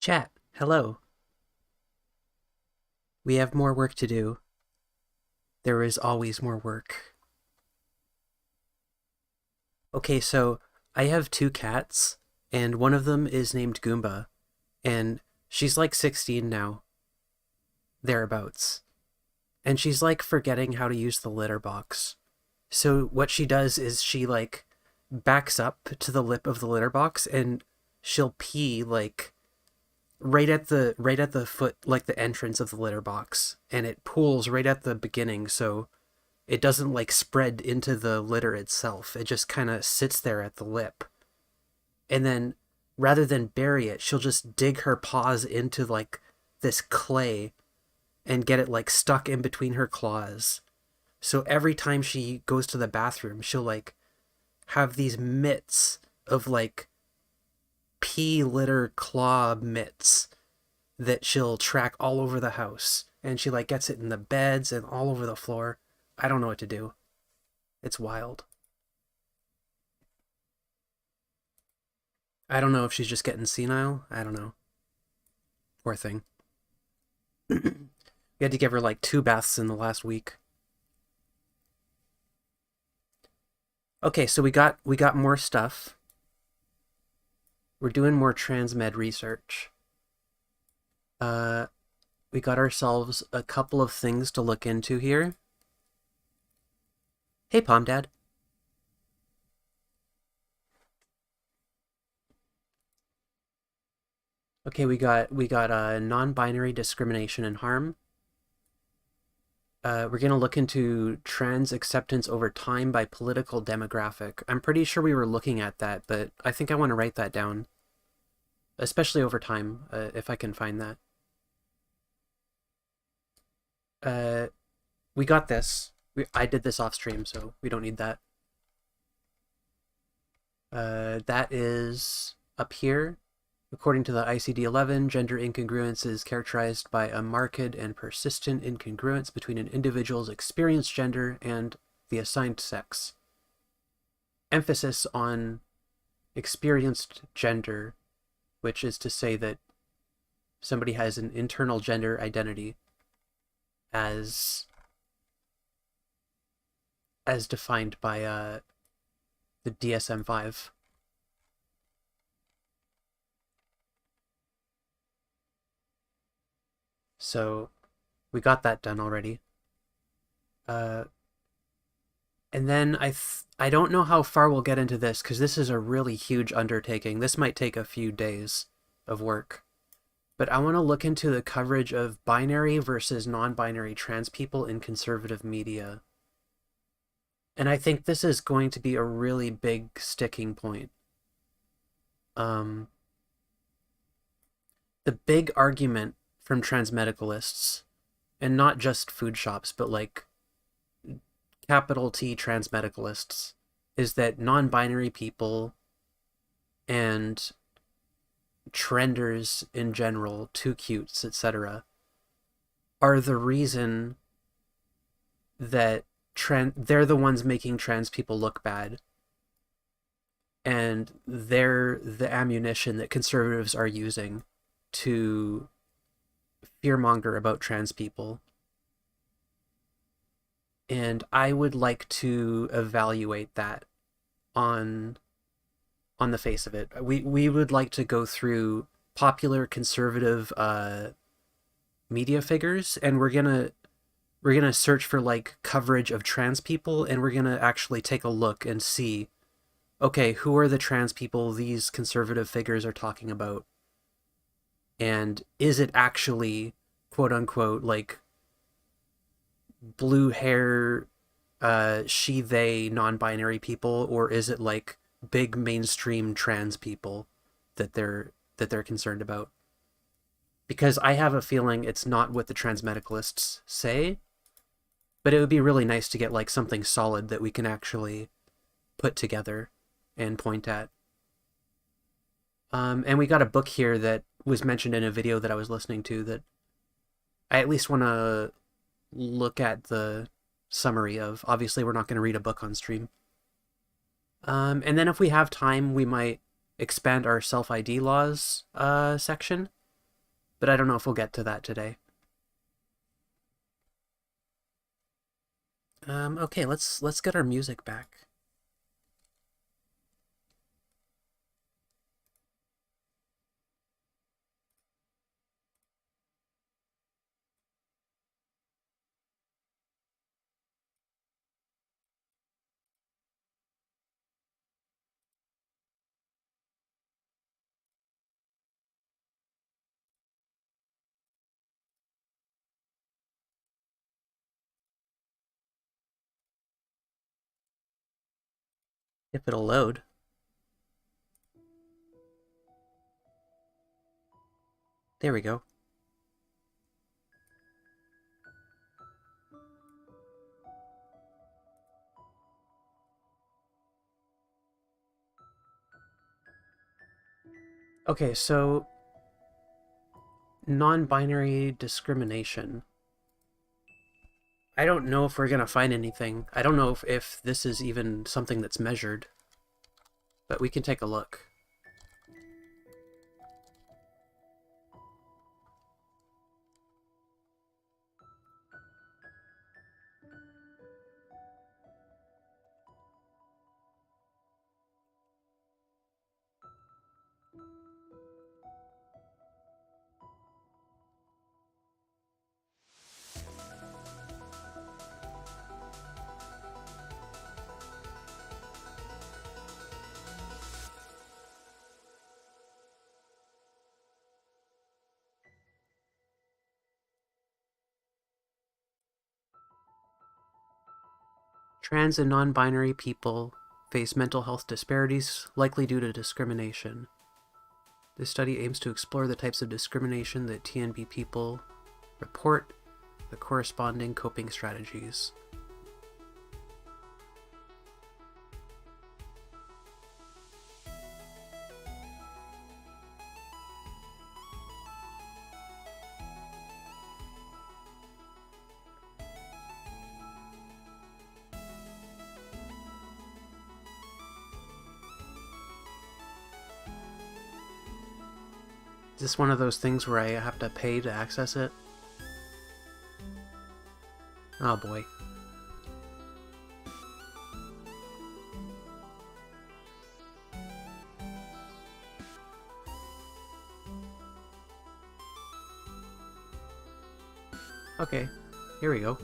Chat, hello. We have more work to do. There is always more work. Okay, so I have two cats, and one of them is named Goomba, and she's like 16 now, thereabouts. And she's like forgetting how to use the litter box. So what she does is she like backs up to the lip of the litter box and she'll pee like right at the foot, like the entrance of the litter box, and it pools right at the beginning, so it doesn't like spread into the litter itself. It just kind of sits there at the lip. And then rather than bury it, she'll just dig her paws into like this clay and get it like stuck in between her claws. So every time she goes to the bathroom, she'll like have these mitts of like pea litter claw mitts that she'll track all over the house. And she like gets it in the beds and all over the floor. I don't know what to do. It's wild. I don't know if she's just getting senile. I don't know. Poor thing. We had to give her like 2 baths in the last week. Okay, so we got more stuff. We're doing more Transmed research. We got ourselves a couple of things to look into here. Hey, Palm Dad. Okay, we got non-binary discrimination and harm. We're gonna look into trans acceptance over time by political demographic. I'm pretty sure we were looking at that, but I think I want to write that down, especially over time, if I can find that. We got this. I did this off stream, so we don't need that. That is up here. According to the ICD-11, gender incongruence is characterized by a marked and persistent incongruence between an individual's experienced gender and the assigned sex. Emphasis on experienced gender, which is to say that somebody has an internal gender identity as defined by the DSM-5. So we got that done already. And then I don't know how far we'll get into this because this is a really huge undertaking. This might take a few days of work. But I want to look into the coverage of binary versus non-binary trans people in conservative media. And I think this is going to be a really big sticking point. The big argument from transmedicalists, and not just food shops, but like capital T transmedicalists, is that non-binary people and trenders in general, too cutes, etc., are the reason that they're the ones making trans people look bad. And they're the ammunition that conservatives are using to fearmonger about trans people. And I would like to evaluate that on the face of it. We would like to go through popular conservative media figures, and we're gonna search for like coverage of trans people, and we're gonna actually take a look and see, okay, who are the trans people these conservative figures are talking about? And is it actually, quote unquote, like blue hair, she, they, non-binary people, or is it like big mainstream trans people that they're concerned about? Because I have a feeling it's not what the transmedicalists say, but it would be really nice to get like something solid that we can actually put together and point at. And we got a book here that was mentioned in a video that I was listening to that I at least want to look at the summary of. Obviously, we're not going to read a book on stream. And then if we have time, we might expand our self-ID laws section but I don't know if we'll get to that today. Okay, let's get our music back. If it'll load. There we go. Okay, so non-binary discrimination. I don't know if we're gonna find anything. I don't know if this is even something that's measured, but we can take a look. Trans and non-binary people face mental health disparities likely due to discrimination. This study aims to explore the types of discrimination that TNB people report, the corresponding coping strategies. Is this one of those things where I have to pay to access it? Oh boy. Okay, here we go.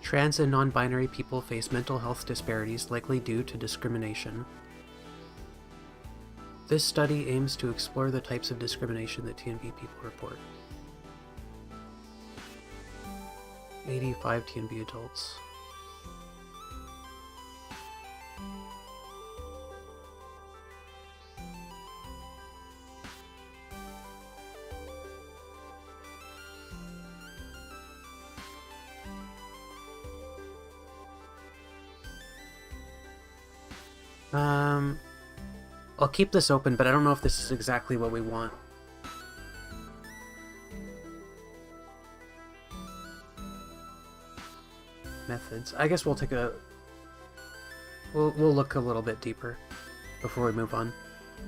Trans and non-binary people face mental health disparities likely due to discrimination. This study aims to explore the types of discrimination that TNB people report. 85 TNB adults. I'll keep this open, but I don't know if this is exactly what we want. Methods. I guess we'll take a... We'll look a little bit deeper before we move on.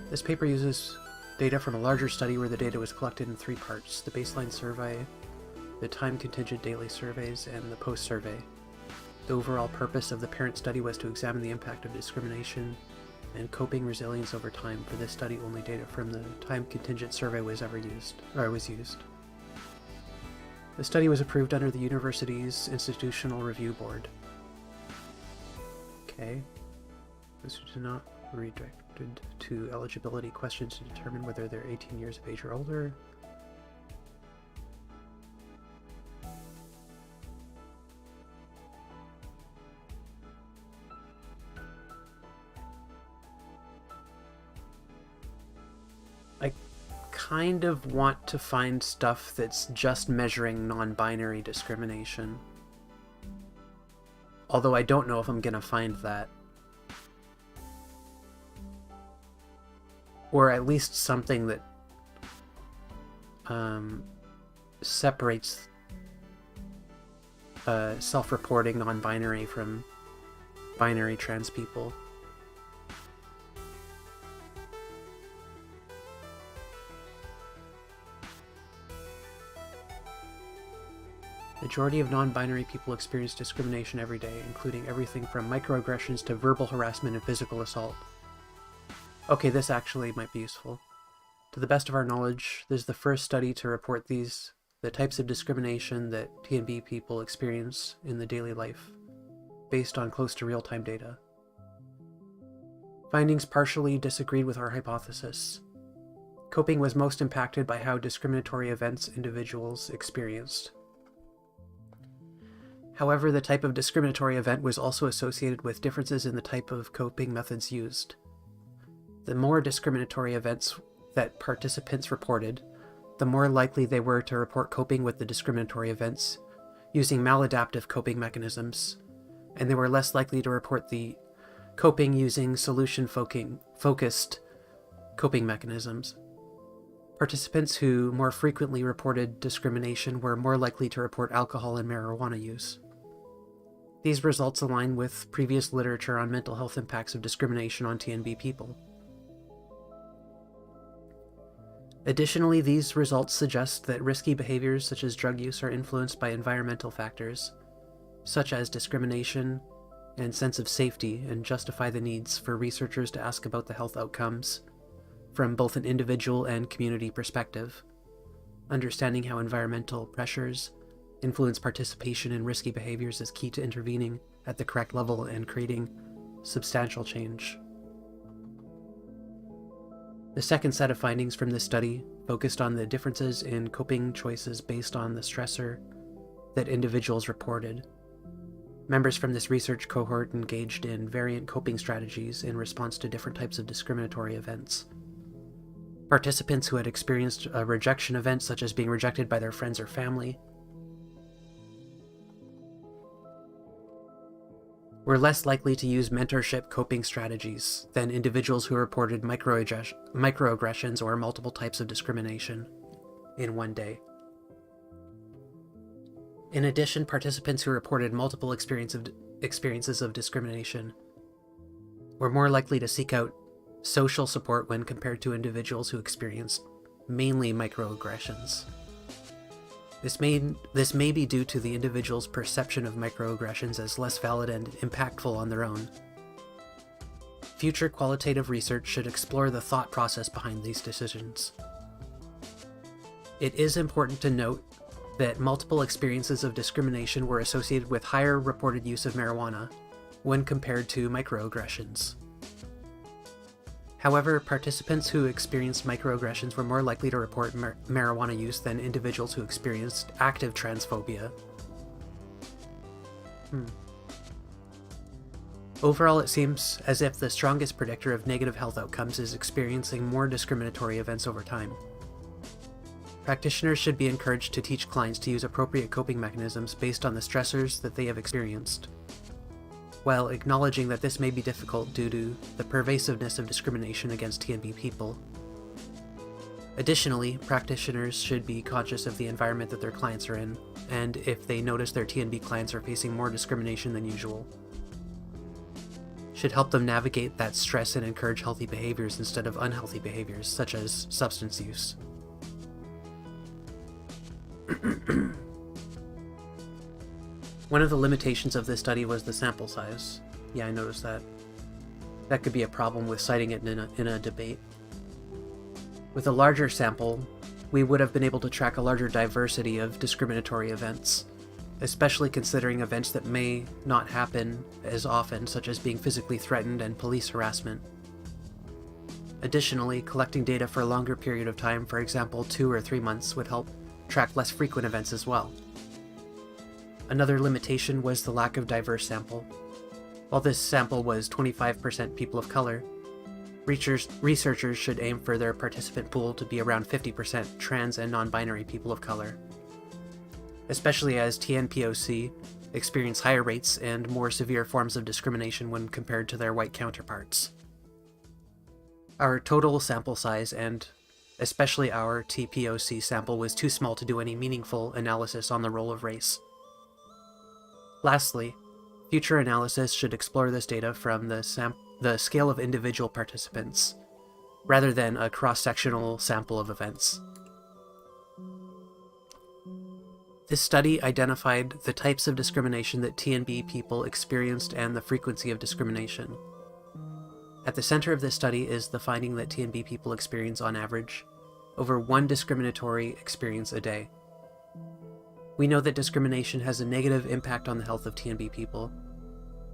This paper uses data from a larger study where the data was collected in 3 parts: the baseline survey, the time-contingent daily surveys, and the post-survey. The overall purpose of the parent study was to examine the impact of discrimination and coping resilience over time. For this study, only data from the time-contingent survey was used. The study was approved under the university's Institutional Review Board. Okay. This was not redirected to eligibility questions to determine whether they're 18 years of age or older. I kind of want to find stuff that's just measuring non-binary discrimination. Although I don't know if I'm gonna find that. Or at least something that separates self-reporting non-binary from binary trans people. Majority of non-binary people experience discrimination every day, including everything from microaggressions to verbal harassment and physical assault. Okay, this actually might be useful. To the best of our knowledge, this is the first study to report the types of discrimination that TNB people experience in the daily life, based on close to real-time data. Findings partially disagreed with our hypothesis. Coping was most impacted by how discriminatory events individuals experienced. However, the type of discriminatory event was also associated with differences in the type of coping methods used. The more discriminatory events that participants reported, the more likely they were to report coping with the discriminatory events using maladaptive coping mechanisms, and they were less likely to report the coping using solution-focused coping mechanisms. Participants who more frequently reported discrimination were more likely to report alcohol and marijuana use. These results align with previous literature on mental health impacts of discrimination on TNB people. Additionally, these results suggest that risky behaviors such as drug use are influenced by environmental factors, such as discrimination and sense of safety, and justify the needs for researchers to ask about the health outcomes from both an individual and community perspective. Understanding how environmental pressures influence participation in risky behaviors is key to intervening at the correct level and creating substantial change. The second set of findings from this study focused on the differences in coping choices based on the stressor that individuals reported. Members from this research cohort engaged in variant coping strategies in response to different types of discriminatory events. Participants who had experienced a rejection event, such as being rejected by their friends or family, were less likely to use mentorship coping strategies than individuals who reported microaggressions or multiple types of discrimination in one day. In addition, participants who reported multiple experiences of discrimination were more likely to seek out social support when compared to individuals who experienced mainly microaggressions. This may be due to the individual's perception of microaggressions as less valid and impactful on their own. Future qualitative research should explore the thought process behind these decisions. It is important to note that multiple experiences of discrimination were associated with higher reported use of marijuana when compared to microaggressions. However, participants who experienced microaggressions were more likely to report marijuana use than individuals who experienced active transphobia. Overall, it seems as if the strongest predictor of negative health outcomes is experiencing more discriminatory events over time. Practitioners should be encouraged to teach clients to use appropriate coping mechanisms based on the stressors that they have experienced, while acknowledging that this may be difficult due to the pervasiveness of discrimination against TNB people. Additionally, practitioners should be conscious of the environment that their clients are in, and if they notice their TNB clients are facing more discrimination than usual, should help them navigate that stress and encourage healthy behaviors instead of unhealthy behaviors, such as substance use. One of the limitations of this study was the sample size. Yeah, I noticed that. That could be a problem with citing it in a debate. With a larger sample, we would have been able to track a larger diversity of discriminatory events, especially considering events that may not happen as often, such as being physically threatened and police harassment. Additionally, collecting data for a longer period of time, for example 2 or 3 months, would help track less frequent events as well. Another limitation was the lack of diverse sample. While this sample was 25% people of color, researchers should aim for their participant pool to be around 50% trans and non-binary people of color, especially as TNPOC experience higher rates and more severe forms of discrimination when compared to their white counterparts. Our total sample size, and especially our TPOC sample, was too small to do any meaningful analysis on the role of race. Lastly, future analysis should explore this data from the scale of individual participants, rather than a cross-sectional sample of events. This study identified the types of discrimination that TNB people experienced and the frequency of discrimination. At the center of this study is the finding that TNB people experience, on average, over one discriminatory experience a day. We know that discrimination has a negative impact on the health of TNB people.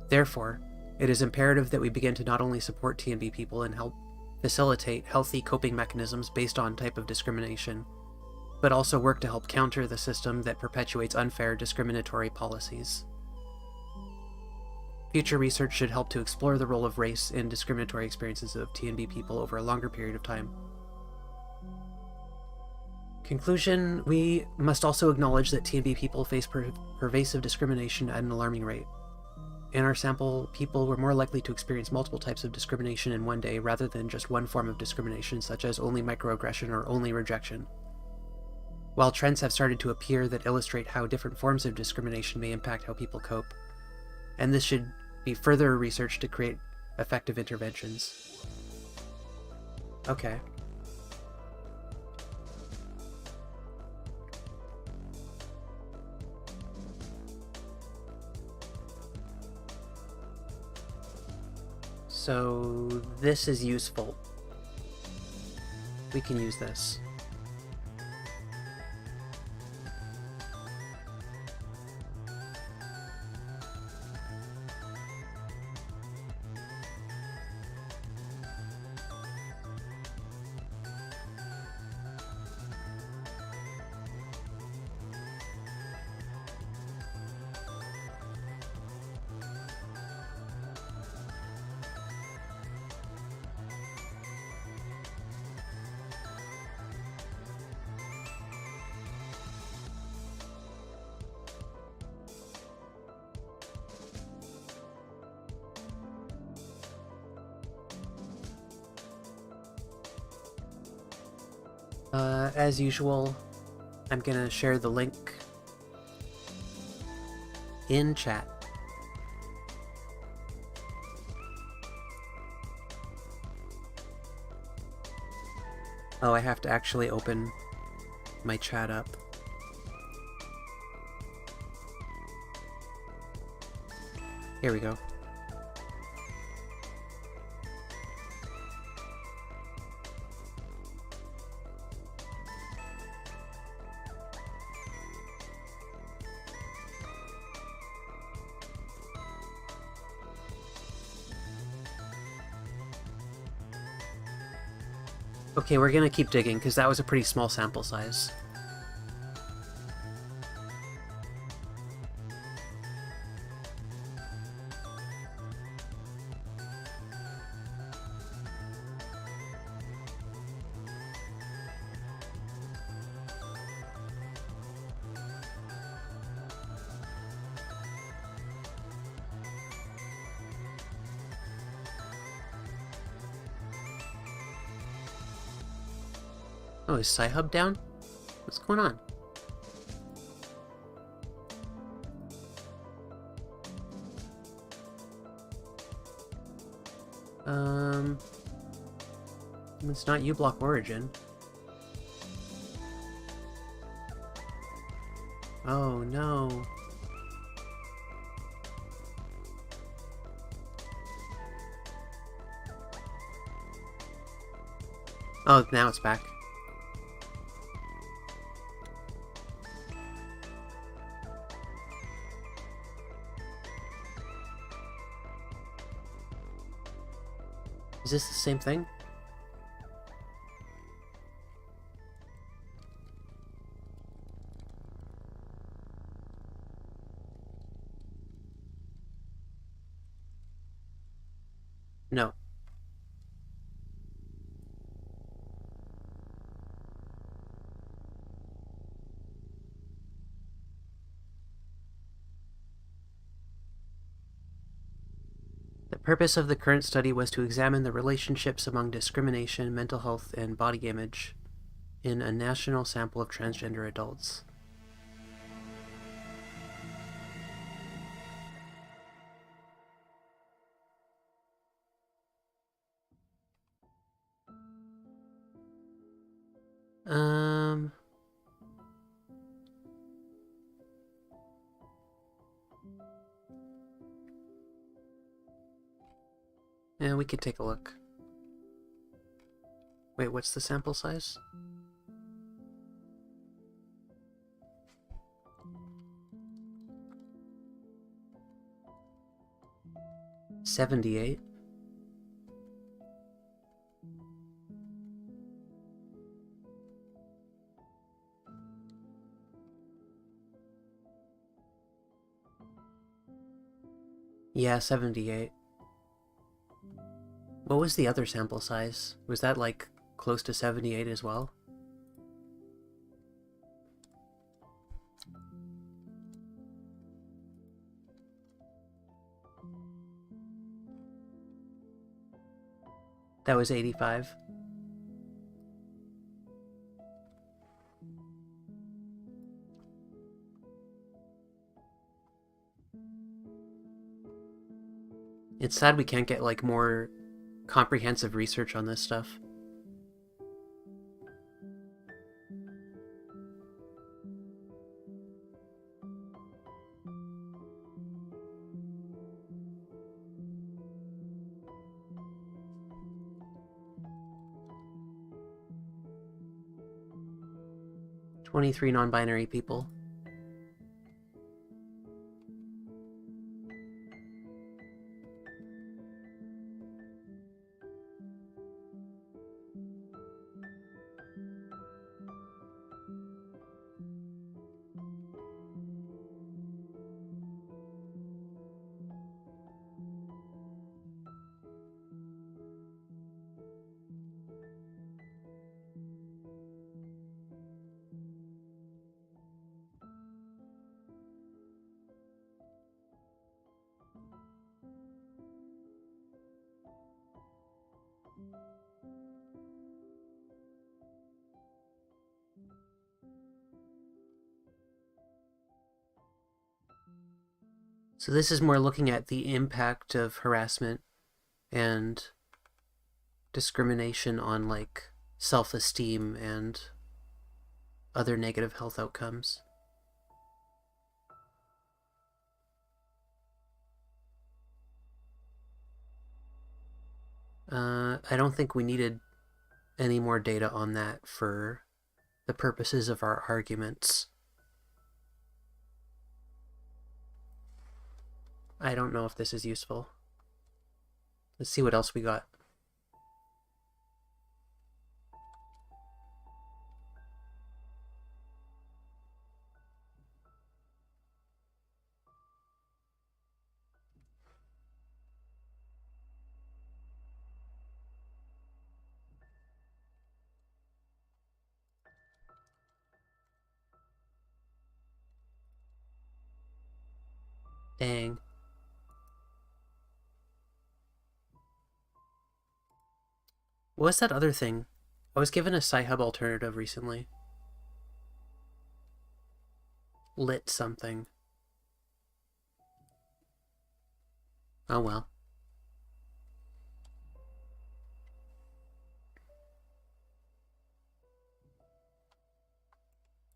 Therefore, it is imperative that we begin to not only support TNB people and help facilitate healthy coping mechanisms based on type of discrimination, but also work to help counter the system that perpetuates unfair discriminatory policies. Future research should help to explore the role of race in discriminatory experiences of TNB people over a longer period of time. Conclusion, we must also acknowledge that TNB people face pervasive discrimination at an alarming rate. In our sample, people were more likely to experience multiple types of discrimination in one day rather than just one form of discrimination, such as only microaggression or only rejection. While trends have started to appear that illustrate how different forms of discrimination may impact how people cope, and this should be further researched to create effective interventions. Okay. So this is useful. We can use this. As usual, I'm gonna share the link in chat. Oh, I have to actually open my chat up. Here we go. Okay, we're gonna keep digging, because that was a pretty small sample size. Oh, is Sci-Hub down? What's going on? It's not uBlock Origin. Oh no. Oh, now it's back. Is this the same thing? No. The purpose of the current study was to examine the relationships among discrimination, mental health, and body image in a national sample of transgender adults. Yeah, we could take a look. Wait, what's the sample size? $78. Yeah, 78. What was the other sample size? Was that like close to 78 as well? That was 85. It's sad we can't get like more comprehensive research on this stuff. "23 non-binary people." So this is more looking at the impact of harassment and discrimination on like self-esteem and other negative health outcomes. I don't think we needed any more data on that for the purposes of our arguments. I don't know if this is useful. Let's see what else we got. Dang. What's that other thing? I was given a Sci-Hub alternative recently. Lit something. Oh well.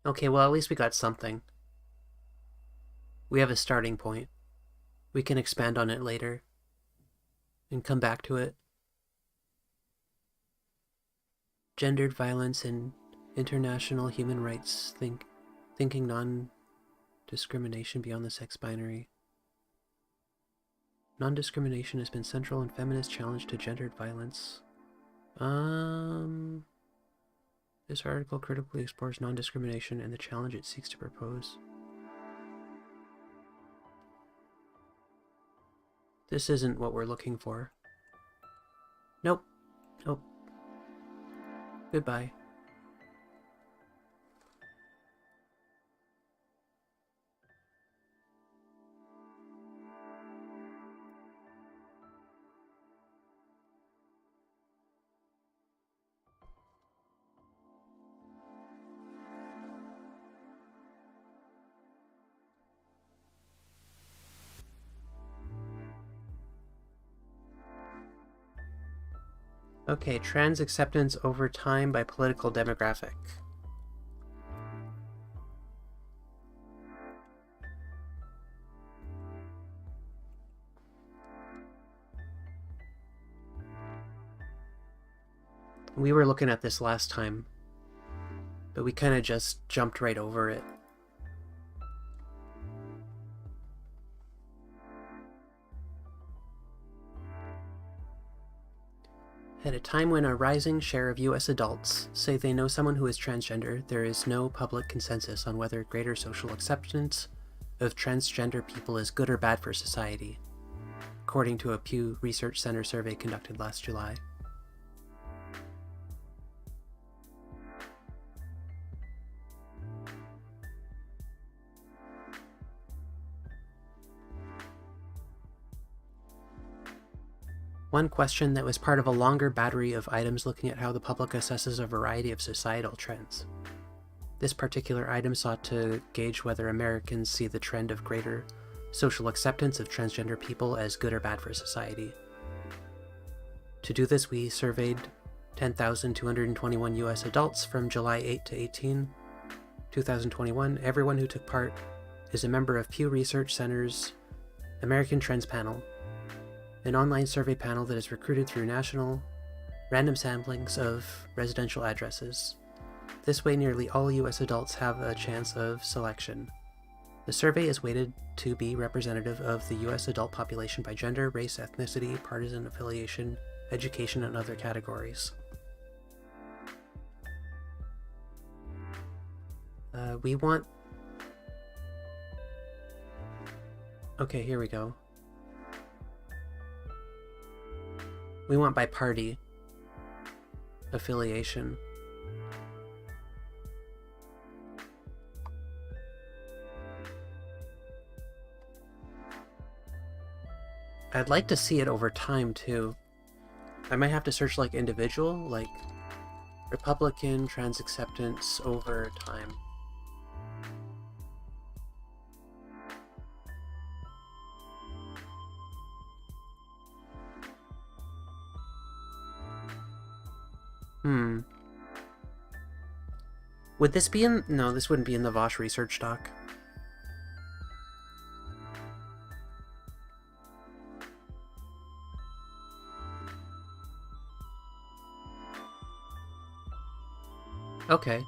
Okay, well at least we got something. We have a starting point. We can expand on it later and come back to it. Gendered violence and international human rights thinking non-discrimination beyond the sex binary. Non-discrimination has been central in feminist challenge to gendered violence. This article critically explores non-discrimination and the challenge it seeks to propose. This isn't what we're looking for. Nope. Nope. Goodbye. Okay, trans acceptance over time by political demographic. We were looking at this last time, but we kind of just jumped right over it. At a time when a rising share of US adults say they know someone who is transgender, there is no public consensus on whether greater social acceptance of transgender people is good or bad for society, according to a Pew Research Center survey conducted last July. One question that was part of a longer battery of items looking at how the public assesses a variety of societal trends. This particular item sought to gauge whether Americans see the trend of greater social acceptance of transgender people as good or bad for society. To do this, we surveyed 10,221 US adults from July 8 to 18, 2021. Everyone who took part is a member of Pew Research Center's American Trends Panel, an online survey panel that is recruited through national random samplings of residential addresses. This way, nearly all US adults have a chance of selection. The survey is weighted to be representative of the US adult population by gender, race, ethnicity, partisan affiliation, education, and other categories. We want... Okay, here we go. We want by party affiliation. I'd like to see it over time too. I might have to search like individual, like Republican trans acceptance over time. Would this be in... No, this wouldn't be in the Vosh research doc. Okay.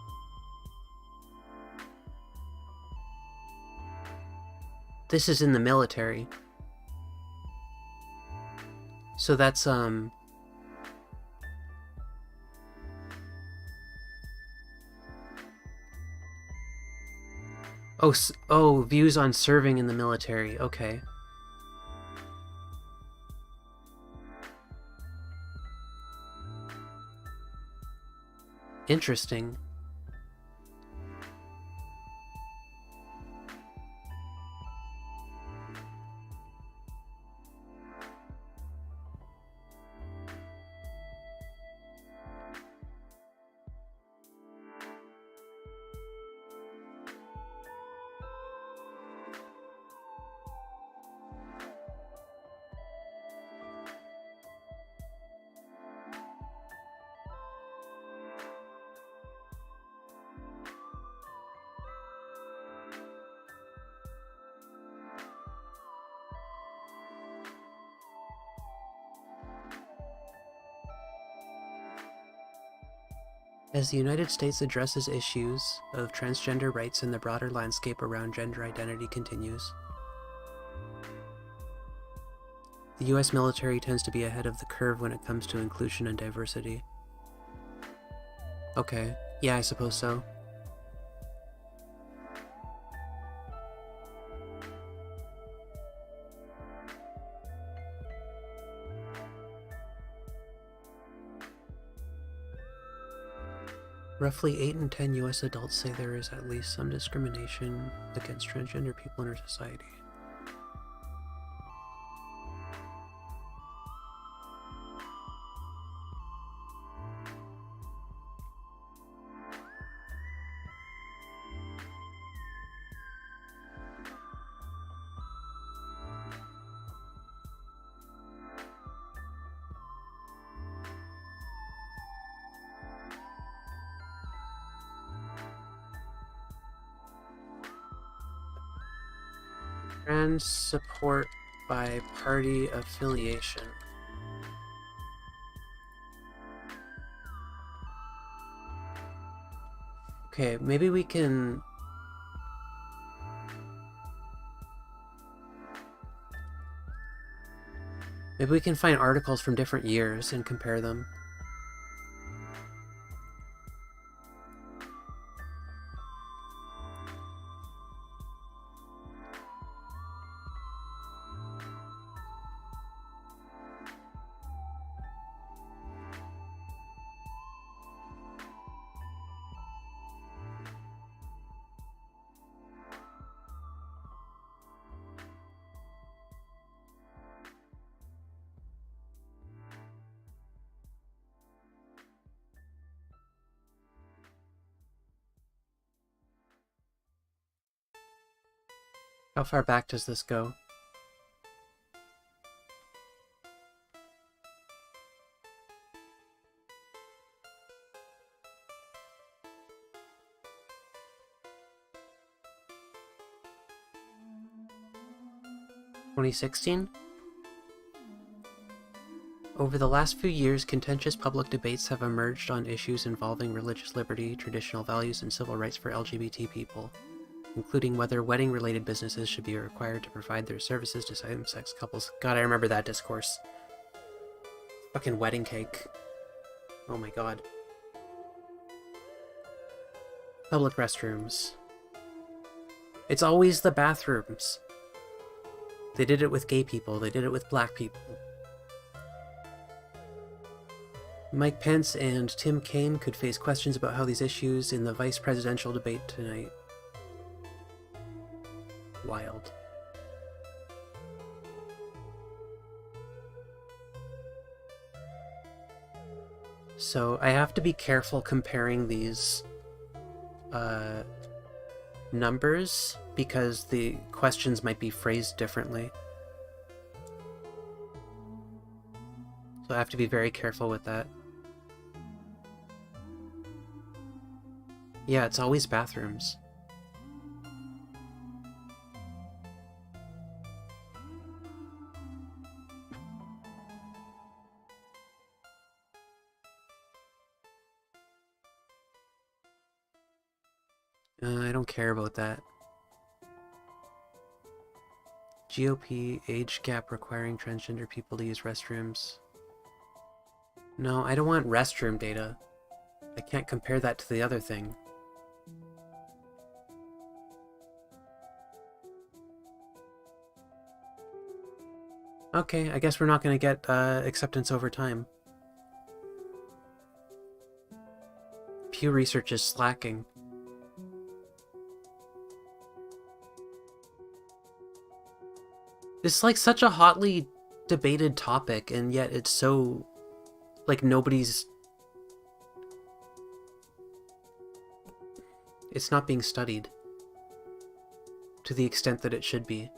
This is in the military. So that's, Oh, views on serving in the military. Okay. Interesting. As the United States addresses issues of transgender rights and the broader landscape around gender identity continues, the US military tends to be ahead of the curve when it comes to inclusion and diversity. Okay, yeah, I suppose so. Roughly 8 in 10 US adults say there is at least some discrimination against transgender people in our society. Trans support by party affiliation. Okay, maybe we can... Maybe we can find articles from different years and compare them. How far back does this go? (2016) Over the last few years, contentious public debates have emerged on issues involving religious liberty, traditional values, and civil rights for LGBT people, including whether wedding-related businesses should be required to provide their services to same-sex couples. God, I remember that discourse. Fucking wedding cake. Oh my god. Public restrooms. It's always the bathrooms. They did it with gay people, they did it with black people. Mike Pence and Tim Kaine could face questions about how these issues in the vice presidential debate tonight. Wild. So I have to be careful comparing these numbers because the questions might be phrased differently. So I have to be very careful with that. Yeah, it's always bathrooms. I don't care about that. GOP age gap requiring transgender people to use restrooms. No, I don't want restroom data. I can't compare that to the other thing. Okay, I guess we're not going to get acceptance over time. Pew Research is slacking. It's like such a hotly debated topic, and yet it's so... like nobody's... It's not being studied to the extent that it should be.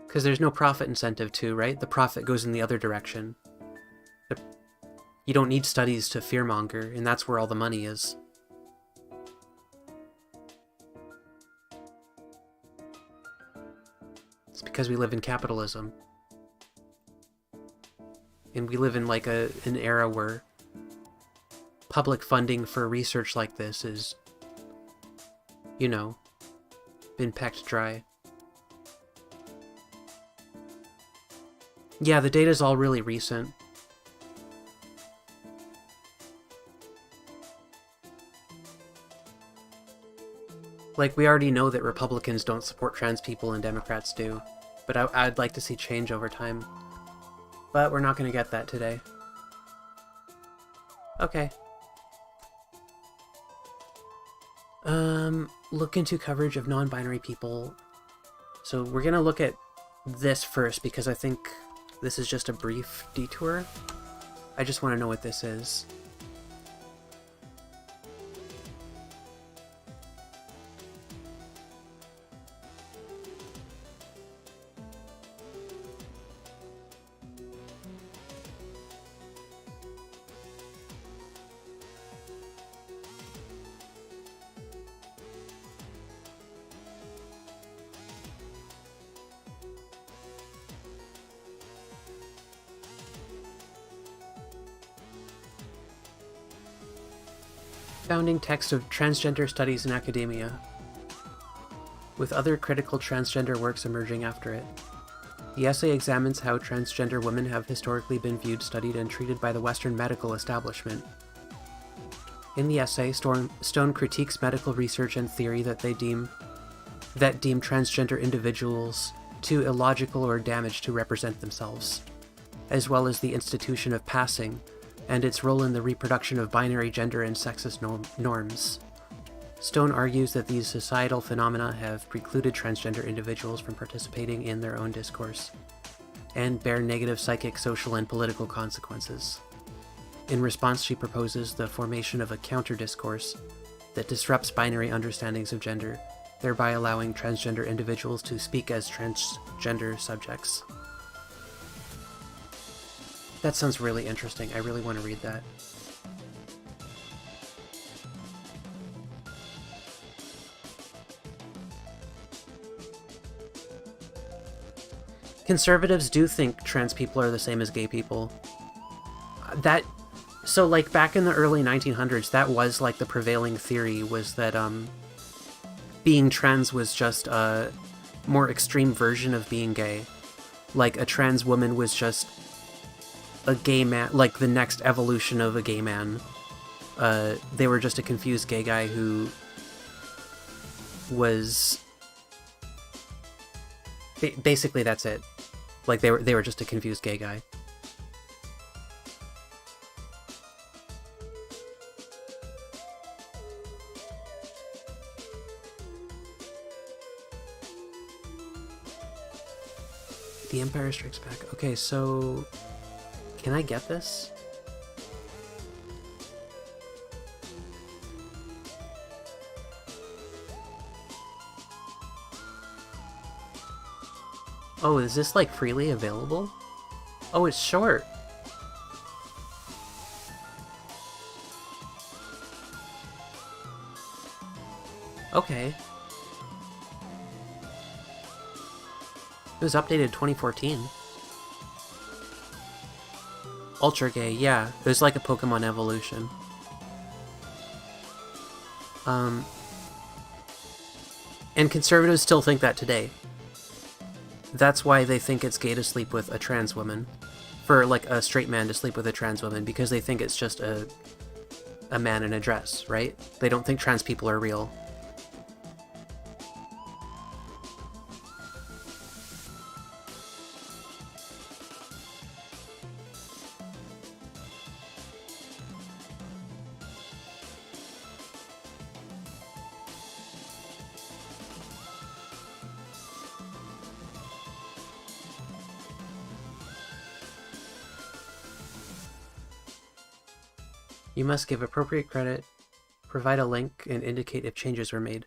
Because there's no profit incentive to, right? The profit goes in the other direction. You don't need studies to fearmonger, and that's where all the money is. It's because we live in capitalism. And we live in like an era where public funding for research like this is, you know, been pecked dry. Yeah, the data's all really recent. Like, we already know that Republicans don't support trans people and Democrats do, but I'd like to see change over time. But we're not going to get that today. Okay. Look into coverage of non-binary people. So we're going to look at this first because I think this is just a brief detour. I just want to know what this is. Founding text of transgender studies in academia, with other critical transgender works emerging after it. The essay examines how transgender women have historically been viewed, studied, and treated by the Western medical establishment. In the essay, Stone critiques medical research and theory that deem transgender individuals too illogical or damaged to represent themselves, as well as the institution of passing and its role in the reproduction of binary gender and sexist norms. Stone argues that these societal phenomena have precluded transgender individuals from participating in their own discourse, and bear negative psychic, social, and political consequences. In response, she proposes the formation of a counter-discourse that disrupts binary understandings of gender, thereby allowing transgender individuals to speak as transgender subjects. That sounds really interesting. I really want to read that. Conservatives do think trans people are the same as gay people. So like back in the early 1900s, that was like the prevailing theory, was that being trans was just a more extreme version of being gay. Like a trans woman was just a gay man, like the next evolution of a gay man. They were just a confused gay guy who was... Basically, that's it. Like, they were just a confused gay guy. The Empire Strikes Back. Okay, so... Can I get this? Oh, is this like freely available? Oh, it's short. Okay. It was updated 2014. Ultra gay, yeah. There's like a Pokemon evolution. And conservatives still think that today. That's why they think it's gay to sleep with a trans woman. For, like, a straight man to sleep with a trans woman, because they think it's just a man in a dress, right? They don't think trans people are real. You must give appropriate credit, provide a link, and indicate if changes were made.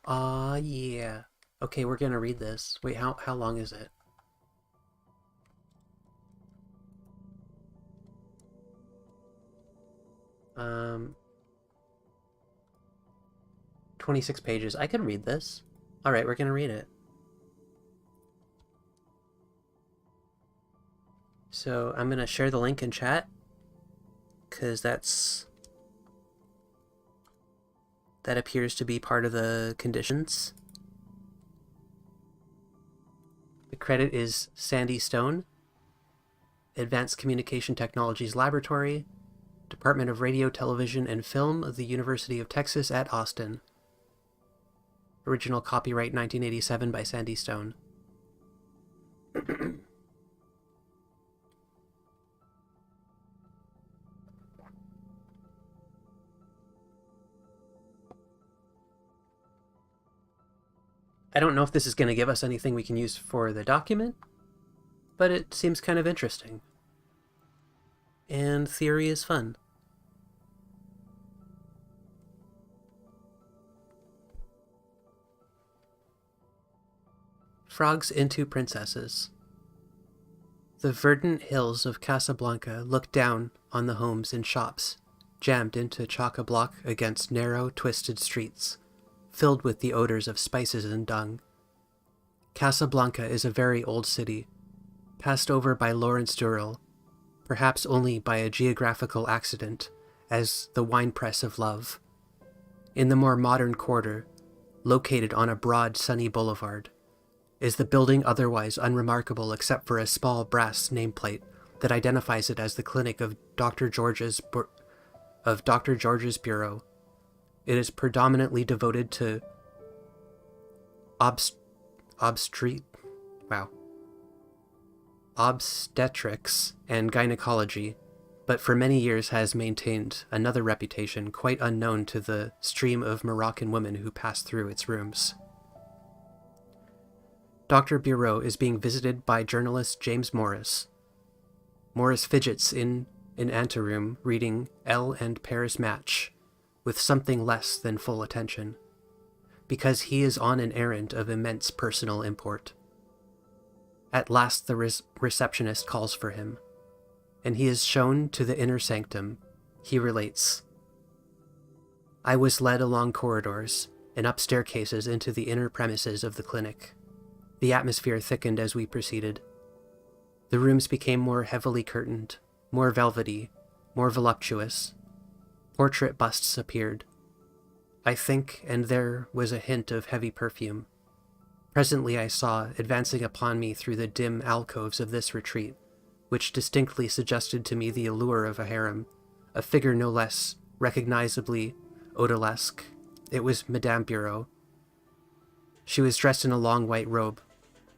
Yeah. Okay, we're gonna read this. Wait, how long is it? Um... 26 pages. I can read this. Alright, we're gonna read it. So, I'm gonna share the link in chat, because that appears to be part of the conditions. The credit is Sandy Stone, Advanced Communication Technologies Laboratory, Department of Radio, Television, and Film of the University of Texas at Austin. Original copyright 1987 by Sandy Stone. I don't know if this is going to give us anything we can use for the document, but it seems kind of interesting. And theory is fun. Frogs into Princesses. The verdant hills of Casablanca look down on the homes and shops, jammed into chock-a-block against narrow, twisted streets, filled with the odors of spices and dung. Casablanca is a very old city, passed over by Lawrence Durrell, perhaps only by a geographical accident, as the winepress of love, In the more modern quarter, located on a broad, sunny boulevard, is the building otherwise unremarkable except for a small brass nameplate that identifies it as the clinic of Dr. George's Bureau. It is predominantly devoted to obstetrics and gynecology, but for many years has maintained another reputation quite unknown to the stream of Moroccan women who pass through its rooms. Dr. Bureau is being visited by journalist James Morris. Morris fidgets in an anteroom reading Elle and Paris Match with something less than full attention, because he is on an errand of immense personal import. At last the receptionist calls for him, and he is shown to the inner sanctum. He relates, "I was led along corridors and up staircases into the inner premises of the clinic. The atmosphere thickened as we proceeded. The rooms became more heavily curtained, more velvety, more voluptuous. Portrait busts appeared. I think, and there was a hint of heavy perfume. Presently I saw, advancing upon me through the dim alcoves of this retreat, which distinctly suggested to me the allure of a harem, a figure no less recognizably odalisque. It was Madame Bureau. She was dressed in a long white robe,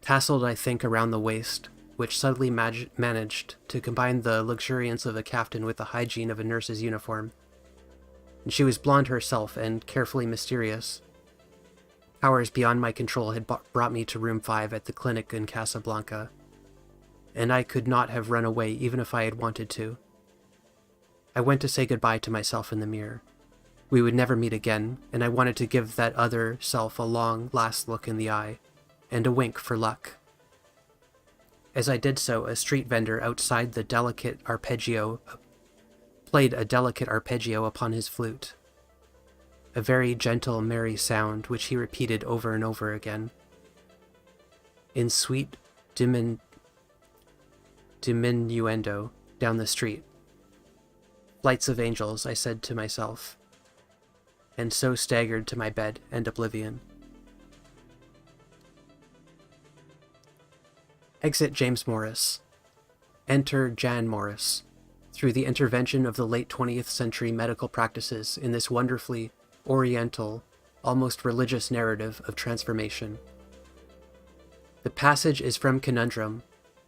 tasseled, I think, around the waist, which subtly managed to combine the luxuriance of a caftan with the hygiene of a nurse's uniform. And she was blonde herself and carefully mysterious. Powers beyond my control had brought me to room 5 at the clinic in Casablanca, and I could not have run away even if I had wanted to. I went to say goodbye to myself in the mirror. We would never meet again, and I wanted to give that other self a long, last look in the eye, and a wink for luck. As I did so, a street vendor outside the played a delicate arpeggio upon his flute, a very gentle, merry sound which he repeated over and over again. In sweet diminuendo down the street. Flights of angels, I said to myself, and so staggered to my bed and oblivion. Exit James Morris. Enter Jan Morris, through the intervention of the late 20th century medical practices in this wonderfully oriental, almost religious narrative of transformation. The passage is from Conundrum,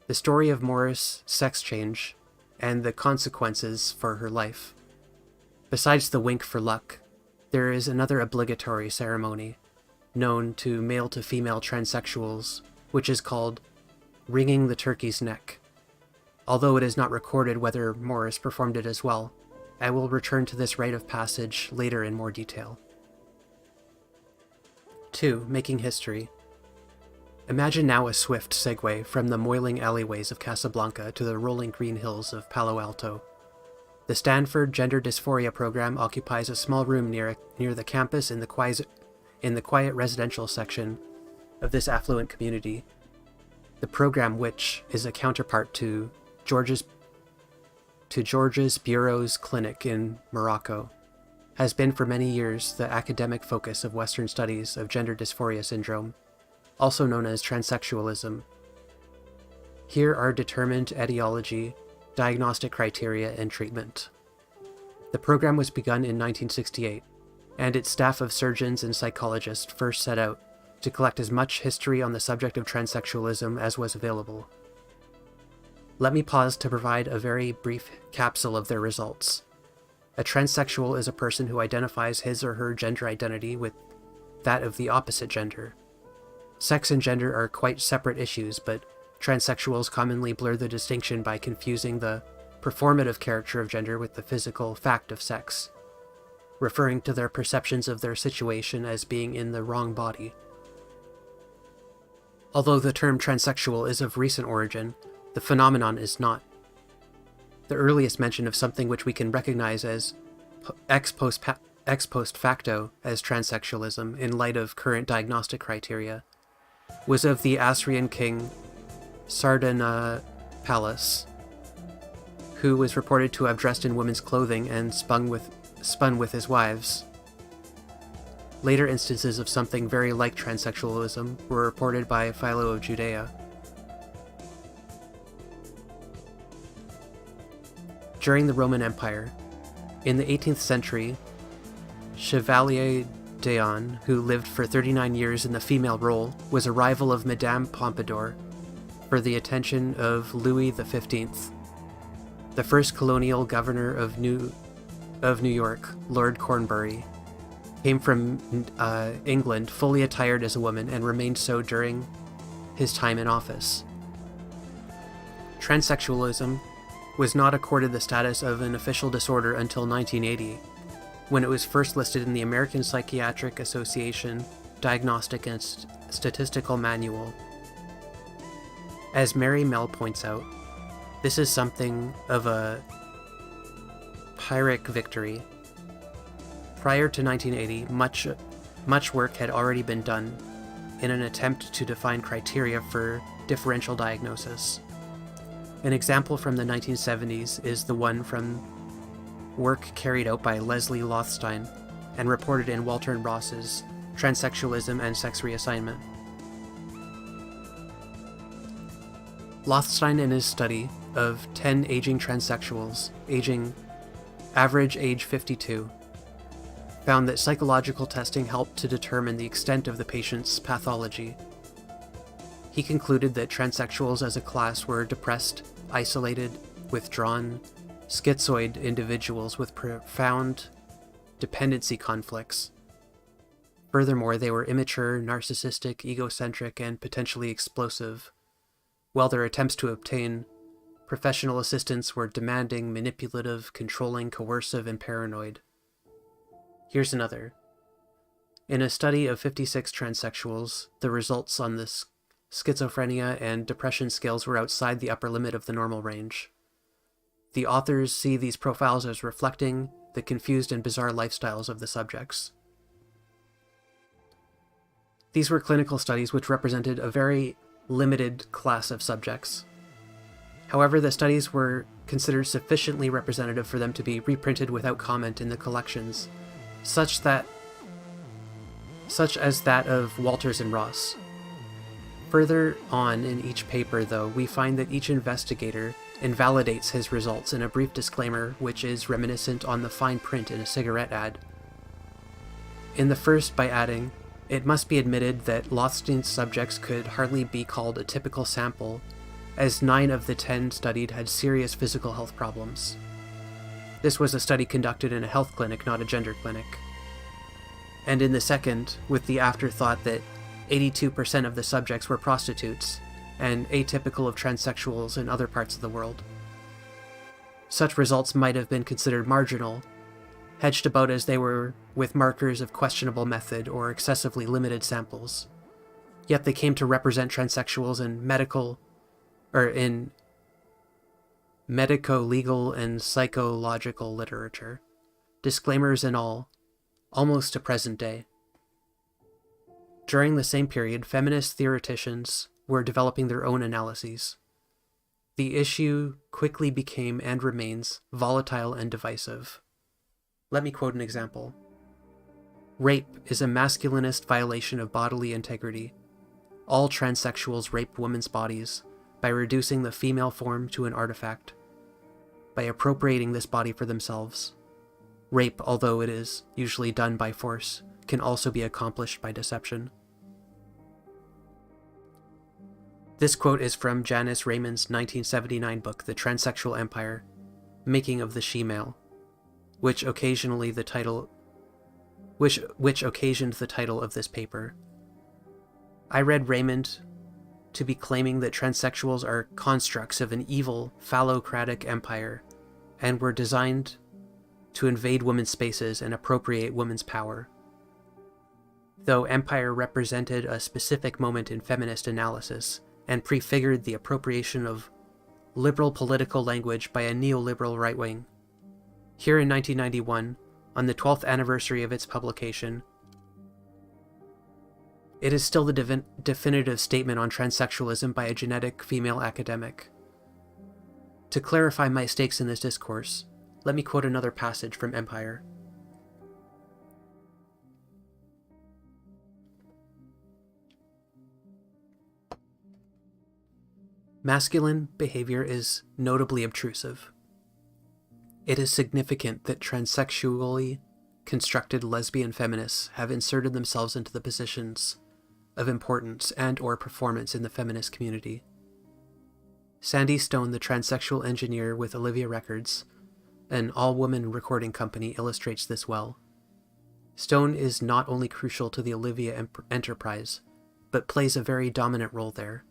the story of Morris' sex change, and the consequences for her life. Besides the wink for luck, there is another obligatory ceremony, known to male-to-female transsexuals, which is called wringing the turkey's neck. Although it is not recorded whether Morris performed it as well, I will return to this rite of passage later in more detail. 2. Making history. Imagine now a swift segue from the moiling alleyways of Casablanca to the rolling green hills of Palo Alto. The Stanford Gender Dysphoria program occupies a small room near the campus in the quiet residential section of this affluent community. The program, which is a counterpart to George's Bureau's clinic in Morocco, has been for many years the academic focus of Western studies of gender dysphoria syndrome, also known as transsexualism. Here are determined etiology, diagnostic criteria, and treatment. The program was begun in 1968, and its staff of surgeons and psychologists first set out to collect as much history on the subject of transsexualism as was available. Let me pause to provide a very brief capsule of their results. A transsexual is a person who identifies his or her gender identity with that of the opposite gender. Sex and gender are quite separate issues, but transsexuals commonly blur the distinction by confusing the performative character of gender with the physical fact of sex, referring to their perceptions of their situation as being in the wrong body. Although the term transsexual is of recent origin, the phenomenon is not. The earliest mention of something which we can recognize as ex post facto as transsexualism in light of current diagnostic criteria was of the Assyrian king Sardanapalus, who was reported to have dressed in women's clothing and spun with his wives. Later instances of something very like transsexualism were reported by Philo of Judea. During the Roman Empire, in the 18th century, Chevalier d'Eon, who lived for 39 years in the female role, was a rival of Madame Pompadour for the attention of Louis XV. The first colonial governor of New York, Lord Cornbury, came from England fully attired as a woman and remained so during his time in office. Transsexualism was not accorded the status of an official disorder until 1980, when it was first listed in the American Psychiatric Association Diagnostic and Statistical Manual. As Mary Mel points out, this is something of a Pyrrhic victory. Prior to 1980, much work had already been done in an attempt to define criteria for differential diagnosis. An example from the 1970s is the one from work carried out by Leslie Lothstein and reported in Walter and Ross's Transsexualism and Sex Reassignment. Lothstein, in his study of 10 aging transsexuals, average age 52, found that psychological testing helped to determine the extent of the patient's pathology. He concluded that transsexuals as a class were depressed, isolated, withdrawn, schizoid individuals with profound dependency conflicts. Furthermore, they were immature, narcissistic, egocentric, and potentially explosive, while their attempts to obtain professional assistance were demanding, manipulative, controlling, coercive, and paranoid. Here's another. In a study of 56 transsexuals, the results on the schizophrenia and depression scales were outside the upper limit of the normal range. The authors see these profiles as reflecting the confused and bizarre lifestyles of the subjects. These were clinical studies which represented a very limited class of subjects. However, the studies were considered sufficiently representative for them to be reprinted without comment in the collections, such as that of Walters and Ross. Further on in each paper, though, we find that each investigator invalidates his results in a brief disclaimer which is reminiscent on the fine print in a cigarette ad. In the first, by adding, "It must be admitted that Lothstein's subjects could hardly be called a typical sample, as 9 of the 10 studied had serious physical health problems. This was a study conducted in a health clinic, not a gender clinic." And in the second, with the afterthought that 82% of the subjects were prostitutes, and atypical of transsexuals in other parts of the world. Such results might have been considered marginal, hedged about as they were with markers of questionable method or excessively limited samples. Yet they came to represent transsexuals in medico-legal and psychological literature, disclaimers and all, almost to present day. During the same period, feminist theoreticians were developing their own analyses. The issue quickly became and remains volatile and divisive. Let me quote an example. "Rape is a masculinist violation of bodily integrity. All transsexuals rape women's bodies by reducing the female form to an artifact, by appropriating this body for themselves. Rape, although it is usually done by force, can also be accomplished by deception." This quote is from Janice Raymond's 1979 book, The Transsexual Empire, Making of the She-Male, which occasioned the title of this paper. I read Raymond to be claiming that transsexuals are constructs of an evil, phallocratic empire, and were designed to invade women's spaces and appropriate women's power. Though empire represented a specific moment in feminist analysis, and prefigured the appropriation of liberal political language by a neoliberal right wing. Here in 1991, on the 12th anniversary of its publication, it is still the definitive statement on transsexualism by a genetic female academic. To clarify my stakes in this discourse, let me quote another passage from Empire. Masculine behavior is notably obtrusive. It is significant that transsexually constructed lesbian feminists have inserted themselves into the positions of importance and/or performance in the feminist community. Sandy Stone, the transsexual engineer with Olivia Records, an all-woman recording company, illustrates this well. Stone is not only crucial to the Olivia enterprise, but plays a very dominant role there.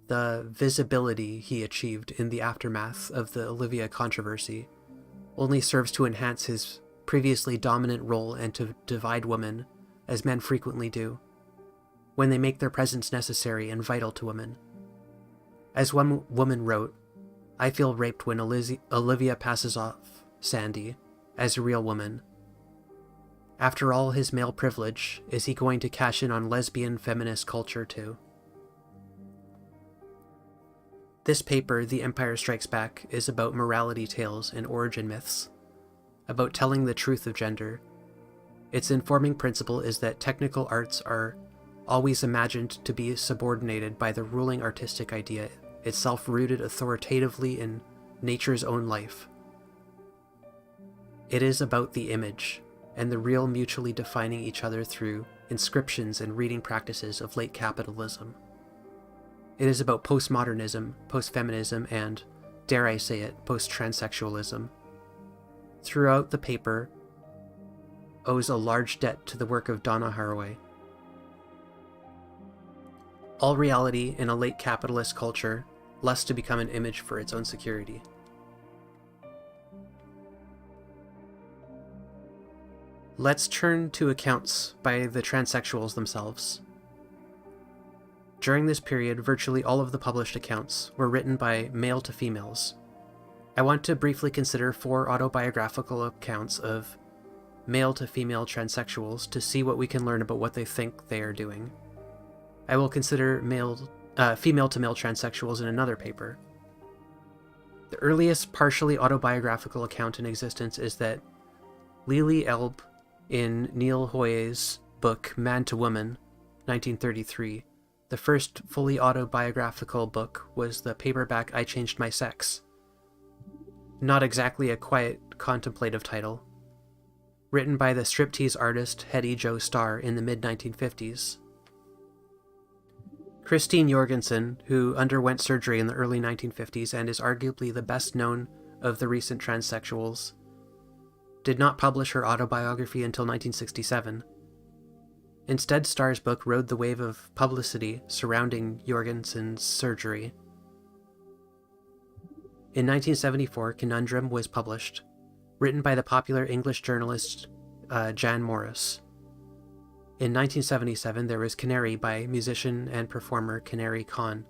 The visibility he achieved in the aftermath of the Olivia controversy only serves to enhance his previously dominant role and to divide women, as men frequently do, when they make their presence necessary and vital to women. As one woman wrote, "I feel raped when Olivia passes off Sandy as a real woman. After all his male privilege, is he going to cash in on lesbian feminist culture too?" This paper, The Empire Strikes Back, is about morality tales and origin myths, about telling the truth of gender. Its informing principle is that technical arts are always imagined to be subordinated by the ruling artistic idea, itself rooted authoritatively in nature's own life. It is about the image, and the real mutually defining each other through inscriptions and reading practices of late capitalism. It is about postmodernism, postfeminism, and, dare I say it, post-transsexualism. Throughout the paper owes a large debt to the work of Donna Haraway. All reality in a late capitalist culture lusts to become an image for its own security. Let's turn to accounts by the transsexuals themselves. During this period, virtually all of the published accounts were written by male to females. I want to briefly consider 4 autobiographical accounts of male to female transsexuals to see what we can learn about what they think they are doing. I will consider female to male transsexuals in another paper. The earliest partially autobiographical account in existence is that Lily Elb, in Neil Hoyer's book Man to Woman, 1933, the first fully autobiographical book was the paperback I Changed My Sex. Not exactly a quiet, contemplative title. Written by the striptease artist Hetty Jo Starr in the mid-1950s. Christine Jorgensen, who underwent surgery in the early 1950s and is arguably the best known of the recent transsexuals, did not publish her autobiography until 1967. Instead, Starr's book rode the wave of publicity surrounding Jorgensen's surgery. In 1974, Conundrum was published, written by the popular English journalist Jan Morris. In 1977, there was Canary by musician and performer Canary Khan.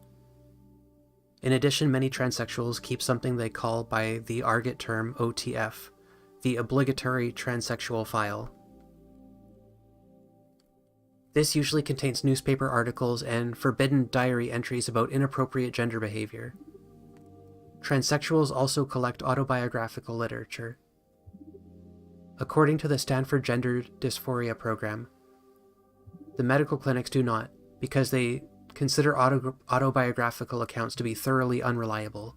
In addition, many transsexuals keep something they call by the argot term OTF, the obligatory transsexual file. This usually contains newspaper articles and forbidden diary entries about inappropriate gender behavior. Transsexuals also collect autobiographical literature. According to the Stanford Gender Dysphoria Program, the medical clinics do not, because they consider autobiographical accounts to be thoroughly unreliable.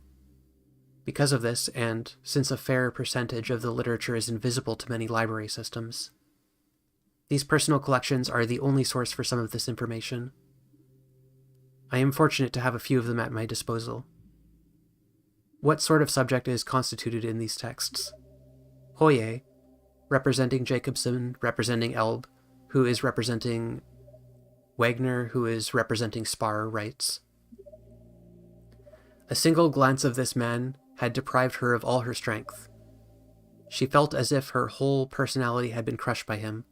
Because of this, and since a fair percentage of the literature is invisible to many library systems, these personal collections are the only source for some of this information. I am fortunate to have a few of them at my disposal. What sort of subject is constituted in these texts? Hoyer, representing Jacobson, representing Elb, who is representing Wagner, who is representing Spar, writes, "A single glance of this man had deprived her of all her strength. She felt as if her whole personality had been crushed by him.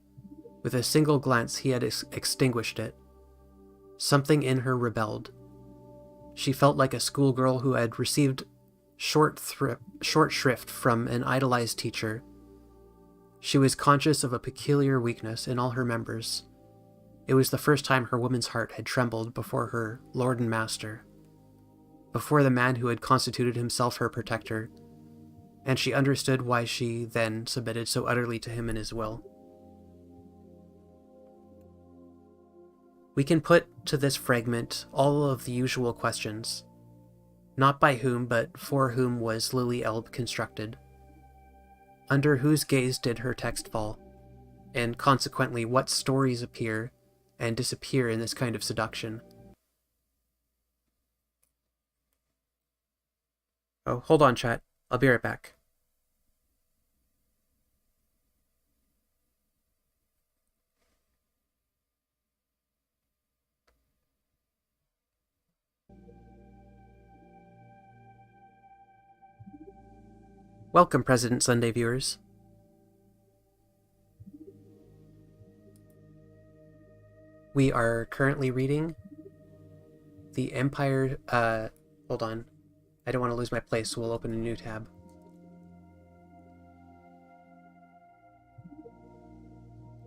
With a single glance he had extinguished it. Something in her rebelled. She felt like a schoolgirl who had received short shrift from an idolized teacher. She was conscious of a peculiar weakness in all her members. It was the first time her woman's heart had trembled before her lord and master, before the man who had constituted himself her protector, and she understood why she then submitted so utterly to him and his will." We can put to this fragment all of the usual questions. Not by whom, but for whom was Lily Elbe constructed? Under whose gaze did her text fall? And consequently, what stories appear and disappear in this kind of seduction? Oh, hold on, chat. I'll be right back. Welcome, President Sunday viewers. We are currently reading the Empire, hold on. I don't want to lose my place, so we'll open a new tab.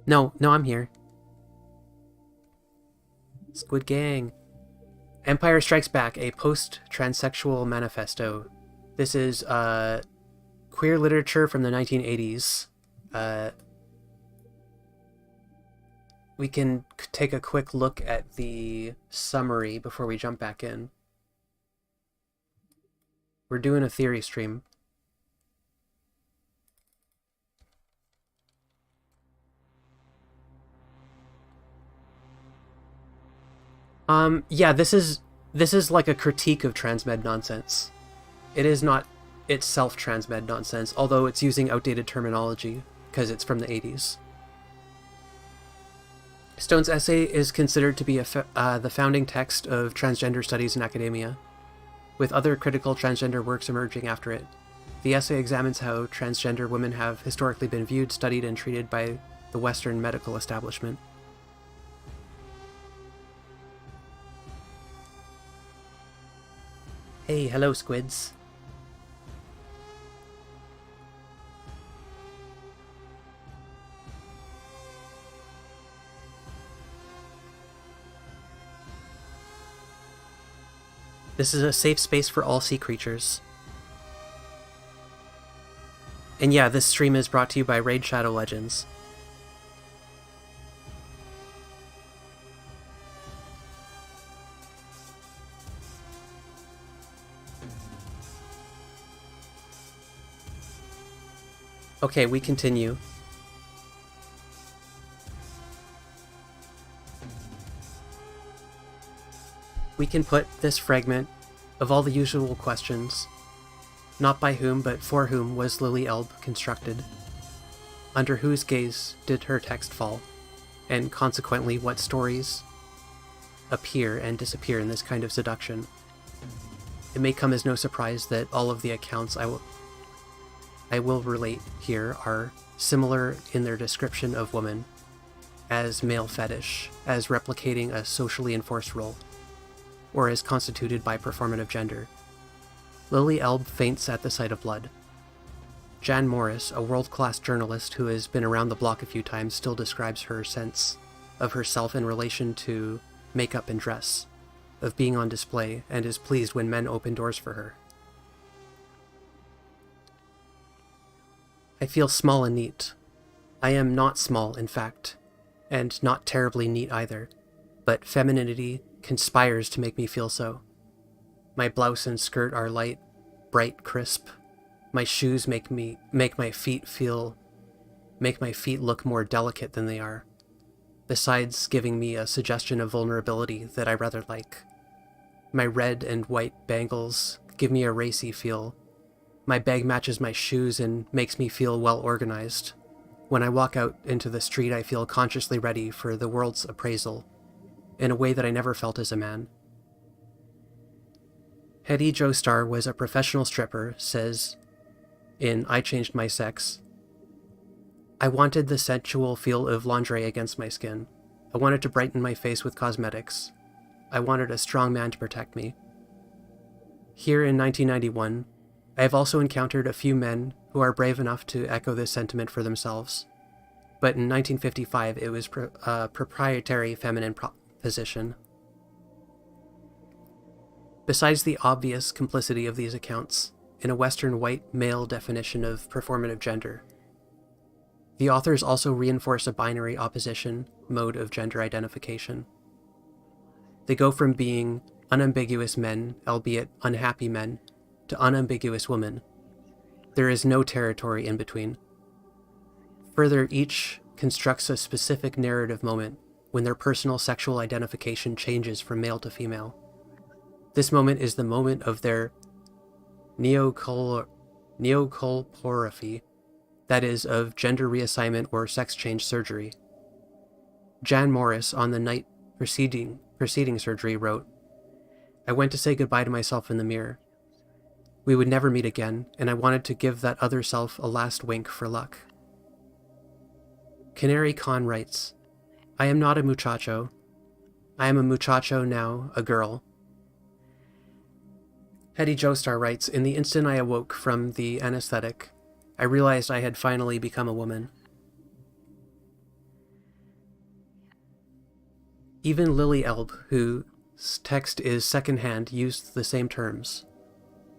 No, I'm here. Squid Gang. Empire Strikes Back, a post-transsexual manifesto. This is, queer literature from the 1980s. We can take a quick look at the summary before we jump back in. We're doing a theory stream. Yeah, this is like a critique of transmed nonsense. It is not itself transmed nonsense, although it's using outdated terminology because it's from the 80s. Stone's essay is considered to be the founding text of transgender studies in academia, with other critical transgender works emerging after it. The essay examines how transgender women have historically been viewed, studied, and treated by the Western medical establishment. Hey, hello, squids. This is a safe space for all sea creatures. And yeah, this stream is brought to you by Raid Shadow Legends. Okay, we continue. We can put this fragment of all the usual questions. Not by whom, but for whom was Lily Elbe constructed? Under whose gaze did her text fall? And consequently, what stories appear and disappear in this kind of seduction? It may come as no surprise that all of the accounts I will relate here are similar in their description of woman as male fetish, as replicating a socially enforced role, or as constituted by performative gender. Lily Elbe faints at the sight of blood. Jan Morris, a world-class journalist who has been around the block a few times, still describes her sense of herself in relation to makeup and dress, of being on display, and is pleased when men open doors for her. I feel small and neat. I am not small, in fact, and not terribly neat either, but femininity conspires to make me feel so. My blouse and skirt are light, bright, crisp. My shoes make my feet look more delicate than they are, besides giving me a suggestion of vulnerability that I rather like. My red and white bangles give me a racy feel. My bag matches my shoes and makes me feel well organized. When I walk out into the street, I feel consciously ready for the world's appraisal, in a way that I never felt as a man. Hetty Joestar was a professional stripper, says in I Changed My Sex, I wanted the sensual feel of lingerie against my skin. I wanted to brighten my face with cosmetics. I wanted a strong man to protect me. Here in 1991, I have also encountered a few men who are brave enough to echo this sentiment for themselves. But in 1955, it was a proprietary feminine position. Besides the obvious complicity of these accounts in a Western white male definition of performative gender, the authors also reinforce a binary opposition mode of gender identification. They go from being unambiguous men, albeit unhappy men, to unambiguous women. There is no territory in between. Further, each constructs a specific narrative moment when their personal sexual identification changes from male to female. This moment is the moment of their neocolporaphy, that is, of gender reassignment or sex change surgery. Jan Morris, on the night preceding surgery, wrote, "I went to say goodbye to myself in the mirror. We would never meet again, and I wanted to give that other self a last wink for luck." Canary Khan writes, "I am not a muchacho. I am a muchacho now, a girl." Hetty Joestar writes, "In the instant I awoke from the anesthetic, I realized I had finally become a woman." Even Lily Elb, whose text is secondhand, used the same terms.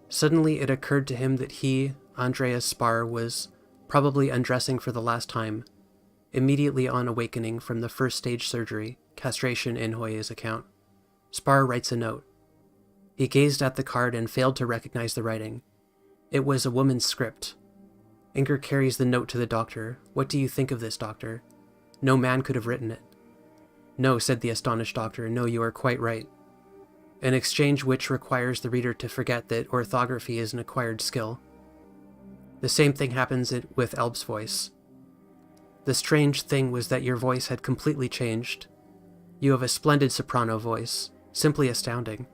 Suddenly it occurred to him that he, Andreas Spar, was probably undressing for the last time, immediately on awakening from the first stage surgery, castration in Hoye's account. Spar writes a note. He gazed at the card and failed to recognize the writing. It was a woman's script. Inger carries the note to the doctor. "What do you think of this, doctor?" "No man could have written it." "No," said the astonished doctor. "No, you are quite right." An exchange which requires the reader to forget that orthography is an acquired skill. The same thing happens with Elb's voice. The strange thing was that your voice had completely changed. You have a splendid soprano voice, simply astounding.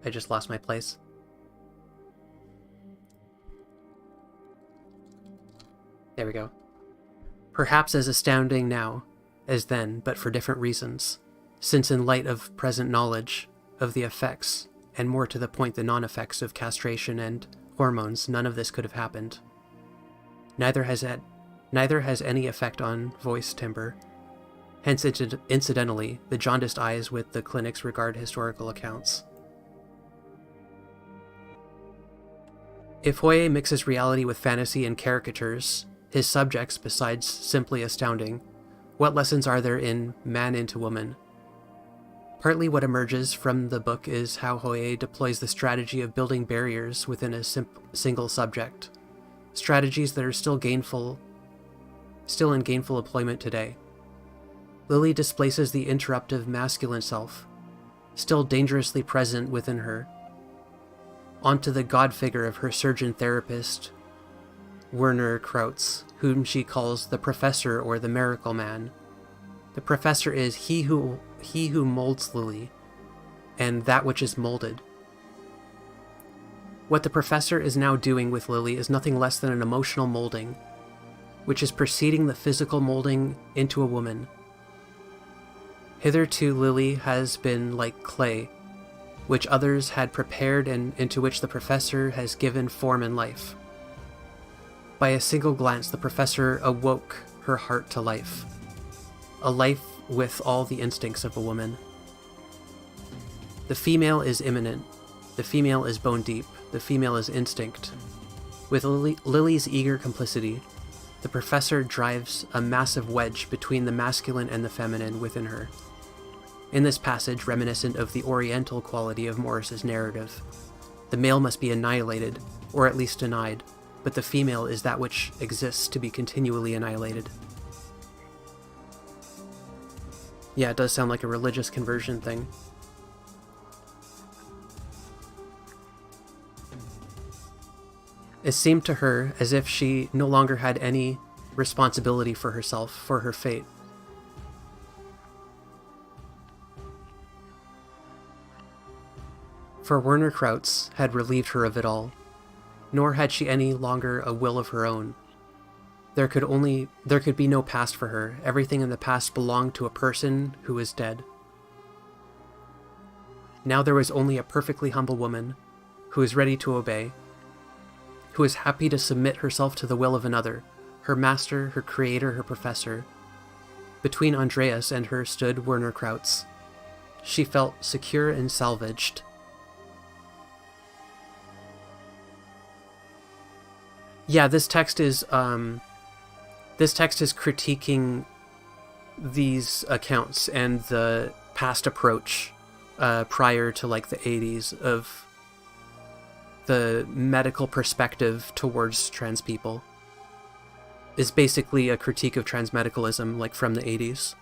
I just lost my place. There we go. Perhaps as astounding now as then, but for different reasons, since in light of present knowledge of the effects, and more to the point the non-effects of castration and hormones, none of this could have happened. Neither has any effect on voice timbre. Hence, incidentally, the jaundiced eyes with the clinics regard historical accounts. If Hoye mixes reality with fantasy and caricatures, his subjects, besides simply astounding, what lessons are there in Man into Woman? Partly what emerges from the book is how Hoye deploys the strategy of building barriers within a single subject, strategies that are still in gainful employment today. Lily displaces the interruptive masculine self, still dangerously present within her, onto the god figure of her surgeon-therapist, Werner Krautz, whom she calls the Professor or the Miracle Man. The Professor is he who molds Lily, and that which is molded. What the Professor is now doing with Lily is nothing less than an emotional molding, which is preceding the physical molding into a woman. Hitherto Lily has been like clay, which others had prepared and into which the Professor has given form and life. By a single glance, the Professor awoke her heart to life, a life with all the instincts of a woman. The female is immanent, the female is bone deep, the female is instinct. With Lily's eager complicity, the Professor drives a massive wedge between the masculine and the feminine within her. In this passage, reminiscent of the oriental quality of Morris's narrative, the male must be annihilated, or at least denied, but the female is that which exists to be continually annihilated. Yeah, it does sound like a religious conversion thing. It seemed to her as if she no longer had any responsibility for herself, for her fate. For Werner Krautz had relieved her of it all, nor had she any longer a will of her own. There could be no past for her. Everything in the past belonged to a person who was dead. Now there was only a perfectly humble woman, who was ready to obey, who was happy to submit herself to the will of another, her master, her creator, her professor. Between Andreas and her stood Werner Krautz. She felt secure and salvaged. Yeah, this text is This text is critiquing these accounts and the past approach prior to like the 80s of the medical perspective towards trans people. Is basically a critique of transmedicalism, like from the 80s.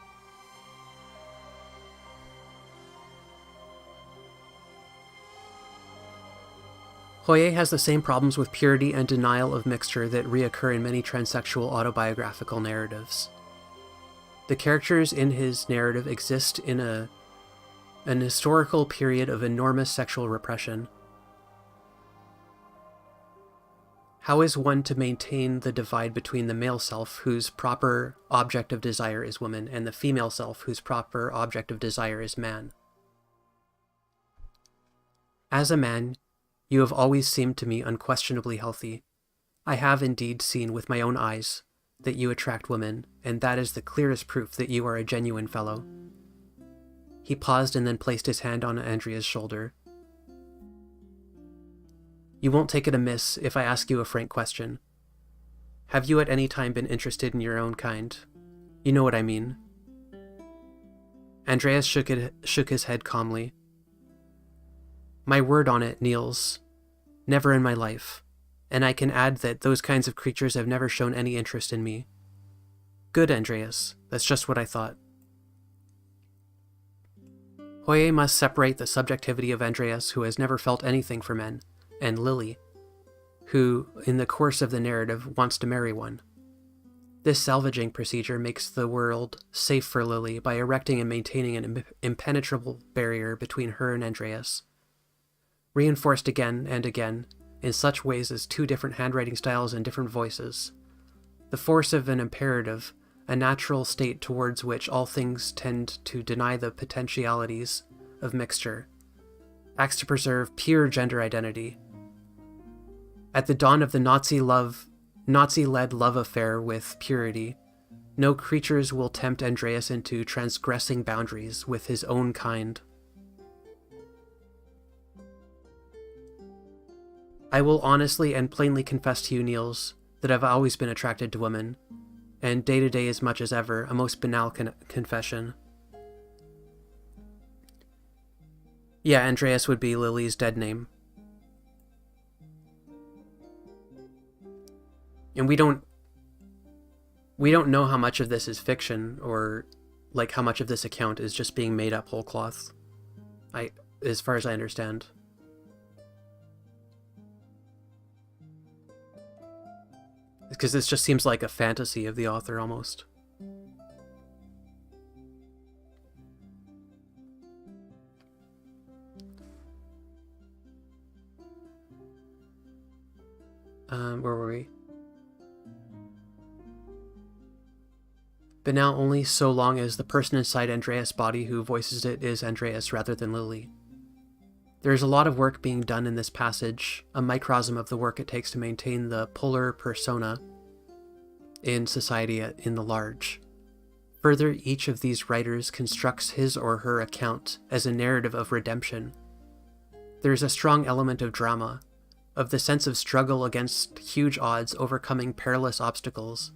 Hoye has the same problems with purity and denial of mixture that reoccur in many transsexual autobiographical narratives. The characters in his narrative exist in an historical period of enormous sexual repression. How is one to maintain the divide between the male self, whose proper object of desire is woman, and the female self, whose proper object of desire is man? As a man, you have always seemed to me unquestionably healthy. I have indeed seen with my own eyes that you attract women, and that is the clearest proof that you are a genuine fellow. He paused and then placed his hand on Andrea's shoulder. You won't take it amiss if I ask you a frank question. Have you at any time been interested in your own kind? You know what I mean. Andreas shook his head calmly. My word on it, Niels. Never in my life. And I can add that those kinds of creatures have never shown any interest in me. Good, Andreas. That's just what I thought. Hoye must separate the subjectivity of Andreas, who has never felt anything for men, and Lily, who, in the course of the narrative, wants to marry one. This salvaging procedure makes the world safe for Lily by erecting and maintaining an impenetrable barrier between her and Andreas. Reinforced again and again, in such ways as two different handwriting styles and different voices. The force of an imperative, a natural state towards which all things tend to deny the potentialities of mixture, acts to preserve pure gender identity. At the dawn of the Nazi-led love affair with purity, no creatures will tempt Andreas into transgressing boundaries with his own kind. I will honestly and plainly confess to you, Niels, that I've always been attracted to women, and day to day as much as ever, a most banal confession. Yeah, Andreas would be Lily's dead name. And we don't know how much of this is fiction, or like how much of this account is just being made up whole cloth. As far as I understand. Because this just seems like a fantasy of the author almost. Where were we? But now only so long as the person inside Andreas' body who voices it is Andreas rather than Lily. There is a lot of work being done in this passage, a microcosm of the work it takes to maintain the polar persona in society in the large. Further, each of these writers constructs his or her account as a narrative of redemption. There is a strong element of drama, of the sense of struggle against huge odds, overcoming perilous obstacles,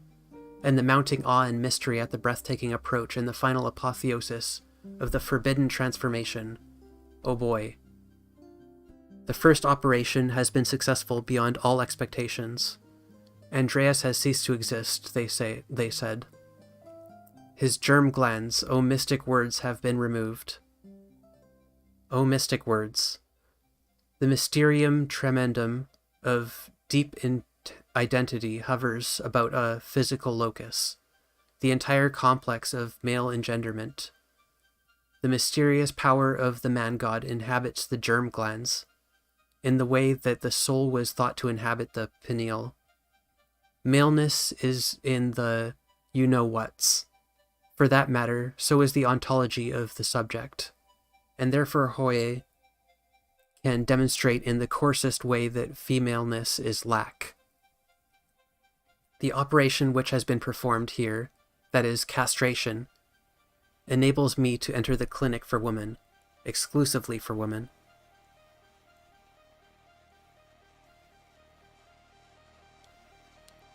and the mounting awe and mystery at the breathtaking approach and the final apotheosis of the forbidden transformation. Oh boy. The first operation has been successful beyond all expectations. Andreas has ceased to exist, they said. His germ glands, oh mystic words, have been removed. Oh mystic words. The mysterium tremendum of deep identity hovers about a physical locus, the entire complex of male engenderment. The mysterious power of the man-god inhabits the germ glands, in the way that the soul was thought to inhabit the pineal. Maleness is in the you-know-whats. For that matter, so is the ontology of the subject, and therefore Hoye can demonstrate in the coarsest way that femaleness is lack. The operation which has been performed here, that is, castration, enables me to enter the clinic for women, exclusively for women.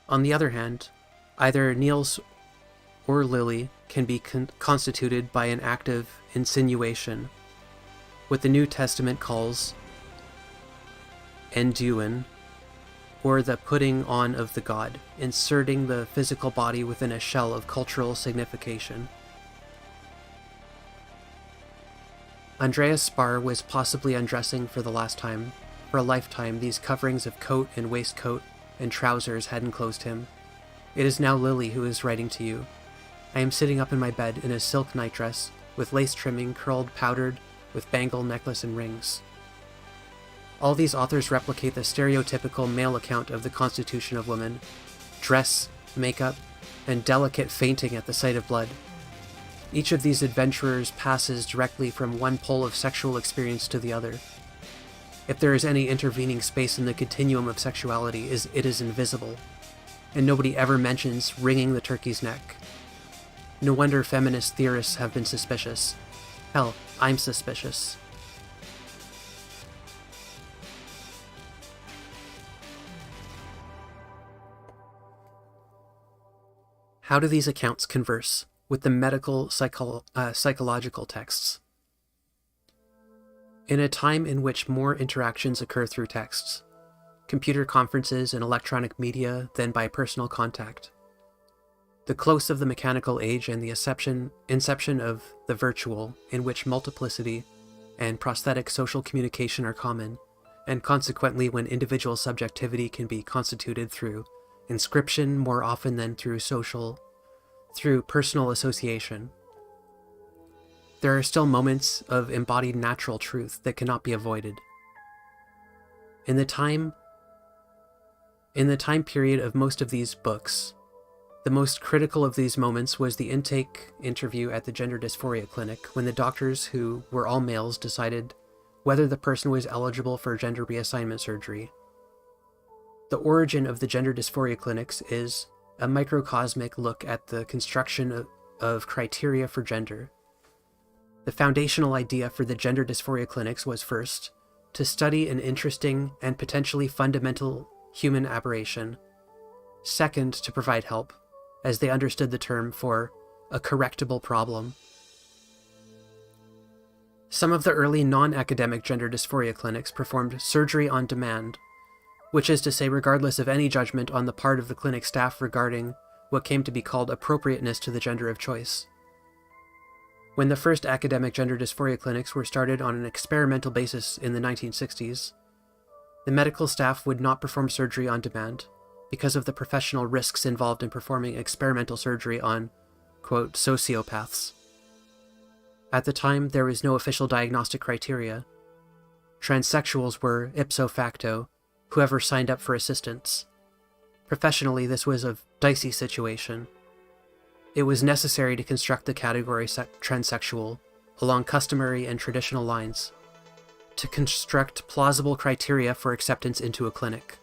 On the other hand, Either Niels or Lily can be constituted by an active insinuation, what the New Testament calls enduin, or the putting on of the god, inserting the physical body within a shell of cultural signification. Andreas Spar was possibly undressing for the last time. For a lifetime, these coverings of coat and waistcoat and trousers had enclosed him. It is now Lily who is writing to you. I am sitting up in my bed in a silk nightdress, with lace trimming curled powdered, with bangle, necklace, and rings. All these authors replicate the stereotypical male account of the constitution of women: dress, makeup, and delicate fainting at the sight of blood. Each of these adventurers passes directly from one pole of sexual experience to the other. If there is any intervening space in the continuum of sexuality, it is invisible, and nobody ever mentions wringing the turkey's neck. No wonder feminist theorists have been suspicious. Hell, I'm suspicious. How do these accounts converse with the medical psychological texts? In a time in which more interactions occur through texts, computer conferences and electronic media than by personal contact, the close of the mechanical age and the inception of the virtual, in which multiplicity and prosthetic social communication are common, and consequently when individual subjectivity can be constituted through inscription more often than through personal association. There are still moments of embodied natural truth that cannot be avoided. In the time period of most of these books, the most critical of these moments was the intake interview at the gender dysphoria clinic, when the doctors, who were all males, decided whether the person was eligible for gender reassignment surgery. The origin of the gender dysphoria clinics is a microcosmic look at the construction of criteria for gender. The foundational idea for the gender dysphoria clinics was, first, to study an interesting and potentially fundamental human aberration. Second, to provide help, as they understood the term, for a correctable problem. Some of the early non-academic gender dysphoria clinics performed surgery on demand, which is to say regardless of any judgment on the part of the clinic staff regarding what came to be called appropriateness to the gender of choice. When the first academic gender dysphoria clinics were started on an experimental basis in the 1960s, the medical staff would not perform surgery on demand because of the professional risks involved in performing experimental surgery on, quote, sociopaths. At the time, there was no official diagnostic criteria. Transsexuals were, ipso facto, whoever signed up for assistance. Professionally, this was a dicey situation. It was necessary to construct the category transsexual along customary and traditional lines, to construct plausible criteria for acceptance into a clinic.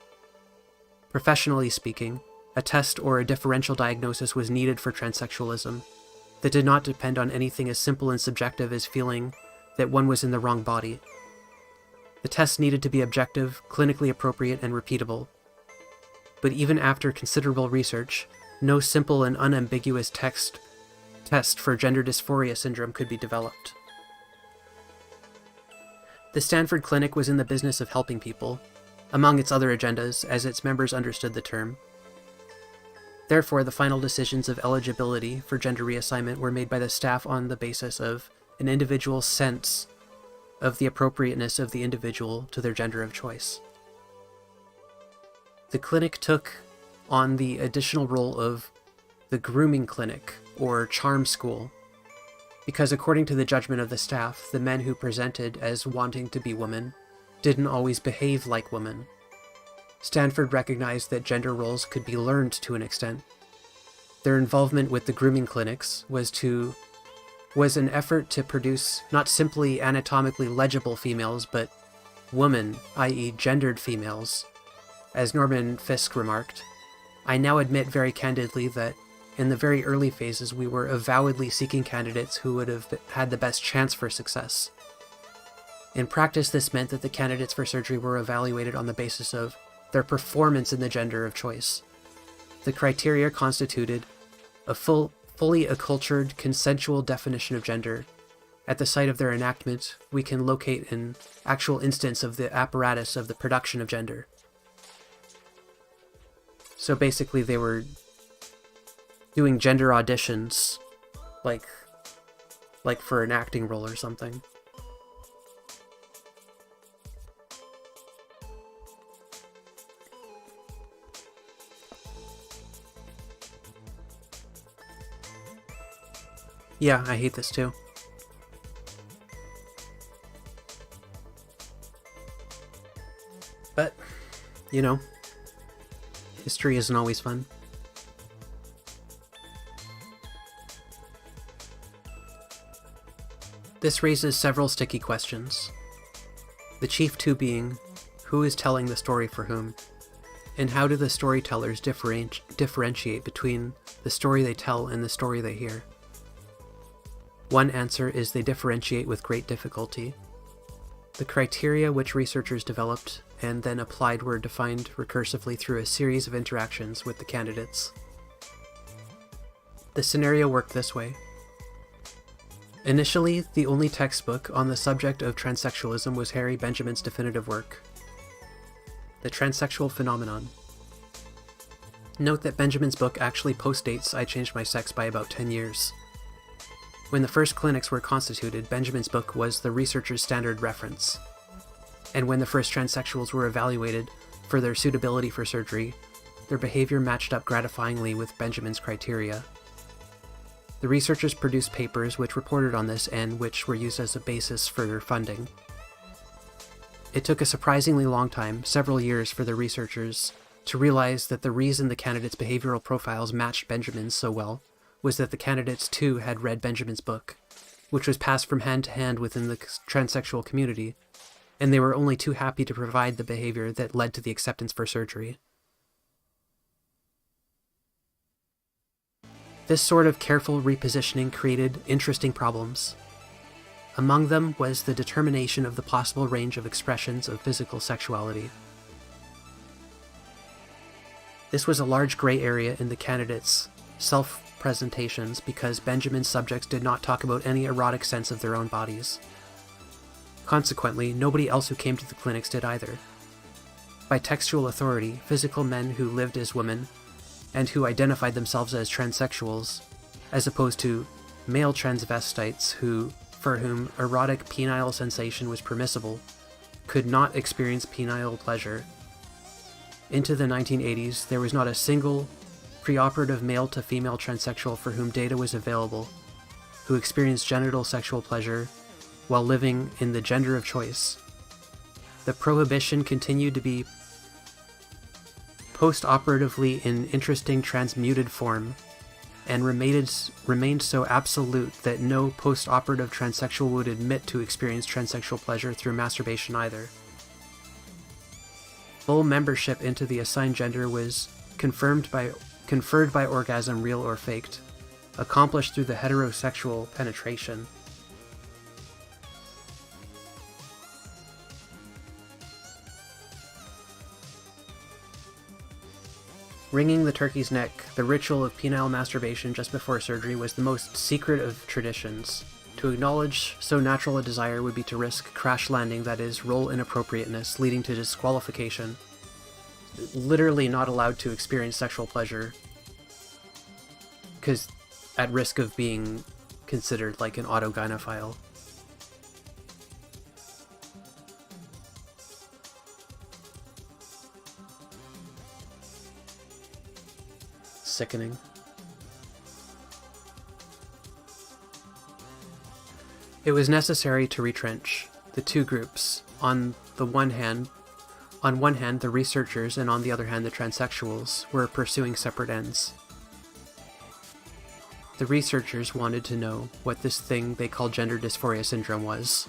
Professionally speaking, a test or a differential diagnosis was needed for transsexualism that did not depend on anything as simple and subjective as feeling that one was in the wrong body. The test needed to be objective, clinically appropriate, and repeatable. But even after considerable research, no simple and unambiguous test for gender dysphoria syndrome could be developed. The Stanford Clinic was in the business of helping people, among its other agendas, as its members understood the term. Therefore, the final decisions of eligibility for gender reassignment were made by the staff on the basis of an individual's sense of the appropriateness of the individual to their gender of choice. The clinic took on the additional role of the grooming clinic, or charm school, because according to the judgment of the staff, the men who presented as wanting to be women didn't always behave like women. Stanford recognized that gender roles could be learned to an extent. Their involvement with the grooming clinics was an effort to produce not simply anatomically legible females, but woman, i.e. gendered females. As Norman Fiske remarked, I now admit very candidly that in the very early phases we were avowedly seeking candidates who would have had the best chance for success. In practice, this meant that the candidates for surgery were evaluated on the basis of their performance in the gender of choice. The criteria constituted a fully acculturated, consensual definition of gender. At the site of their enactment, we can locate an actual instance of the apparatus of the production of gender. So basically they were doing gender auditions, like for an acting role or something. Yeah, I hate this too. But, you know, history isn't always fun. This raises several sticky questions. The chief two being, who is telling the story for whom? And how do the storytellers differentiate between the story they tell and the story they hear? One answer is they differentiate with great difficulty. The criteria which researchers developed and then applied were defined recursively through a series of interactions with the candidates. The scenario worked this way. Initially, the only textbook on the subject of transsexualism was Harry Benjamin's definitive work, The Transsexual Phenomenon. Note that Benjamin's book actually postdates I Changed My Sex by about 10 years. When the first clinics were constituted, Benjamin's book was the researcher's standard reference. And when the first transsexuals were evaluated for their suitability for surgery, their behavior matched up gratifyingly with Benjamin's criteria. The researchers produced papers which reported on this and which were used as a basis for funding. It took a surprisingly long time, several years, for the researchers to realize that the reason the candidates' behavioral profiles matched Benjamin's so well was that the candidates too had read Benjamin's book, which was passed from hand to hand within the transsexual community, and they were only too happy to provide the behavior that led to the acceptance for surgery. This sort of careful repositioning created interesting problems. Among them was the determination of the possible range of expressions of physical sexuality. This was a large gray area in the candidates' self-presentations because Benjamin's subjects did not talk about any erotic sense of their own bodies. Consequently, nobody else who came to the clinics did either. By textual authority, physical men who lived as women and who identified themselves as transsexuals, as opposed to male transvestites for whom erotic penile sensation was permissible, could not experience penile pleasure. Into the 1980s, there was not a single preoperative male-to-female transsexual for whom data was available who experienced genital sexual pleasure while living in the gender of choice. The prohibition continued to be post-operatively in interesting transmuted form, and remained so absolute that no post-operative transsexual would admit to experience transsexual pleasure through masturbation either. Full membership into the assigned gender was conferred by orgasm, real or faked, accomplished through the heterosexual penetration. Wringing the turkey's neck, the ritual of penile masturbation just before surgery was the most secret of traditions. To acknowledge so natural a desire would be to risk crash landing, that is, role inappropriateness, leading to disqualification. Literally not allowed to experience sexual pleasure, because at risk of being considered like an autogynephile. Sickening. It was necessary to retrench the two groups. On one hand, the researchers, and on the other hand, the transsexuals, were pursuing separate ends. The researchers wanted to know what this thing they called gender dysphoria syndrome was.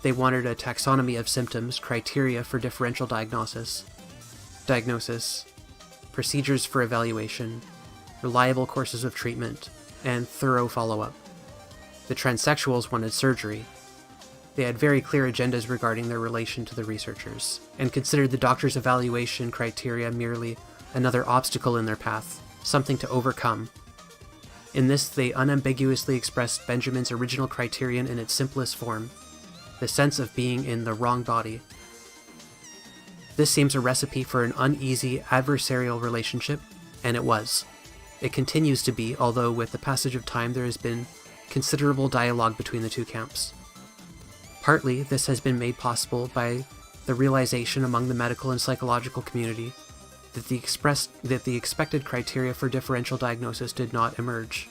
They wanted a taxonomy of symptoms, criteria for differential diagnosis, procedures for evaluation, reliable courses of treatment, and thorough follow-up. The transsexuals wanted surgery. They had very clear agendas regarding their relation to the researchers, and considered the doctor's evaluation criteria merely another obstacle in their path, something to overcome. In this, they unambiguously expressed Benjamin's original criterion in its simplest form, the sense of being in the wrong body. This seems a recipe for an uneasy, adversarial relationship, and it was. It continues to be, although with the passage of time there has been considerable dialogue between the two camps. Partly, this has been made possible by the realization among the medical and psychological community that the expected criteria for differential diagnosis did not emerge.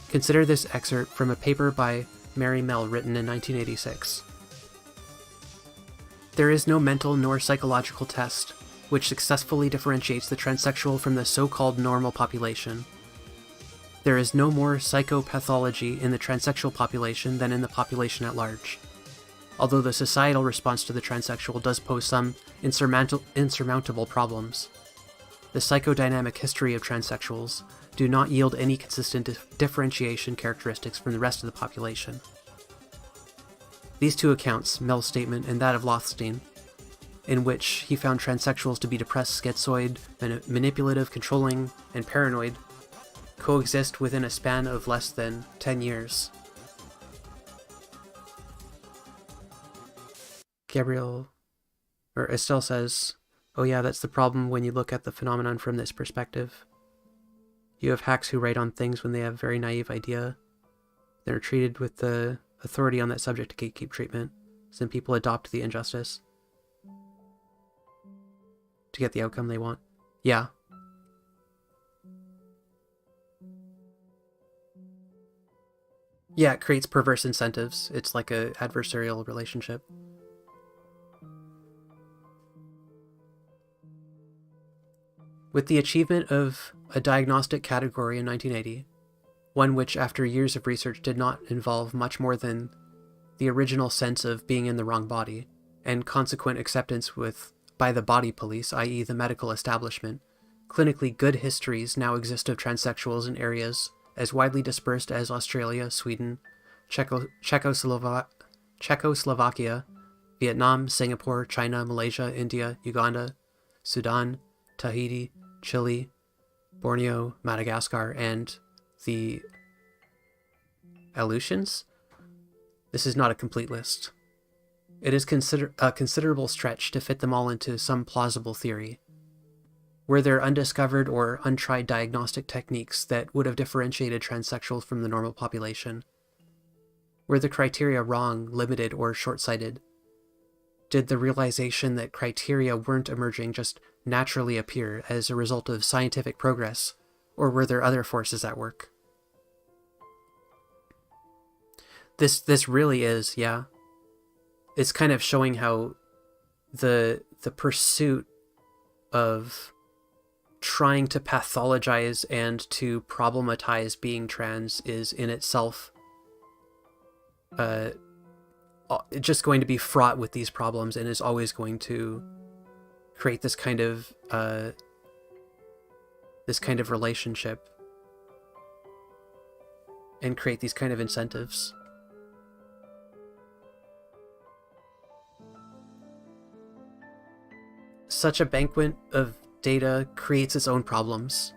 Consider this excerpt from a paper by Mary Mell written in 1986. There is no mental nor psychological test which successfully differentiates the transsexual from the so-called normal population. There is no more psychopathology in the transsexual population than in the population at large. Although the societal response to the transsexual does pose some insurmountable problems, the psychodynamic history of transsexuals do not yield any consistent differentiation characteristics from the rest of the population. These two accounts, Mell's statement and that of Lothstein, in which he found transsexuals to be depressed, schizoid, manipulative, controlling, and paranoid, coexist within a span of less than 10 years. Estelle says, "Oh yeah, that's the problem when you look at the phenomenon from this perspective. You have hacks who write on things when they have a very naive idea. They're treated with the authority on that subject to gatekeep treatment. Some people adopt the injustice to get the outcome they want." Yeah. Yeah, it creates perverse incentives. It's like an adversarial relationship. With the achievement of a diagnostic category in 1980, one which after years of research did not involve much more than the original sense of being in the wrong body, and consequent acceptance by the body police, i.e. the medical establishment, clinically good histories now exist of transsexuals in areas as widely dispersed as Australia, Sweden, Czechoslovakia, Vietnam, Singapore, China, Malaysia, India, Uganda, Sudan, Tahiti, Chile, Borneo, Madagascar, and the Aleutians? This is not a complete list. It is a considerable stretch to fit them all into some plausible theory. Were there undiscovered or untried diagnostic techniques that would have differentiated transsexuals from the normal population? Were the criteria wrong, limited, or short-sighted? Did the realization that criteria weren't emerging just naturally appear as a result of scientific progress, or were there other forces at work? This really is, yeah. It's kind of showing how the pursuit of trying to pathologize and to problematize being trans is in itself just going to be fraught with these problems, and is always going to create this kind of relationship and create these kind of incentives. Such a banquet of data creates its own problems.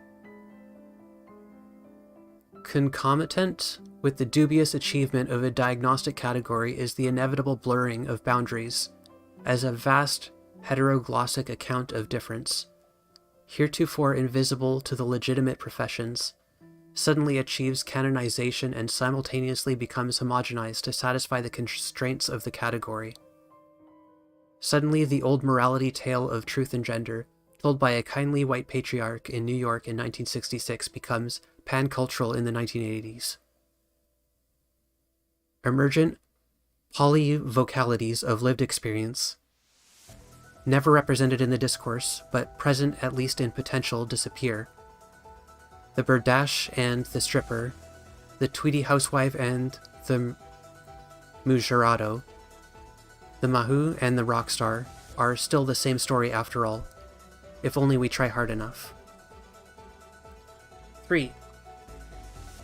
Concomitant with the dubious achievement of a diagnostic category is the inevitable blurring of boundaries, as a vast heteroglossic account of difference, heretofore invisible to the legitimate professions, suddenly achieves canonization and simultaneously becomes homogenized to satisfy the constraints of the category. Suddenly the old morality tale of truth and gender, told by a kindly white patriarch in New York in 1966, becomes pan-cultural in the 1980s. Emergent polyvocalities of lived experience, never represented in the discourse, but present at least in potential, disappear. The Berdache and the stripper, the Tweety housewife and the Mujurado, the Mahou and the rock star are still the same story after all, if only we try hard enough. 3.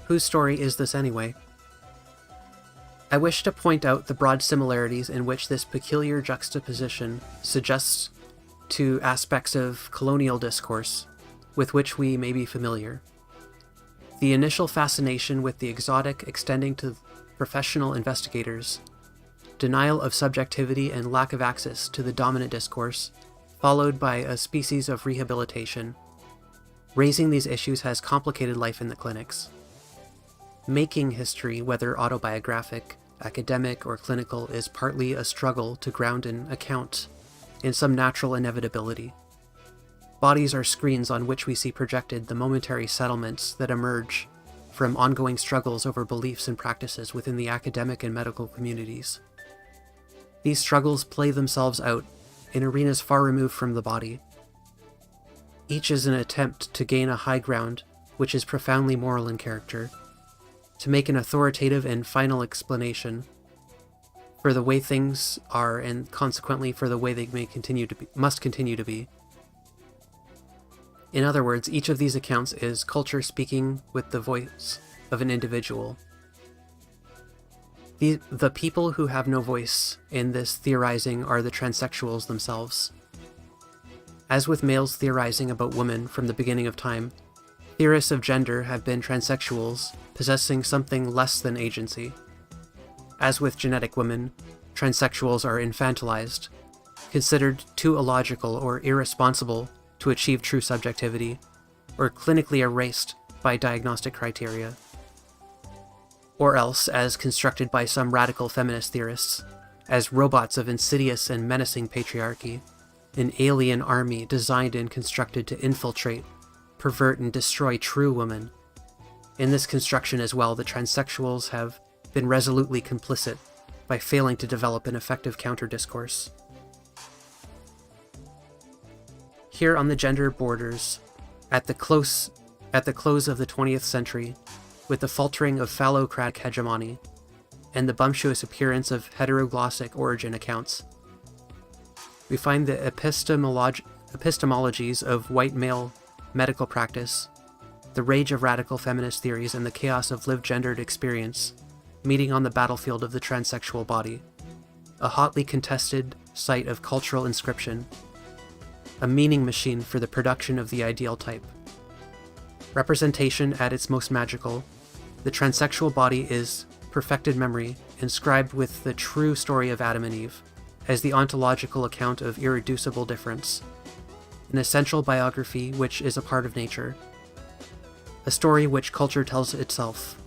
Whose story is this anyway? I wish to point out the broad similarities in which this peculiar juxtaposition suggests to aspects of colonial discourse with which we may be familiar. The initial fascination with the exotic extending to professional investigators, denial of subjectivity and lack of access to the dominant discourse, followed by a species of rehabilitation. Raising these issues has complicated life in the clinics. Making history, whether autobiographic, academic, or clinical, is partly a struggle to ground an account in some natural inevitability. Bodies are screens on which we see projected the momentary settlements that emerge from ongoing struggles over beliefs and practices within the academic and medical communities. These struggles play themselves out in arenas far removed from the body. Each is an attempt to gain a high ground which is profoundly moral in character, to make an authoritative and final explanation for the way things are and consequently for the way they must continue to be. In other words, each of these accounts is culture speaking with the voice of an individual. The people who have no voice in this theorizing are the transsexuals themselves. As with males theorizing about women from the beginning of time, theorists of gender have been transsexuals possessing something less than agency. As with genetic women, transsexuals are infantilized, considered too illogical or irresponsible to achieve true subjectivity, or clinically erased by diagnostic criteria. Or else, as constructed by some radical feminist theorists, as robots of insidious and menacing patriarchy, an alien army designed and constructed to infiltrate, pervert, and destroy true women. In this construction as well, the transsexuals have been resolutely complicit by failing to develop an effective counter-discourse. Here on the gender borders, at the close of the 20th century, with the faltering of phallocratic hegemony and the bumptious appearance of heteroglossic origin accounts, we find the epistemologies of white male medical practice, the rage of radical feminist theories, and the chaos of lived gendered experience meeting on the battlefield of the transsexual body, a hotly contested site of cultural inscription, a meaning machine for the production of the ideal type. Representation at its most magical, the transsexual body is perfected memory, inscribed with the true story of Adam and Eve, as the ontological account of irreducible difference, an essential biography which is a part of nature, a story which culture tells itself.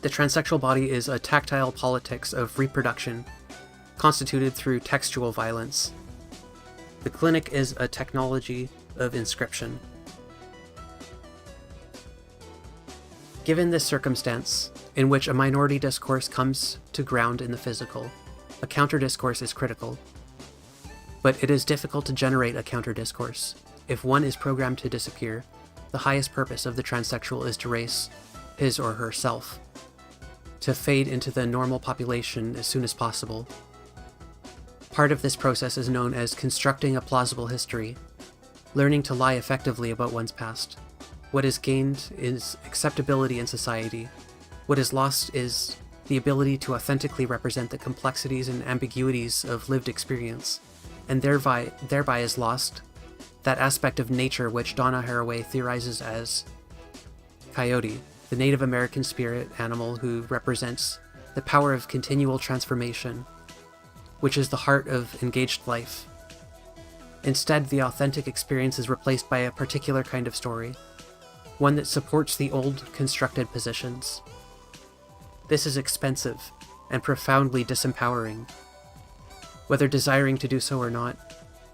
The transsexual body is a tactile politics of reproduction, constituted through textual violence. The clinic is a technology of inscription. Given this circumstance, in which a minority discourse comes to ground in the physical, a counter-discourse is critical. But it is difficult to generate a counter-discourse. If one is programmed to disappear, the highest purpose of the transsexual is to erase his or herself, to fade into the normal population as soon as possible. Part of this process is known as constructing a plausible history, learning to lie effectively about one's past. What is gained is acceptability in society. What is lost is the ability to authentically represent the complexities and ambiguities of lived experience, and thereby is lost that aspect of nature which Donna Haraway theorizes as coyote, the Native American spirit animal who represents the power of continual transformation, which is the heart of engaged life. Instead, the authentic experience is replaced by a particular kind of story, one that supports the old constructed positions. This is expensive and profoundly disempowering. Whether desiring to do so or not,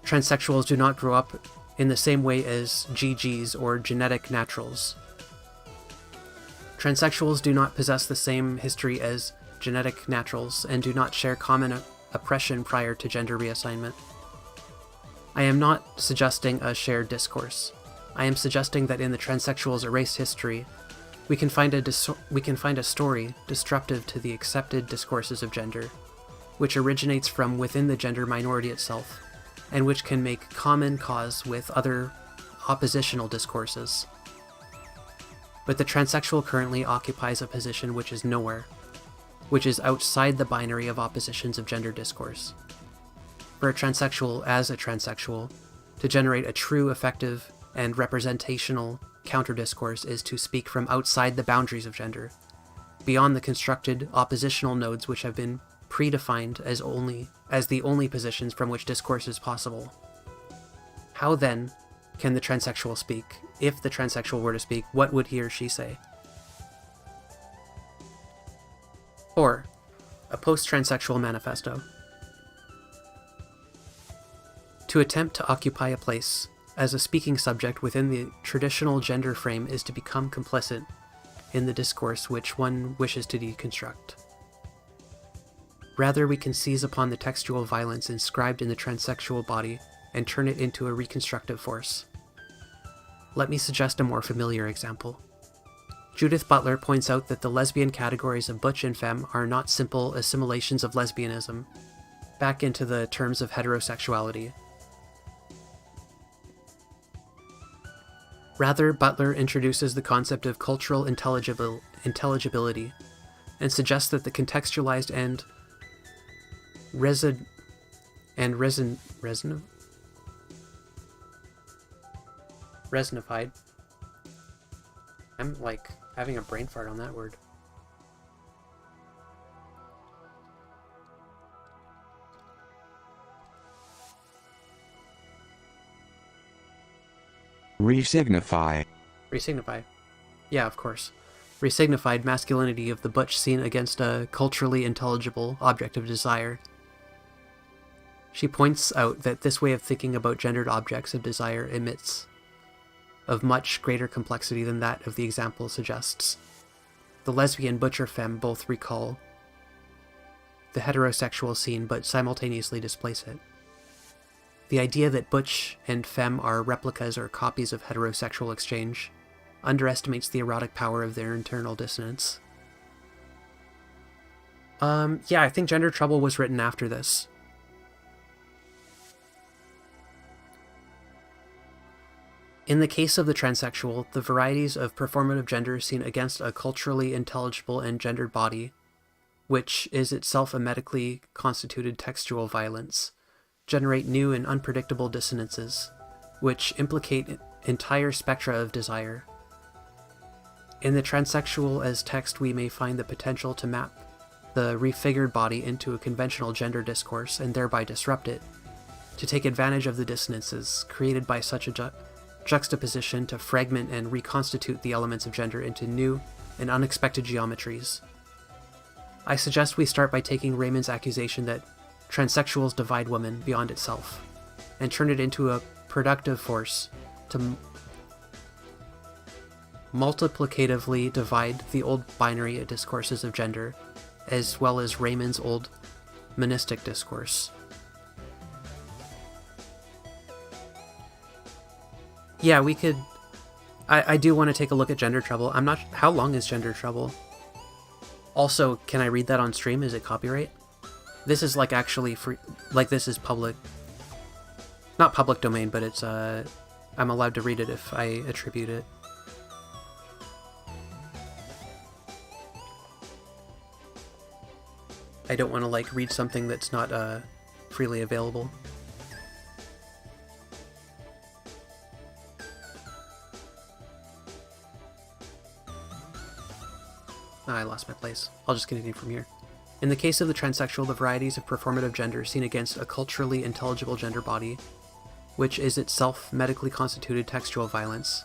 transsexuals do not grow up in the same way as GGs or genetic naturals. Transsexuals do not possess the same history as genetic naturals and do not share common oppression prior to gender reassignment. I am not suggesting a shared discourse. I am suggesting that in the transsexuals' erased history, we can find a story disruptive to the accepted discourses of gender, which originates from within the gender minority itself, and which can make common cause with other oppositional discourses. But the transsexual currently occupies a position which is nowhere, which is outside the binary of oppositions of gender discourse. for a transsexual as a transsexual to generate a true, effective, and representational counter-discourse is to speak from outside the boundaries of gender, beyond the constructed oppositional nodes which have been predefined as the only positions from which discourse is possible. How then can the transsexual speak? If the transsexual were to speak, what would he or she say? 4. A post-transsexual manifesto. To attempt to occupy a place as a speaking subject within the traditional gender frame is to become complicit in the discourse which one wishes to deconstruct. Rather, we can seize upon the textual violence inscribed in the transsexual body and turn it into a reconstructive force. Let me suggest a more familiar example. Judith Butler points out that the lesbian categories of butch and femme are not simple assimilations of lesbianism back into the terms of heterosexuality. Rather, Butler introduces the concept of cultural intelligibility and suggests that the contextualized and resinified. I'm like having a brain fart on that word. Resignify. Yeah, of course. Resignified masculinity of the butch seen against a culturally intelligible object of desire. She points out that this way of thinking about gendered objects of desire emits of much greater complexity than that of the example suggests. The lesbian butch or femme both recall the heterosexual scene but simultaneously displace it. The idea that butch and femme are replicas or copies of heterosexual exchange underestimates the erotic power of their internal dissonance. Yeah, I think Gender Trouble was written after this. In the case of the transsexual, the varieties of performative gender seen against a culturally intelligible and gendered body, which is itself a medically constituted textual violence, generate new and unpredictable dissonances, which implicate entire spectra of desire. In the transsexual as text, we may find the potential to map the refigured body into a conventional gender discourse and thereby disrupt it, to take advantage of the dissonances created by such a juxtaposition to fragment and reconstitute the elements of gender into new and unexpected geometries. I suggest we start by taking Raymond's accusation that transsexuals divide women beyond itself, and turn it into a productive force to multiplicatively divide the old binary discourses of gender, as well as Raymond's old monistic discourse. Yeah, we could... I do want to take a look at Gender Trouble. I'm not... How long is Gender Trouble? Also, can I read that on stream? Is it copyright? This is like actually free... Like this is public... Not public domain, but it's I'm allowed to read it if I attribute it. I don't want to like read something that's not freely available. I lost my place. I'll just continue from here. In the case of the transsexual, the varieties of performative gender seen against a culturally intelligible gender body, which is itself medically constituted textual violence,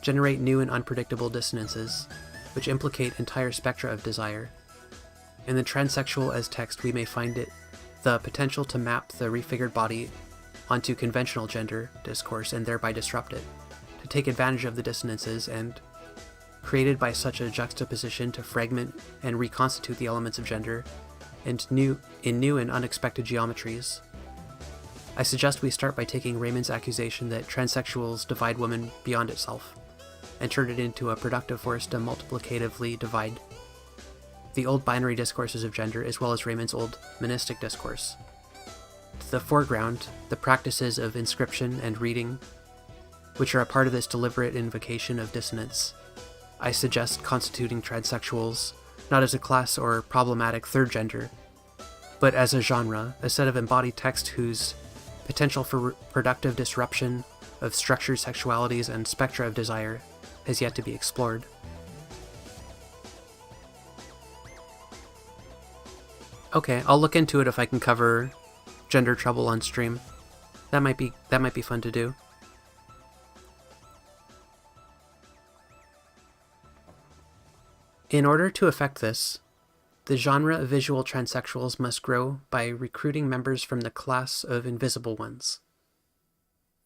generate new and unpredictable dissonances, which implicate entire spectra of desire. In the transsexual as text, we may find it the potential to map the refigured body onto conventional gender discourse and thereby disrupt it, to take advantage of the dissonances and created by such a juxtaposition to fragment and reconstitute the elements of gender in new and unexpected geometries. I suggest we start by taking Raymond's accusation that transsexuals divide women beyond itself, and turn it into a productive force to multiplicatively divide the old binary discourses of gender as well as Raymond's old monistic discourse. To the foreground, the practices of inscription and reading, which are a part of this deliberate invocation of dissonance. I suggest constituting transsexuals not as a class or problematic third gender, but as a genre, a set of embodied text whose potential for productive disruption of structured sexualities and spectra of desire has yet to be explored. Okay, I'll look into it if I can cover gender trouble on stream. That might be fun to do. In order to effect this, the genre of visual transsexuals must grow by recruiting members from the class of invisible ones,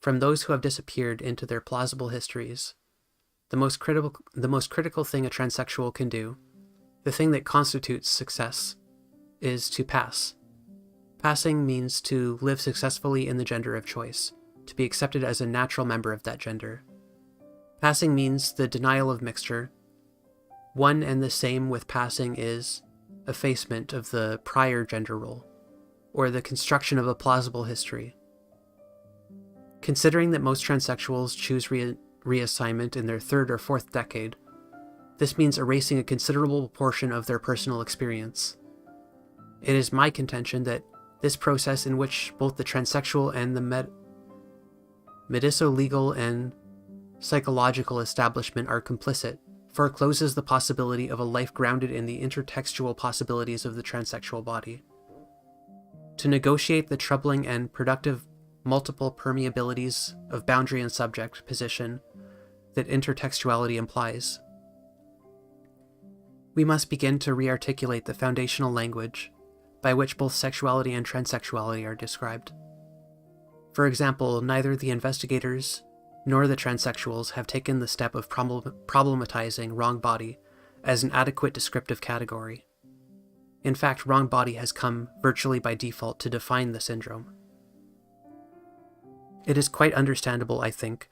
from those who have disappeared into their plausible histories. The most critical thing a transsexual can do, the thing that constitutes success, is to pass. Passing means to live successfully in the gender of choice, to be accepted as a natural member of that gender. Passing means the denial of mixture. One and the same with passing is effacement of the prior gender role, or the construction of a plausible history. Considering that most transsexuals choose reassignment in their third or fourth decade, this means erasing a considerable portion of their personal experience. It is my contention that this process, in which both the transsexual and the medico-legal and psychological establishment are complicit, forecloses the possibility of a life grounded in the intertextual possibilities of the transsexual body. To negotiate the troubling and productive multiple permeabilities of boundary and subject position that intertextuality implies, we must begin to rearticulate the foundational language by which both sexuality and transsexuality are described. For example, neither the investigators nor the transsexuals have taken the step of problematizing wrong body as an adequate descriptive category. In fact, wrong body has come virtually by default to define the syndrome. It is quite understandable, I think,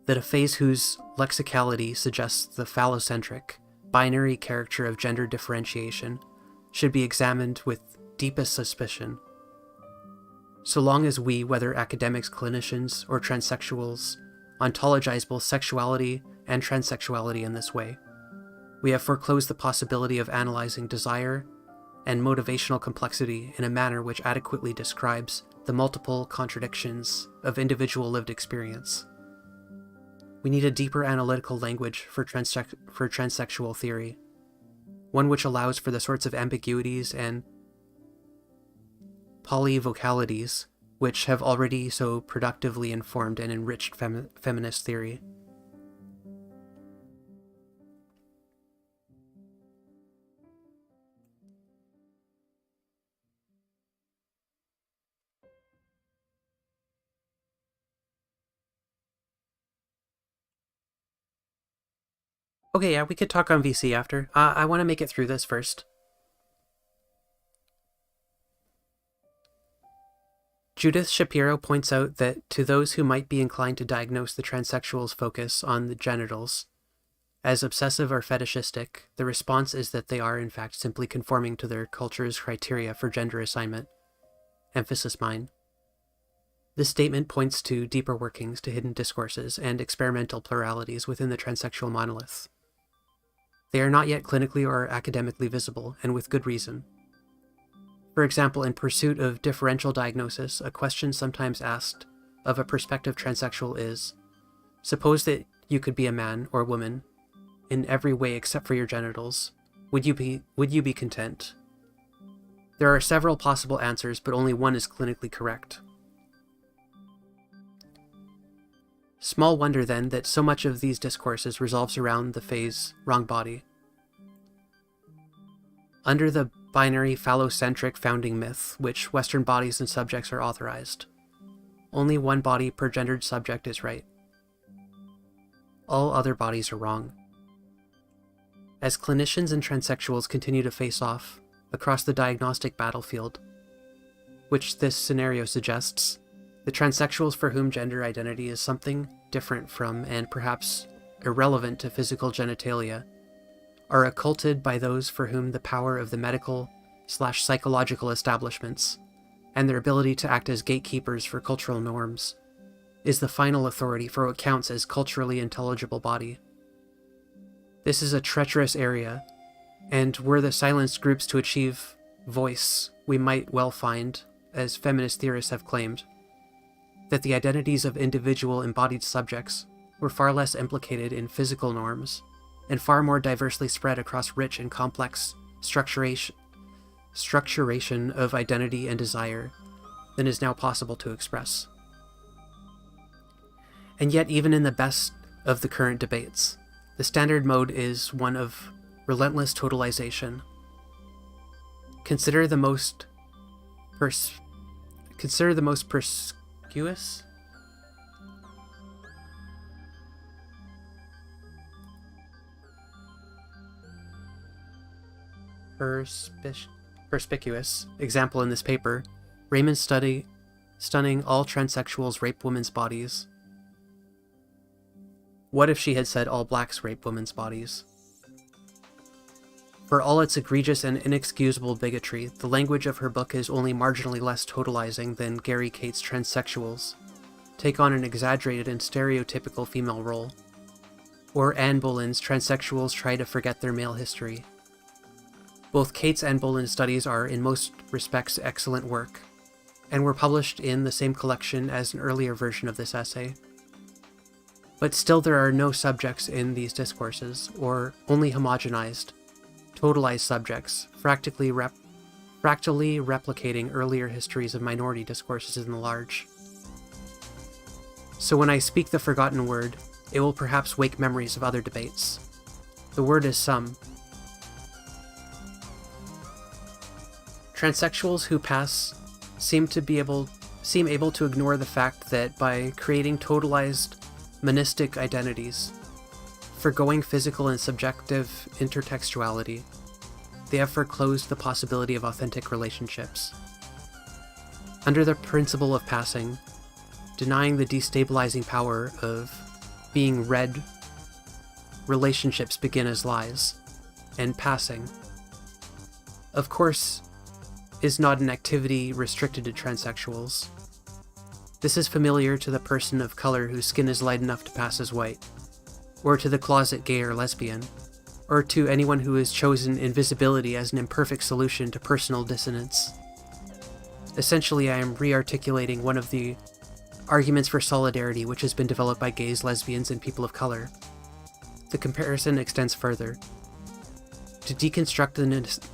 that a phase whose lexicality suggests the phallocentric, binary character of gender differentiation should be examined with deepest suspicion. So long as we, whether academics, clinicians, or transsexuals, ontologize both sexuality and transsexuality in this way, we have foreclosed the possibility of analyzing desire and motivational complexity in a manner which adequately describes the multiple contradictions of individual lived experience. We need a deeper analytical language for transsexual theory, one which allows for the sorts of ambiguities and polyvocalities which have already so productively informed and enriched feminist theory. Okay, yeah, we could talk on VC after. I want to make it through this first. Judith Shapiro points out that to those who might be inclined to diagnose the transsexual's focus on the genitals as obsessive or fetishistic, the response is that they are in fact simply conforming to their culture's criteria for gender assignment. Emphasis mine. This statement points to deeper workings, to hidden discourses, and experimental pluralities within the transsexual monolith. They are not yet clinically or academically visible, and with good reason. For example, in pursuit of differential diagnosis, a question sometimes asked of a prospective transsexual is, suppose that you could be a man or woman in every way except for your genitals. Would you be content? There are several possible answers, but only one is clinically correct. Small wonder, then, that so much of these discourses revolves around the phase wrong body. Under the binary phallocentric founding myth, which Western bodies and subjects are authorized, only one body per gendered subject is right. All other bodies are wrong. As clinicians and transsexuals continue to face off across the diagnostic battlefield, which this scenario suggests, the transsexuals for whom gender identity is something different from and perhaps irrelevant to physical genitalia are occulted by those for whom the power of the medical/psychological establishments and their ability to act as gatekeepers for cultural norms is the final authority for what counts as culturally intelligible body. This is a treacherous area, and were the silenced groups to achieve voice, we might well find, as feminist theorists have claimed, that the identities of individual embodied subjects were far less implicated in physical norms and far more diversely spread across rich and complex structuration of identity and desire than is now possible to express. And yet, even in the best of the current debates, the standard mode is one of relentless totalization. Consider the most perspicuous example in this paper, Raymond's stunning all transsexuals rape women's bodies. What if she had said all blacks rape women's bodies? For all its egregious and inexcusable bigotry, the language of her book is only marginally less totalizing than Gary Cate's transsexuals take on an exaggerated and stereotypical female role, or Anne Boleyn's transsexuals try to forget their male history. Both Cate's and Boleyn's studies are, in most respects, excellent work, and were published in the same collection as an earlier version of this essay. But still there are no subjects in these discourses, or only homogenized, totalized subjects, fractally replicating earlier histories of minority discourses in the large. So when I speak the forgotten word, it will perhaps wake memories of other debates. The word is some. Transsexuals who pass seem able to ignore the fact that by creating totalized monistic identities, forgoing physical and subjective intertextuality, they have foreclosed the possibility of authentic relationships. Under the principle of passing, denying the destabilizing power of being read, relationships begin as lies, and passing, of course, is not an activity restricted to transsexuals. This is familiar to the person of color whose skin is light enough to pass as white, or to the closet gay or lesbian, or to anyone who has chosen invisibility as an imperfect solution to personal dissonance. Essentially, I am re-articulating one of the arguments for solidarity which has been developed by gays, lesbians, and people of color. The comparison extends further. To deconstruct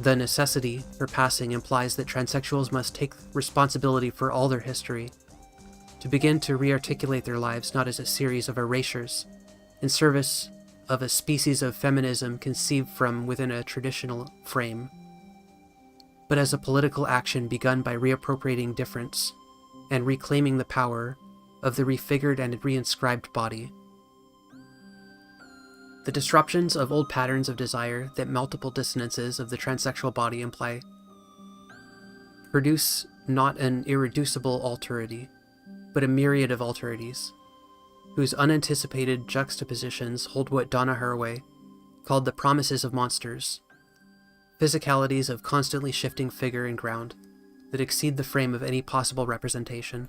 the necessity for passing implies that transsexuals must take responsibility for all their history, to begin to re-articulate their lives not as a series of erasures, in service of a species of feminism conceived from within a traditional frame, but as a political action begun by reappropriating difference and reclaiming the power of the refigured and reinscribed body. The disruptions of old patterns of desire that multiple dissonances of the transsexual body imply produce not an irreducible alterity, but a myriad of alterities, whose unanticipated juxtapositions hold what Donna Haraway called the promises of monsters, physicalities of constantly shifting figure and ground that exceed the frame of any possible representation.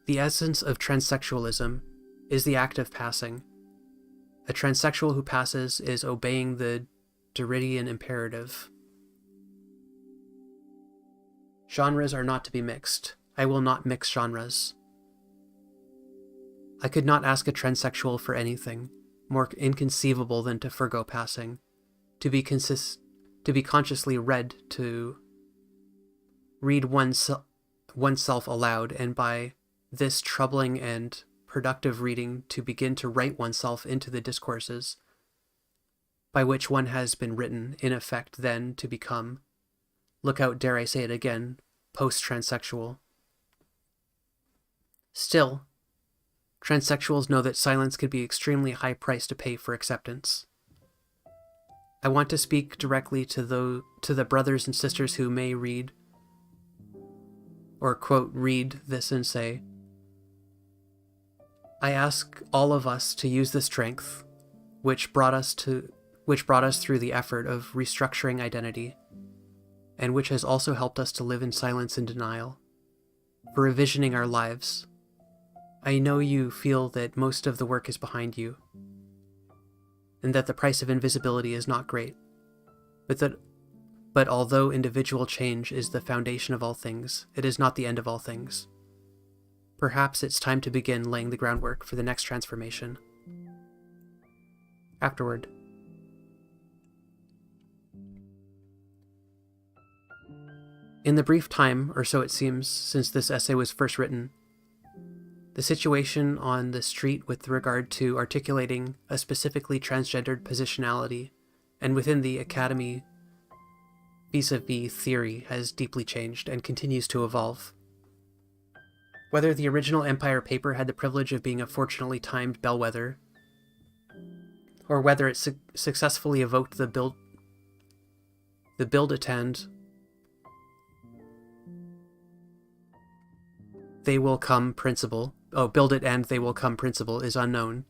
The essence of transsexualism is the act of passing. A transsexual who passes is obeying the Derridian imperative. Genres are not to be mixed. I will not mix genres. I could not ask a transsexual for anything more inconceivable than to forgo passing, to be consciously read, to read oneself aloud, and by this troubling and productive reading to begin to write oneself into the discourses by which one has been written, in effect then to become, look out, dare I say it again, post-transsexual. Still, transsexuals know that silence could be extremely high price to pay for acceptance. I want to speak directly to the brothers and sisters who may read, or quote, read this and say, I ask all of us to use the strength which brought us through the effort of restructuring identity, and which has also helped us to live in silence and denial, for revisioning our lives. I know you feel that most of the work is behind you, and that the price of invisibility is not great, but But although individual change is the foundation of all things, it is not the end of all things. Perhaps it's time to begin laying the groundwork for the next transformation. Afterward. In the brief time, or so it seems, since this essay was first written, the situation on the street with regard to articulating a specifically transgendered positionality and within the academy vis-a-vis theory has deeply changed and continues to evolve. Whether the original Empire paper had the privilege of being a fortunately timed bellwether, or whether it successfully evoked the build-attend they will come principle. Build it and they will come principle is unknown.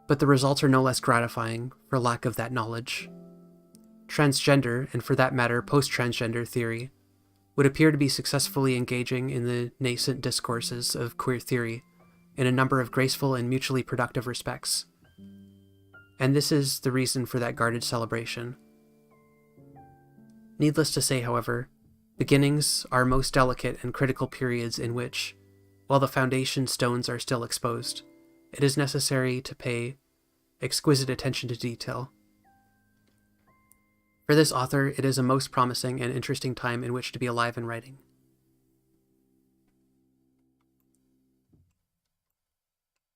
But the results are no less gratifying for lack of that knowledge. Transgender, and for that matter, post-transgender theory, would appear to be successfully engaging in the nascent discourses of queer theory in a number of graceful and mutually productive respects. And this is the reason for that guarded celebration. Needless to say, however, beginnings are most delicate and critical periods in which, while the foundation stones are still exposed, it is necessary to pay exquisite attention to detail. For this author, it is a most promising and interesting time in which to be alive and writing.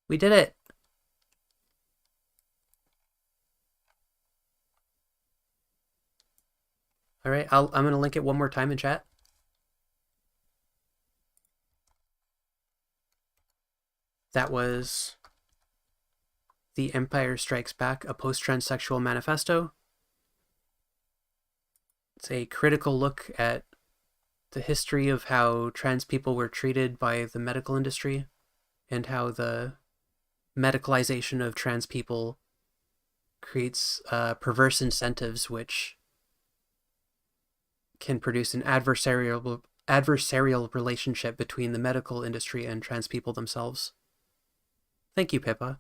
We did it! Alright, I'm going to link it one more time in chat. That was The Empire Strikes Back, a Post-Transsexual Manifesto. It's a critical look at the history of how trans people were treated by the medical industry and how the medicalization of trans people creates perverse incentives which can produce an adversarial relationship between the medical industry and trans people themselves. Thank you, Pippa.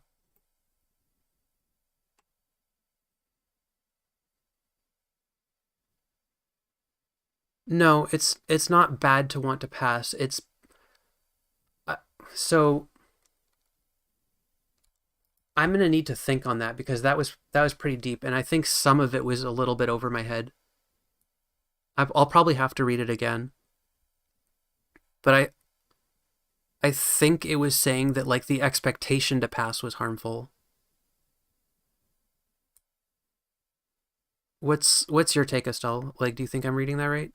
No, it's not bad to want to pass. It's so I'm gonna need to think on that because that was pretty deep, and I think some of it was a little bit over my head. I'll probably have to read it again, but I think it was saying that like the expectation to pass was harmful. What's your take, Estelle? Like, do you think I'm reading that right?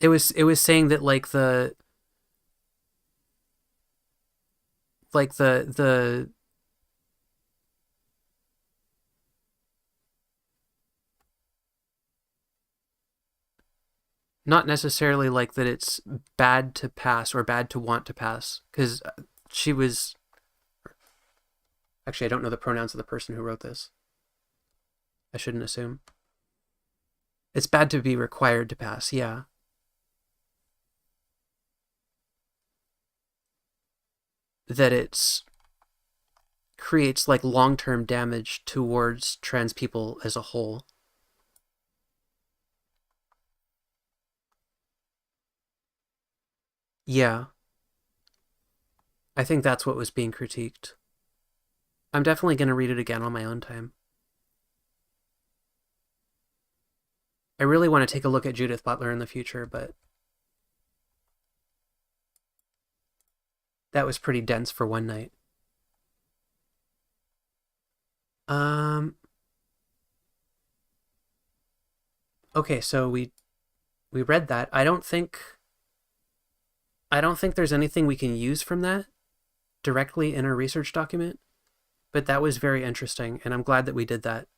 It was saying that like the not necessarily like that it's bad to pass or bad to want to pass, because she was actually, I don't know the pronouns of the person who wrote this. I shouldn't assume. It's bad to be required to pass, yeah. That it's creates like long-term damage towards trans people as a whole. Yeah. I think that's what was being critiqued. I'm definitely going to read it again on my own time. I really want to take a look at Judith Butler in the future, but that was pretty dense for one night. Okay, so we read that. I don't think there's anything we can use from that directly in our research document, but that was very interesting, and I'm glad that we did that.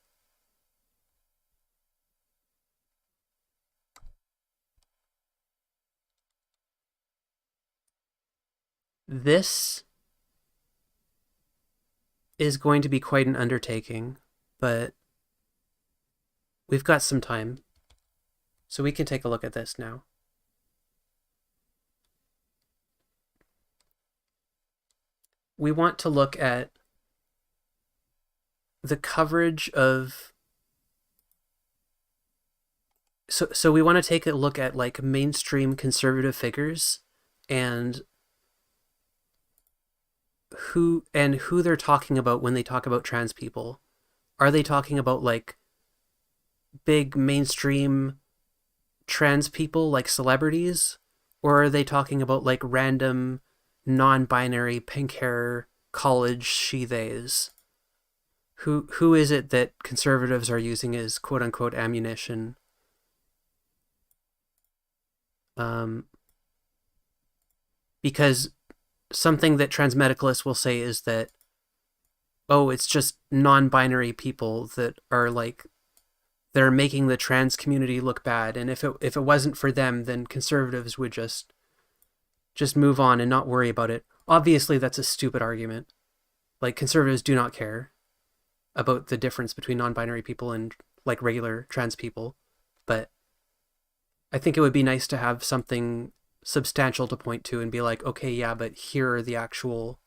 This is going to be quite an undertaking, but we've got some time, so we can take a look at this now. we want to look at the coverage of so we want to take a look at like mainstream conservative figures and who they're talking about when they talk about trans people. Are they talking about like big mainstream trans people like celebrities, or are they talking about like random non-binary pink hair college she theys? Who is it that conservatives are using as quote unquote ammunition? Um, because something that transmedicalists will say is that, oh, it's just non-binary people that are like they're making the trans community look bad, and if it wasn't for them, then conservatives would just move on and not worry about it. Obviously, that's a stupid argument. Like conservatives do not care about the difference between non-binary people and like regular trans people, but I think it would be nice to have something substantial to point to and be like, okay, yeah, but here's the actual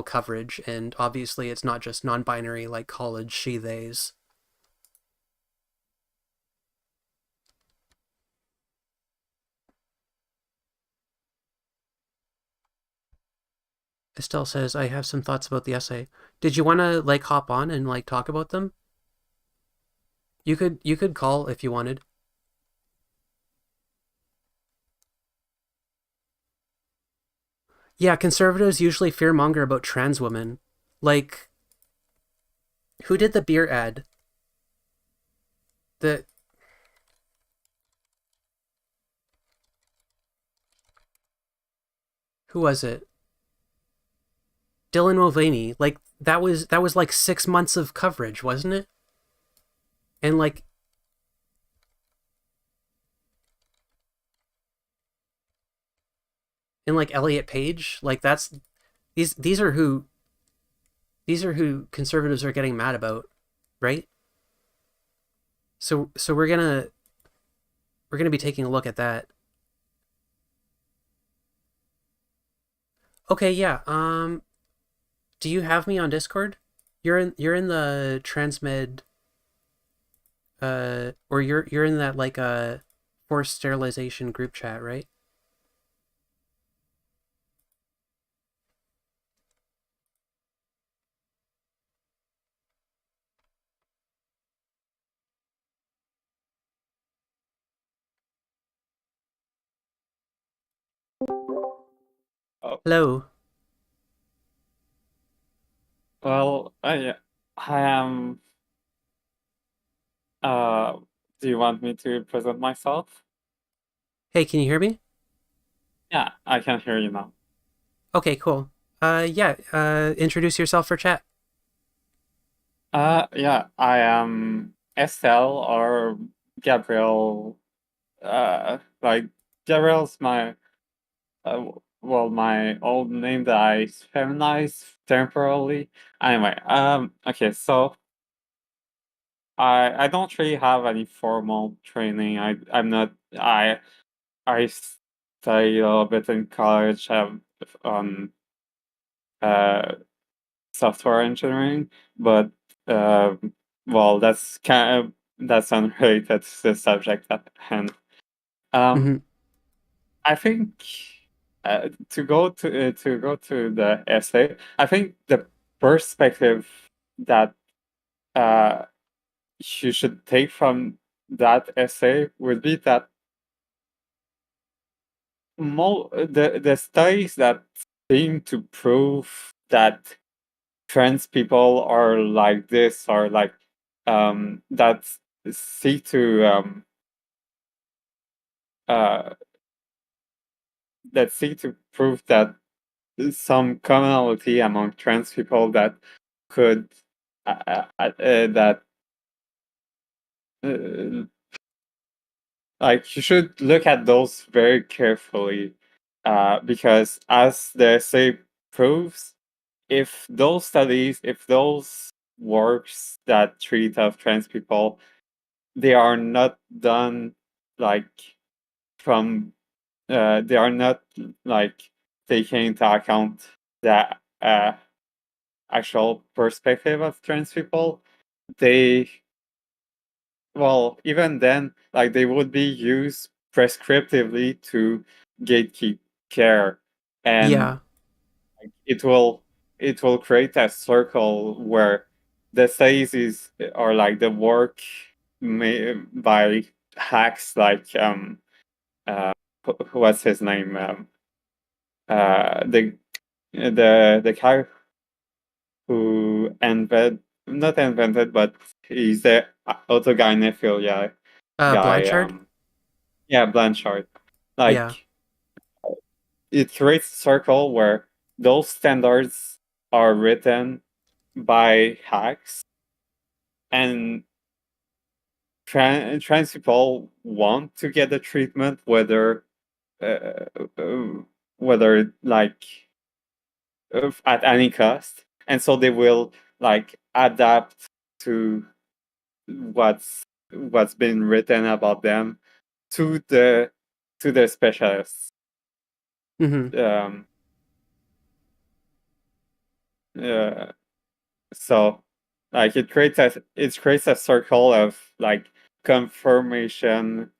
coverage, and obviously it's not just non-binary like college she theys. Estelle says, I have some thoughts about the essay. Did you want to like hop on and like talk about them? You could call if you wanted. Yeah, conservatives usually fearmonger about trans women. Like, who did the beer ad? The who was it? Dylan Mulvaney. Like that was like 6 months of coverage, wasn't it? And like Elliot Page, like that's these are who conservatives are getting mad about, right? So we're gonna be taking a look at that. Okay, yeah. Do you have me on Discord? You're in the Transmed or you're in that like forced sterilization group chat, right? Oh, Hello. well, I am. Uh, do you want me to present myself? Hey, can you hear me? Yeah, I can hear you now. Okay, cool. Yeah, introduce yourself for chat. Yeah, I am Estelle or Gabriel. Like Gabriel's my my old name that I feminized temporarily. Anyway, okay, so I don't really have any formal training. I'm not I studied a little bit in college, on uh, software engineering, but well, that's unrelated to the subject at hand. Um, Mm-hmm. I think to go to the essay, I think the perspective that uh, you should take from that essay would be that the studies that seem to prove that trans people are like this or like that seek to uh that seek to prove that some commonality among trans people that could that uh, like you should look at those very carefully because as the essay proves, if those works that treat of trans people, they are not done like from they are not like taking into account the uh, actual perspective of trans people, they well, even then, like they would be used prescriptively to gatekeep care, and Yeah. it will it will create a circle where the studies is or like the work made by hacks like what's his name the the guy who not invented but he's the autogynephilia guy Blanchard? yeah, Blanchard. Yeah. Like it creates a circle where those standards are written by hacks, and trans people want to get the treatment, uh, uh, whether like at any cost, and so they will like adapt to what's been written about them to the specialists. Mm-hmm. Um, uh, So like it creates a circle of like confirmation,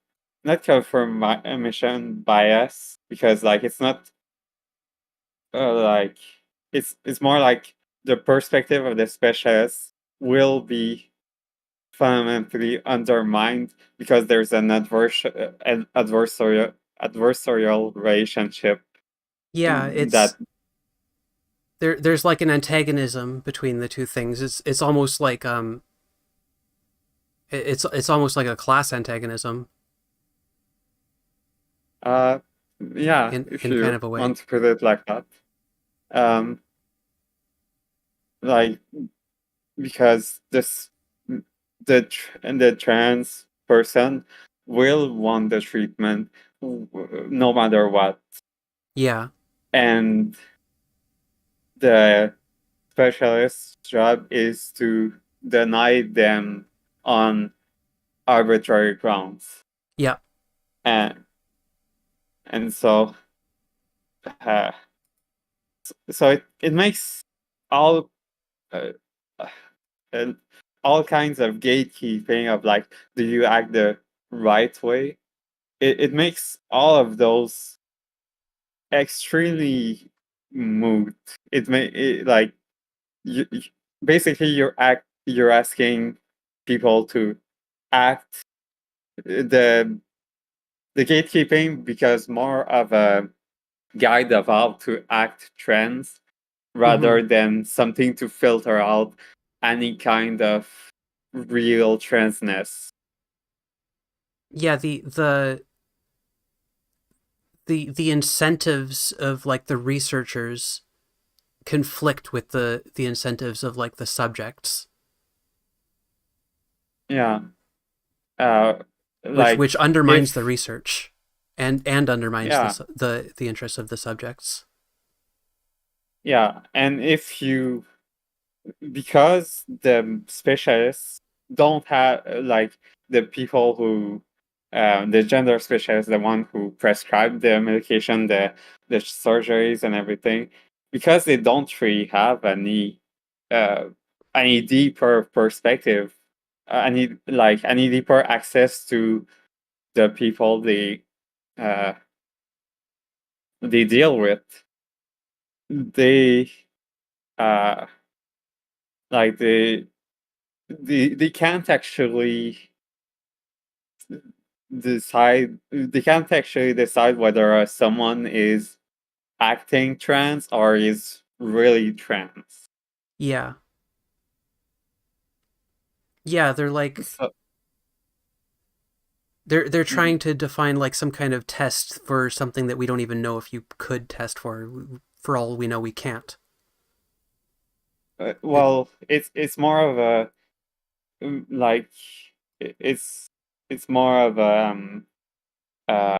not confirmation bias, because like it's not like it's more like the perspective of the specialist will be fundamentally undermined because there's an adversarial relationship Yeah, that there's like an antagonism between the two things. It's almost like it's almost like a class antagonism uh yeah, if in kind you of a way. want to put it like that. Um like because the trans person will want the treatment no matter what, Yeah. and the specialist's job is to deny them on arbitrary grounds, Yeah. and so uh, so it makes all uh, uh, all kinds of gatekeeping of like, do you act the right way? It makes all of those extremely moot. Like you basically you're asking people to act the gatekeeping because more of a guide of how to act trends Mm-hmm. rather than something to filter out any kind of real transness. Yeah, the incentives of like the researchers conflict with the incentives of like the subjects, Yeah. Uh, which like undermines the if research and undermines yeah, the interests of the subjects. yeah, and if you because the specialists don't have like the people who the gender specialists, the one who prescribe the medication, the surgeries and everything, because they don't really have uh any deeper perspective, any deeper access to the people uh they deal with, they uh like they can't actually decide whether someone is acting trans or is really trans. Yeah. Yeah, they're like So, they're mhm. trying to define like some kind of test for something that we don't even know if you could test for. For all we know, we can't. It, Well, it's more of a like it's more of a uh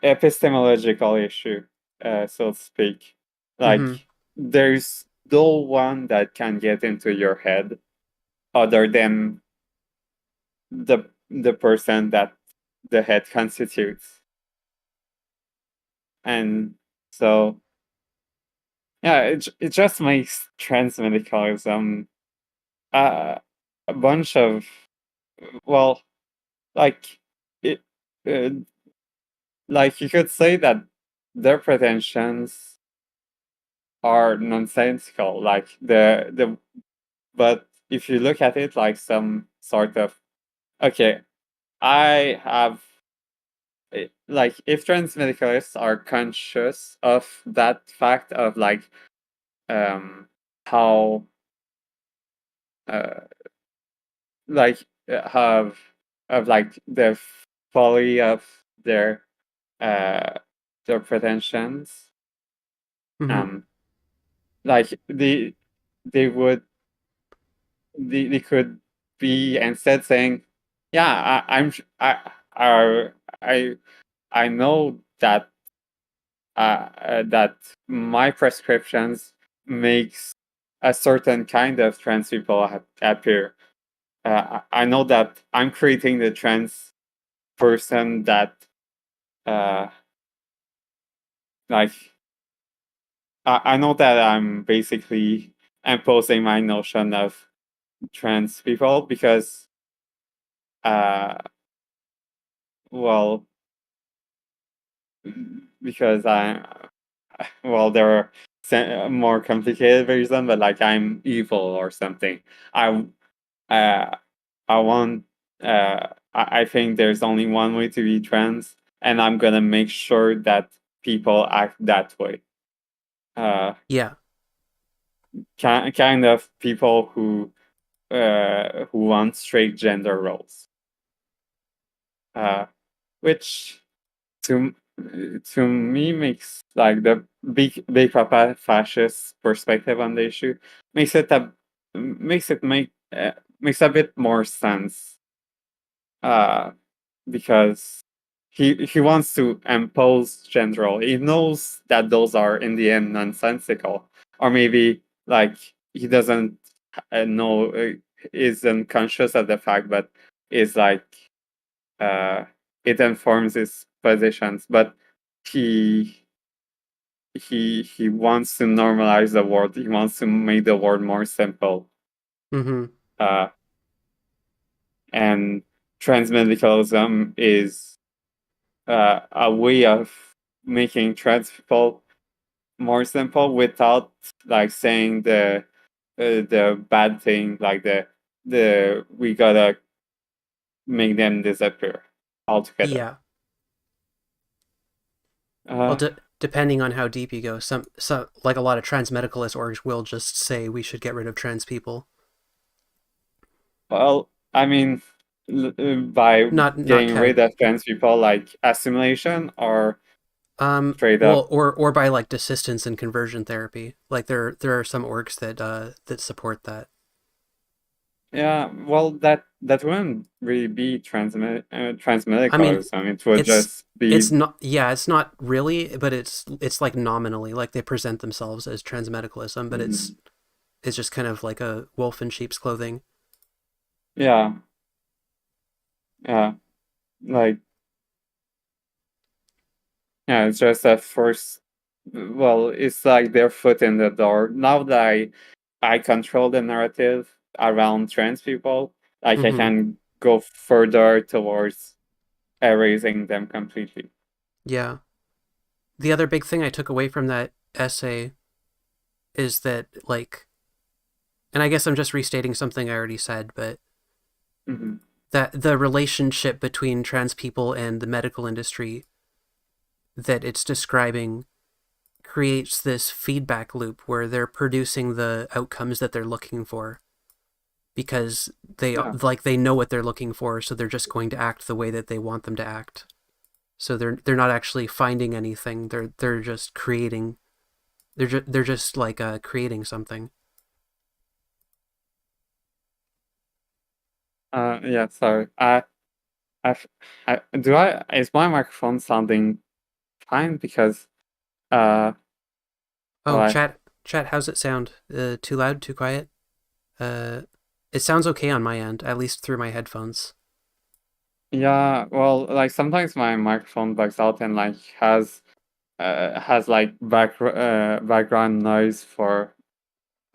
epistemological issue, so to speak. mm-hmm. Like there's no one that can get into your head other than the person that the head constitutes, and so yeah, it just makes transmedicalism uh, a bunch of, well, like it uh, like you could say that their pretensions are nonsensical, like the but if you look at it like some sort of, okay, I have like, if transmedicalists are conscious of that fact of like how uh like have of like the folly of their uh their pretensions, Hmm. um like they would they could be instead saying, yeah, I I I know that that my prescriptions makes a certain kind of trans people appear. I know that I'm creating the trans person that uh, like I know that I'm basically imposing my notion of trans people because uh, well, because I, well, there are more complicated reason, but like I'm evil or something. I uh, I want I think there's only one way to be trans, and I'm gonna make sure that people act that way. Uh, Yeah. kind of people who want straight gender roles. Which to me makes like the big papa fascist perspective on the issue makes it a makes a bit more sense, uh because he wants to impose gender role. He knows that those are in the end nonsensical, or maybe like he doesn't know, isn't conscious of the fact, but is like uh, it informs his positions. But he he wants to normalize the world. He wants to make the world more simple. Hmm. Uh, and transmedicalism is a way of making trans people more simple without like saying the bad thing, like the we gotta make them disappear altogether. Yeah. Well, Uh, depending on how deep you go, some like a lot of transmedicalist orgs will just say we should get rid of trans people. Well, I mean, by Not getting rid count. of trans people, like assimilation or straight up. Well, or by like desistance and conversion therapy. Like there are some orgs that support that. Yeah, well, that wouldn't really be I mean, transmedicalism. It would it's just be, not, yeah, it's not really, but it's like nominally, like they present themselves as transmedicalism, but mm, it's just kind of like a wolf in sheep's clothing. yeah, yeah, like, yeah. It's just that first. Well, it's like their foot in the door. Now that I control the narrative around trans people, like I Hmm. can go further towards erasing them completely. Yeah. The other big thing I took away from that essay is that like, and I guess I'm just restating something I already said, but Hmm. that the relationship between trans people and the medical industry that it's describing creates this feedback loop where they're producing the outcomes that they're looking for because Yeah. they know what they're looking for, so they're just going to act the way that they want them to act. So they're not actually finding anything. They're just creating. They're just like creating something. Yeah. Sorry. I, do I, is my microphone sounding fine? Because well, Oh, chat. How's it sound? Too loud? Too quiet? Uh, it sounds okay on my end, at least through my headphones. yeah. Well, like sometimes my microphone bugs out and like has has like background noise for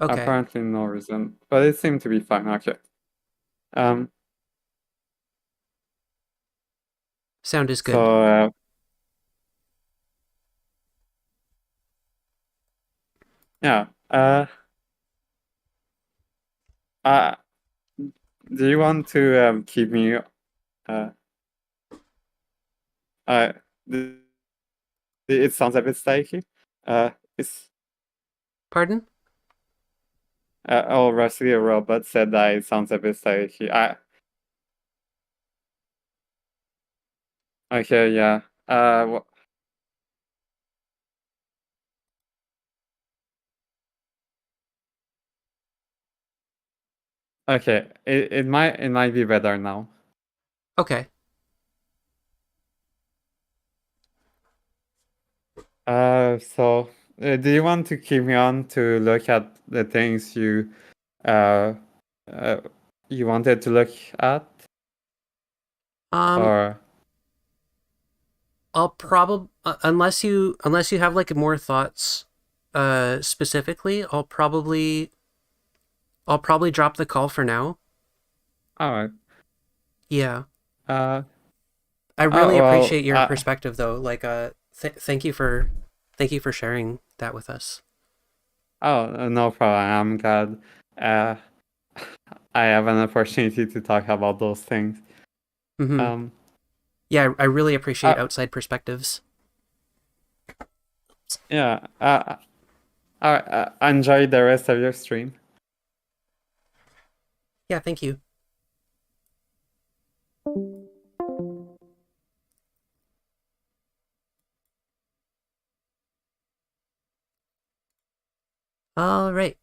Okay, apparently no reason, but it seemed to be fine. Okay. Um. sound is good. So yeah. Uh. Do you want to keep me uh uh? th- It sounds a bit sticky. It's Pardon? oh, Rusty a robot said that it sounds a bit sticky. Okay, yeah. Okay. It might be better now. Okay. So do you want to keep me on to look at the things uh uh you wanted to look at, Um, or I'll probably unless you have like more thoughts, specifically, I'll probably drop the call for now. all right. Yeah. Uh I oh really well. appreciate your perspective though. Like thank you for sharing that with us. Oh, no problem. I'm glad. Uh, I have an opportunity to talk about those things. Mhm. Um. Yeah, I really appreciate Uh, outside perspectives. yeah. Enjoy the rest of your stream. Yeah, thank you. All right.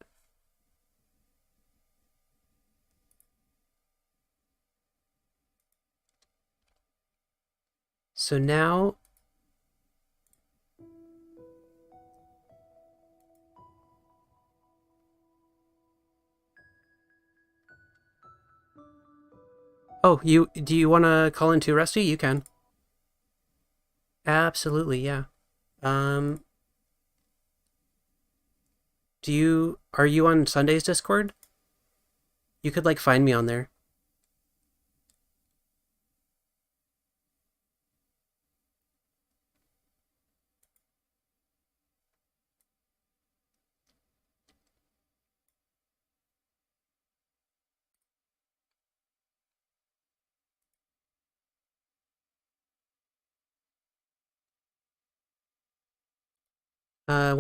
So now Oh, you do you want to call in too, Rusty? You can. Absolutely, yeah. Um, are you on Sunday's Discord? You could like find me on there.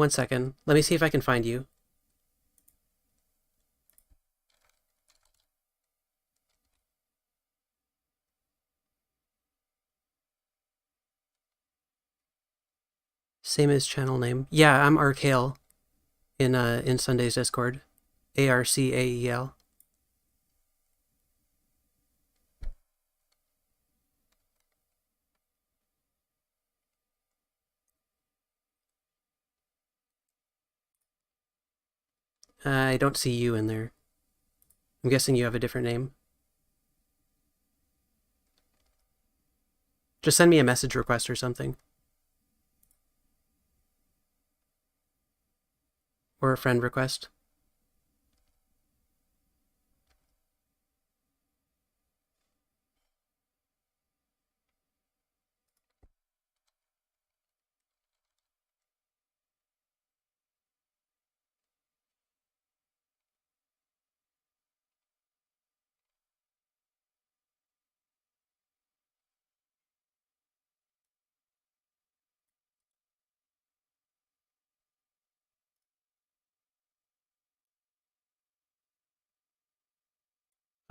One second. Let me see if I can find you. Same as channel name. Yeah, I'm Arcael in Sunday's Discord. ARCAEL. I don't see you in there. I'm guessing you have a different name. Just send me a message request or something. Or a friend request.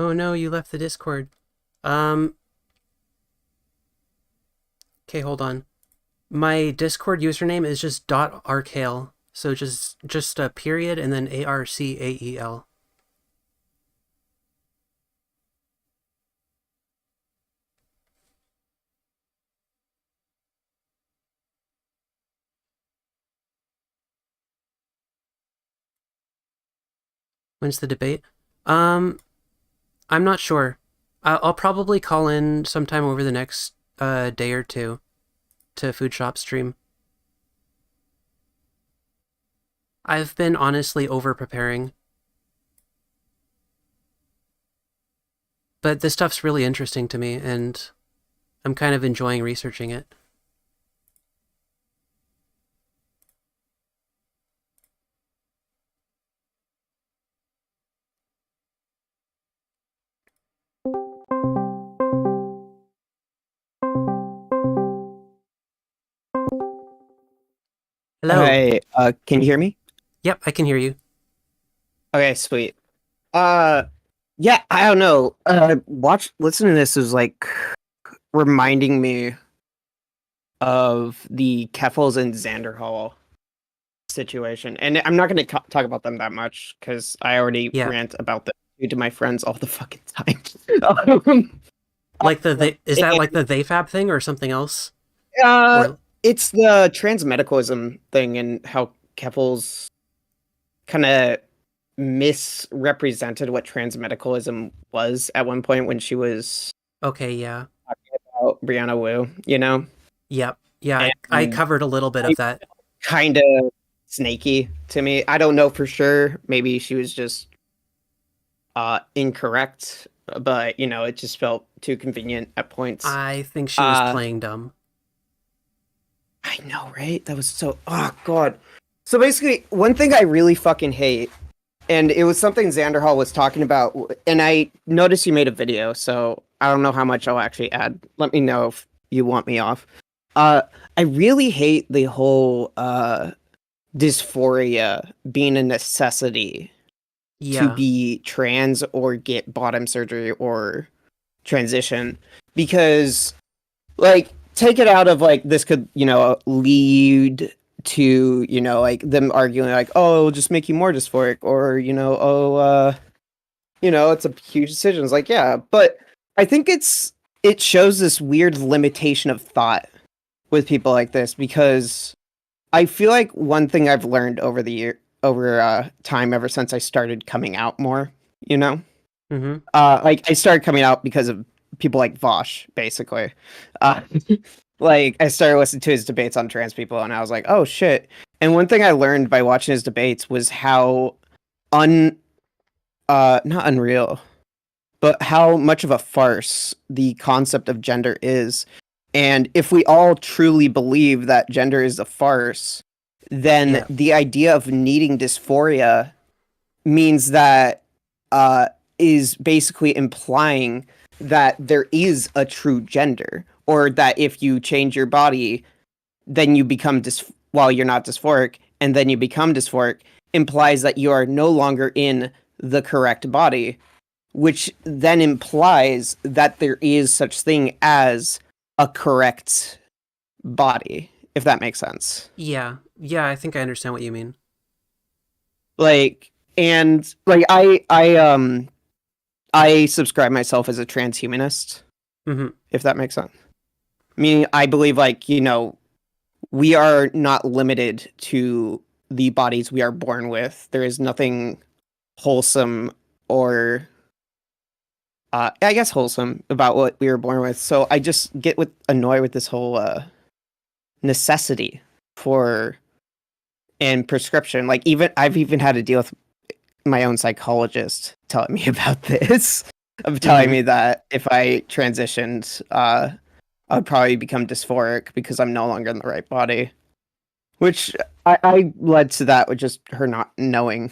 Oh no, you left the Discord. Um, okay, hold on. My Discord username is just .arcael. So just a period and then ARCAEL. When's the debate? Um, I'm not sure. I'll probably call in sometime over the next day or two to Food Shop stream. I've been honestly over preparing, but this stuff's really interesting to me, and I'm kind of enjoying researching it. Hello. Hey, can you hear me? Yep, I can hear you. Okay, sweet. Uh, yeah, I don't know. Listening to this is like reminding me of the Keffels and Xanderhall situation, and I'm not going to talk about them that much because I already Yeah, rant about them to my friends all the fucking time. like is that like And, the they fab thing or something else? uh, Or it's the transmedicalism thing and how Keffels kind of misrepresented what transmedicalism was at one point when she was okay, yeah, talking about Brianna Wu, you know? yep, yeah. I And covered a little bit of it that. kind of snaky to me. I don't know for sure. Maybe she was just incorrect, but you know, it just felt too convenient at points. I think she was Uh playing dumb. I know, right? That was so oh god. So basically, one thing I really fucking hate, and it was something Xanderhall was talking about, and I noticed you made a video, so I don't know how much I'll actually add. Let me know if you want me off. Uh, I really hate the whole dysphoria being a necessity to Yeah, be trans or get bottom surgery or transition because like take it out of like this could lead to like them arguing like oh it'll just make you more dysphoric or it's a huge decision. It's like yeah, but I think it shows this weird limitation of thought with people like this because I feel like one thing I've learned over time ever since I started coming out more, you know, mm-hmm. like I started coming out because of people like Vosh, basically. Uh, like I started listening to his debates on trans people, and I was like, oh shit. And one thing I learned by watching his debates was how un not unreal, but how much of a farce the concept of gender is. And if we all truly believe that gender is a farce, then Yeah, the idea of needing dysphoria means that uh, is basically implying that there is a true gender, or that if you change your body, then you become while you're not dysphoric, and then you become dysphoric, implies that you are no longer in the correct body, which then implies that there is such thing as a correct body, if that makes sense. yeah, yeah. I think I understand what you mean. Like, and like I subscribe myself as a transhumanist, Mm-hmm. if that makes sense. Meaning I believe like, we are not limited to the bodies we are born with. There is nothing wholesome or I guess wholesome about what we were born with. So I just get annoyed with this whole necessity for and prescription. Like I've even had to deal with my own psychologist telling me about this, of telling Mm-hmm. me that if I transitioned, I'd probably become dysphoric because I'm no longer in the right body. Which I led to that with just her not knowing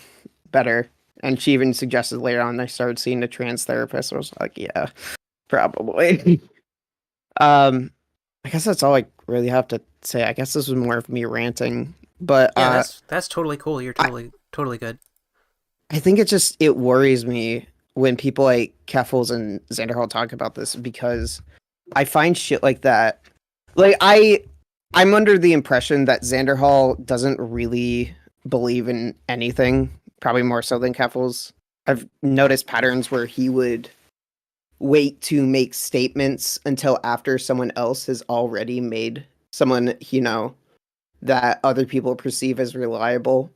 better. And she even suggested later on I started seeing a trans therapist. I was like, yeah, probably. um, I guess that's all I really have to say. I guess this was more of me ranting, but Yeah, that's totally cool. You're I totally good. I think it worries me when people like Keffels and Xanderhall talk about this because I find shit like that. Like I'm under the impression that Xanderhall doesn't really believe in anything, probably more so than Keffels. I've noticed patterns where he would wait to make statements until after someone else has already made someone, that other people perceive as reliable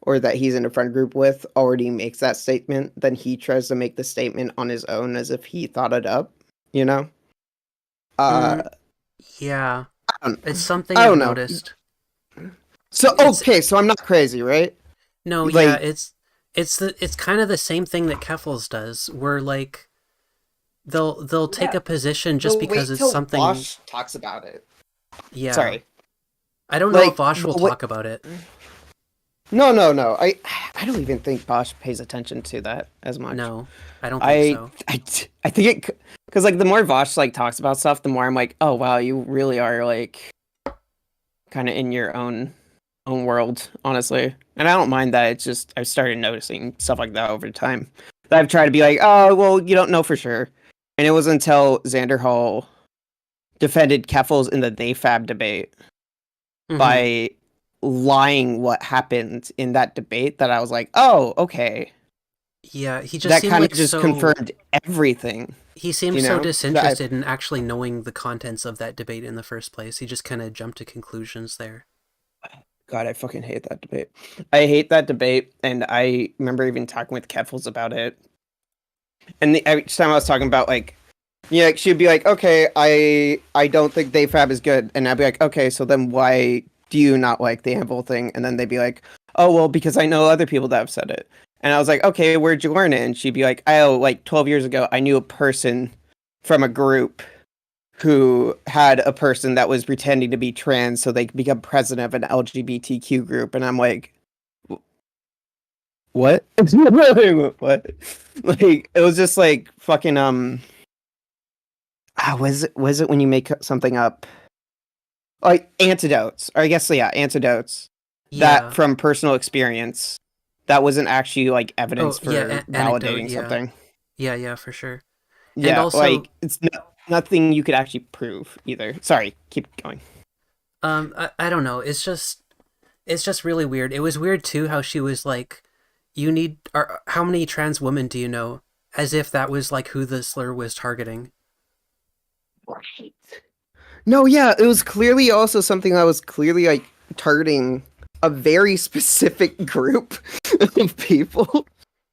or that he's in a friend group with already makes that statement, then he tries to make the statement on his own as if he thought it up, you know? Uh Mm, yeah, I don't, it's something I I've don't know. noticed. So It's okay, so I'm not crazy, right? No, yeah, Like, it's kind of the same thing that Keffels does, where like they'll take yeah, a position just they'll because wait it's till something. Bosch talks about it. Yeah, Sorry. I don't know if Like, Vosh will they'll wait. talk about it. No. I don't even think Bosch pays attention to that as much. No, I don't think I so. I think it because like the more Vosh like talks about stuff, the more I'm like, oh wow, you really are like kind of in your own world, honestly. And I don't mind that. It's just I've started noticing stuff like that over time. That I've tried to be like, oh well, you don't know for sure. And it was until Xander Hall defended Keffels in the They debate Hmm. by lying what happened in that debate that I was like, oh, okay. Yeah, he just That seemed kind of like just so. confirmed everything, He seemed you so know? That disinterested in actually knowing the contents of that debate in the first place. He just kind of jumped to conclusions there. God, I fucking hate that debate. I hate that debate, and I remember even talking with Keffels about it. And each time I was talking about like, yeah, like, she'd be like, "Okay, I don't think Dayfab is good," and I'd be like, "Okay, so then why do you not like the Anvil thing?" And then they'd be like, "Oh, well, because I know other people that have said it." And I was like, "Okay, where'd you learn it?" And she'd be like, "Oh, like 12 years ago, I knew a person from a group who had a person that was pretending to be trans so they could become president of an LGBTQ group." And I'm like, what? What? Like, it was just like fucking was it when you make something up? Like antidotes. Or I guess yeah, antidotes that Yeah. from personal experience that wasn't actually like Oh, evidence yeah, for anecdote. validating Yeah. something. Yeah, for sure. And Yeah, also, like it's nothing you could actually prove either. Sorry, keep going. I don't know. It's just really weird. It was weird too how she was like, "You need, or how many trans women do you know?" As if that was like who the slur was targeting. Right. No, yeah, it was clearly also something that was clearly like targeting a very specific group of people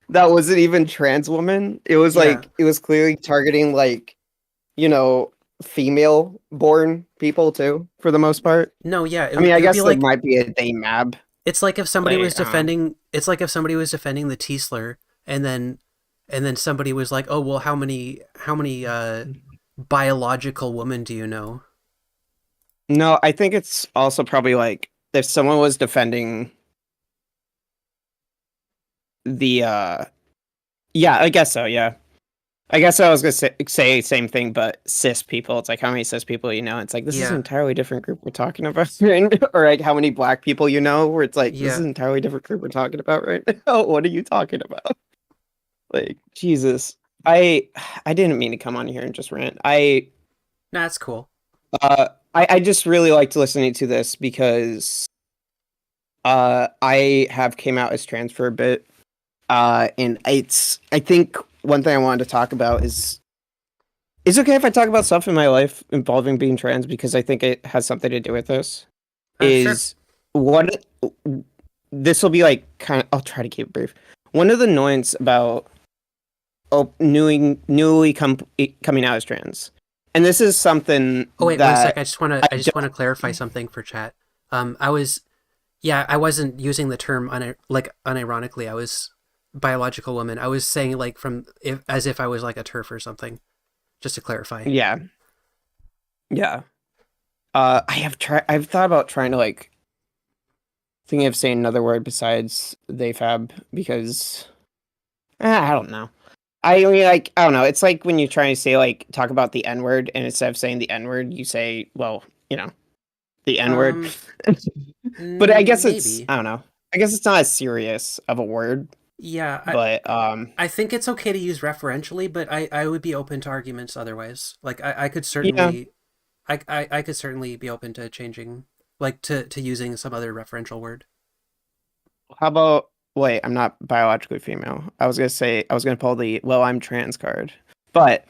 that wasn't even trans woman. It was Yeah. like it was clearly targeting like, you know, female born people too, for the most part. No, yeah. I mean, I It would be guess there like might be a they mab. it's like if somebody Like, was defending. It's like if somebody was defending the T slur, and then somebody was like, "Oh well, how many biological women do you know?" no, I think it's also probably like if someone was defending the yeah, I guess so, yeah. I guess I was gonna say same thing, but cis people. It's like how many cis people you know. It's like this is an Yeah. entirely different group we're talking about, right? Or like how many black people you know, where it's like this is Yeah. an entirely different group we're talking about right now. What are you talking about? Like Jesus, I I didn't mean to come on here and just rant. That's cool. I just really liked listening to this because I have came out as trans for a bit, and I think one thing I wanted to talk about is it's okay if I talk about stuff in my life involving being trans because I think it has something to do with this. Sure. Is what this will be like kind of I'll try to keep it brief. One of the annoyance about newly coming out as trans. And this is something Oh wait, one sec. that I I just want to clarify something for chat. I was, yeah, I wasn't using the term like unironically. I was biological woman. I was saying like as if I was like a turf or something. Just to clarify. yeah. Yeah. I've thought about trying to like thinking of saying another word besides they fab because I don't know. I mean, like, I don't know. It's like when you try to say, like, talk about the N word, and instead of saying the N word, you say, well, you know, the N word. Um, But I guess it's, maybe. I don't know. I guess it's not as serious of a word, Yeah, but, I think it's okay to use referentially, but I would be open to arguments otherwise. Like I could yeah. certainly I could certainly be open to changing like to using some other referential word. How about, wait, I'm not biologically female. I was gonna pull the, well, I'm trans card. But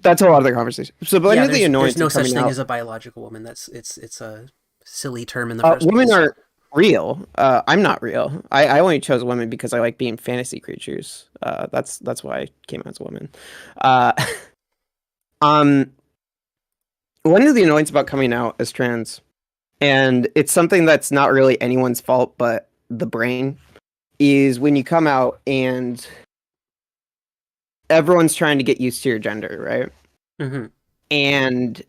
that's a whole other conversation. So, but one Yeah, of the there's annoyance no of such coming thing out, as a biological woman. It's a silly term in the first women place. aren't real. I'm not real. I only chose women because I like being fantasy creatures. That's why I came out as a woman. Uh, um, one of the annoyance about coming out as trans, and it's something that's not really anyone's fault but the brain, is when you come out and everyone's trying to get used to your gender, right? Mm-hmm. And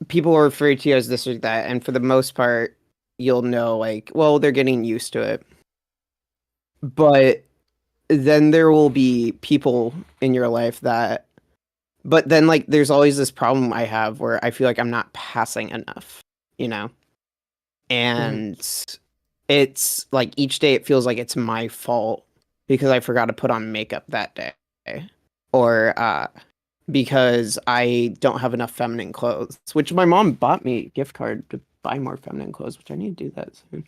people will refer to you as this or that, and for the most part, you'll know like, well, they're getting used to it. But then there will be people in your life that, but then like there's always this problem I have where I feel like I'm not passing enough, you know? And it's like each day it feels like it's my fault because I forgot to put on makeup that day, or because I don't have enough feminine clothes, which my mom bought me a gift card to buy more feminine clothes, which I need to do that soon.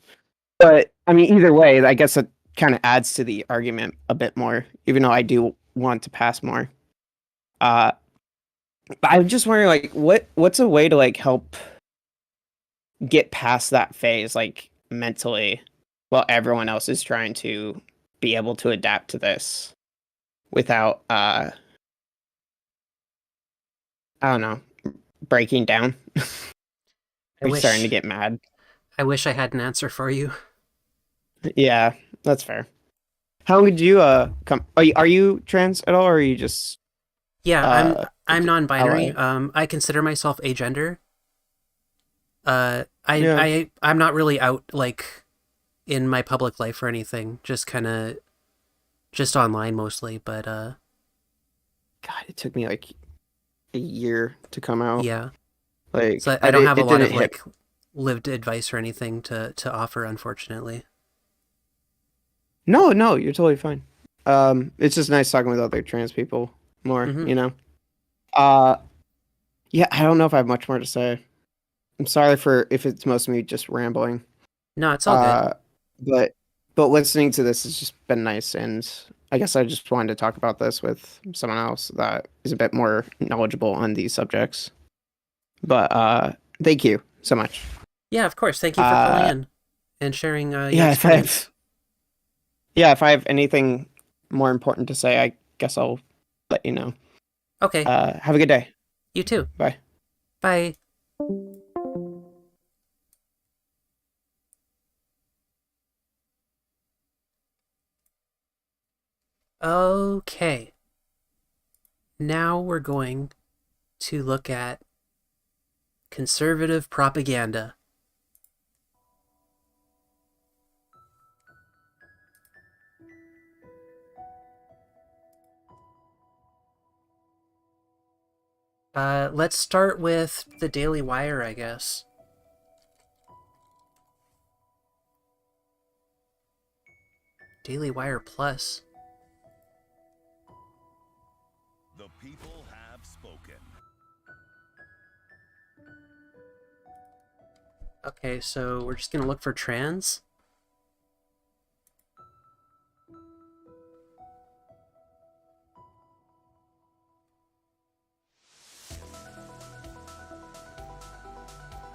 But I mean, either way, I guess it kind of adds to the argument a bit more, even though I do want to pass more. But I'm just wondering, like, what's a way to like help get past that phase, like mentally, while everyone else is trying to be able to adapt to this without, I don't know, breaking down. I We're starting to wish get mad. I wish I had an answer for you. Yeah, that's fair. How would you come? Are you trans at all, or are you just Yeah, I'm non-binary. ally? I consider myself agender. Yeah. I'm not really out like in my public life or anything. Just kind of just online mostly. But God, it took me like a year to come out. yeah. Like So I don't have a it lot of didn't hit. like lived advice or anything to offer, unfortunately. No, no, you're totally fine. It's just nice talking with other trans people more, Hmm. you know. Uh, yeah, I don't know if I have much more to say. I'm sorry for if it's most of me just rambling. No, it's all good. Uh, but listening to this has just been nice, and I guess I just wanted to talk about this with someone else that is a bit more knowledgeable on these subjects. But thank you so much. Yeah, of course. Thank you for calling Uh, in and sharing your yeah, experience. if I have anything more important to say, I guess I'll let you know. Okay, Have a good day. you too. Bye. Bye. Okay. Now we're going to look at conservative propaganda. Let's start with the Daily Wire, I guess. Daily Wire Plus. The people have spoken. Okay, so we're just gonna look for trans.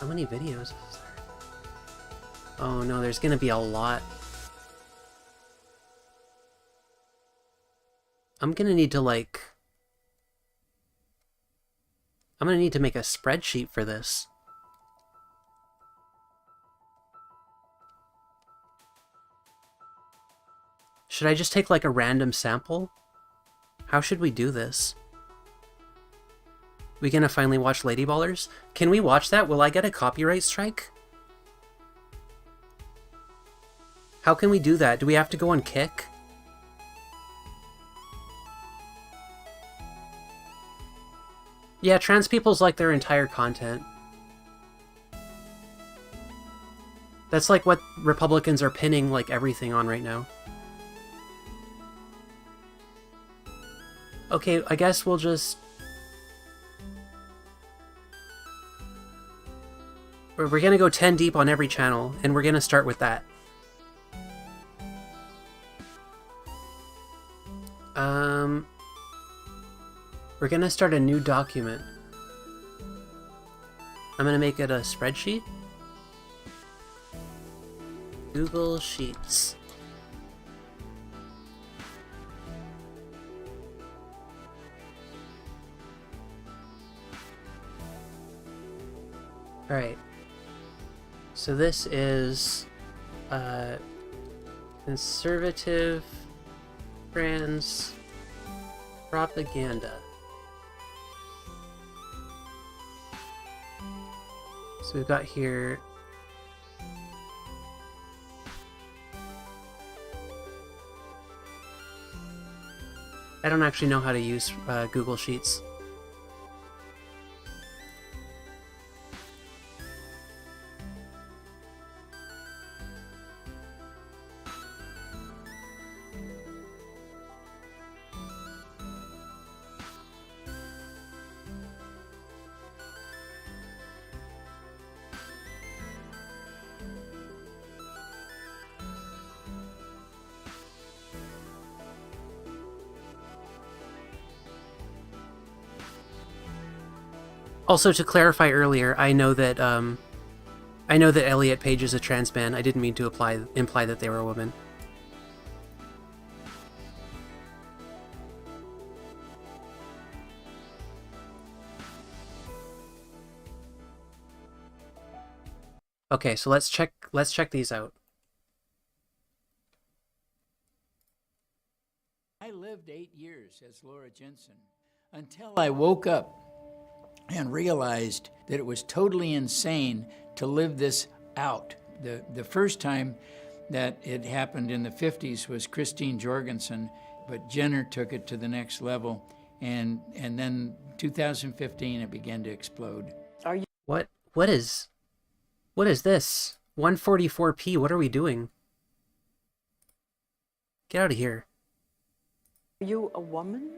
How many videos is there? Oh no, there's gonna be a lot. I'm gonna need to like... I'm gonna need to make a spreadsheet for this. Should I just take like a random sample? How should we do this? We gonna finally watch Lady Ballers? Can we watch that? Will I get a copyright strike? How can we do that? Do we have to go on Kick? Yeah, trans people's like their entire content. That's like what Republicans are pinning like everything on right now. Okay, I guess we'll just... We're gonna go 10 deep on every channel, and we're gonna start with that. We're gonna start a new document. I'm gonna make it a spreadsheet. Google Sheets. Alright. So this is Conservative trans propaganda. So we've got here I don't actually know how to use Google Sheets. Also, to clarify earlier, I know that Elliot Page is a trans man. I didn't mean to imply that they were a woman. Okay, so let's check these out. I lived 8 years as Laura Jensen until I woke up and realized that it was totally insane to live this out. The first time that it happened in the 50s was Christine Jorgensen, but Jenner took it to the next level, and then 2015 it began to explode. What is this? 144p, what are we doing? Get out of here. Are you a woman?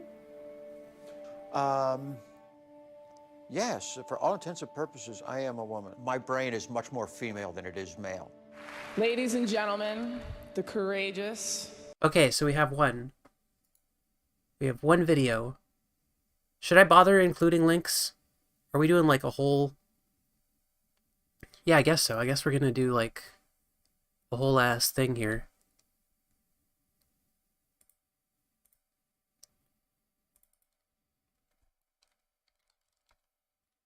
Yes, for all intents and purposes, I am a woman. My brain is much more female than it is male. Ladies and gentlemen, the courageous. Okay, so we have one. We have one video. Should I bother including links? Are we doing like a whole... Yeah, I guess so. I guess we're gonna do like a whole ass thing here.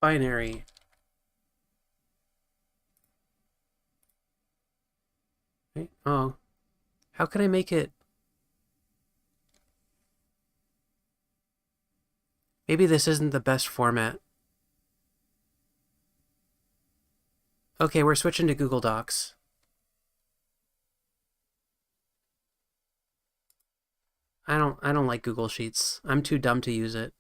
Binary. Right? Oh. How can I make it? Maybe this isn't the best format. Okay, we're switching to Google Docs. I don't like Google Sheets. I'm too dumb to use it.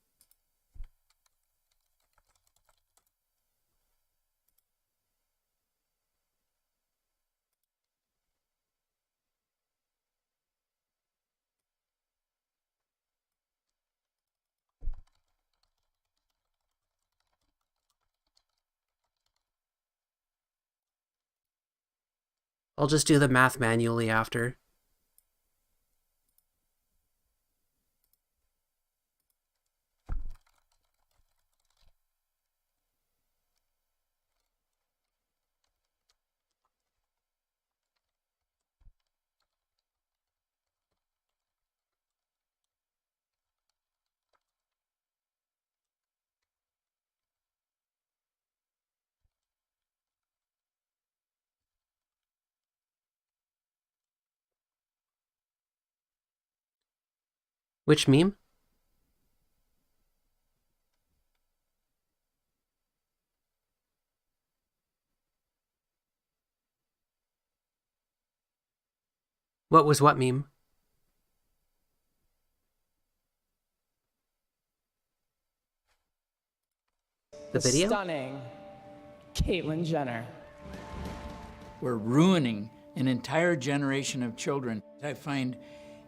I'll just do the math manually after. Which meme? What was what meme? The video? Stunning Caitlyn Jenner. We're ruining an entire generation of children. I find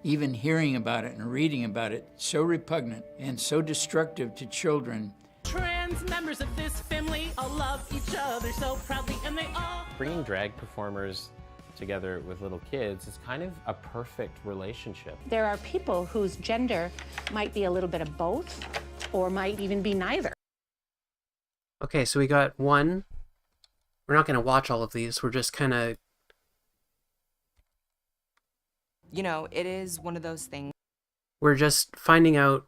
even hearing about it and reading about it so repugnant and so destructive to children. Trans members of this family all love each other so proudly, and they all... Bringing drag performers together with little kids is kind of a perfect relationship. There are people whose gender might be a little bit of both, or might even be neither. Okay, so we got one. We're not going to watch all of these. We're just kind of... You know, it is one of those things. We're just finding out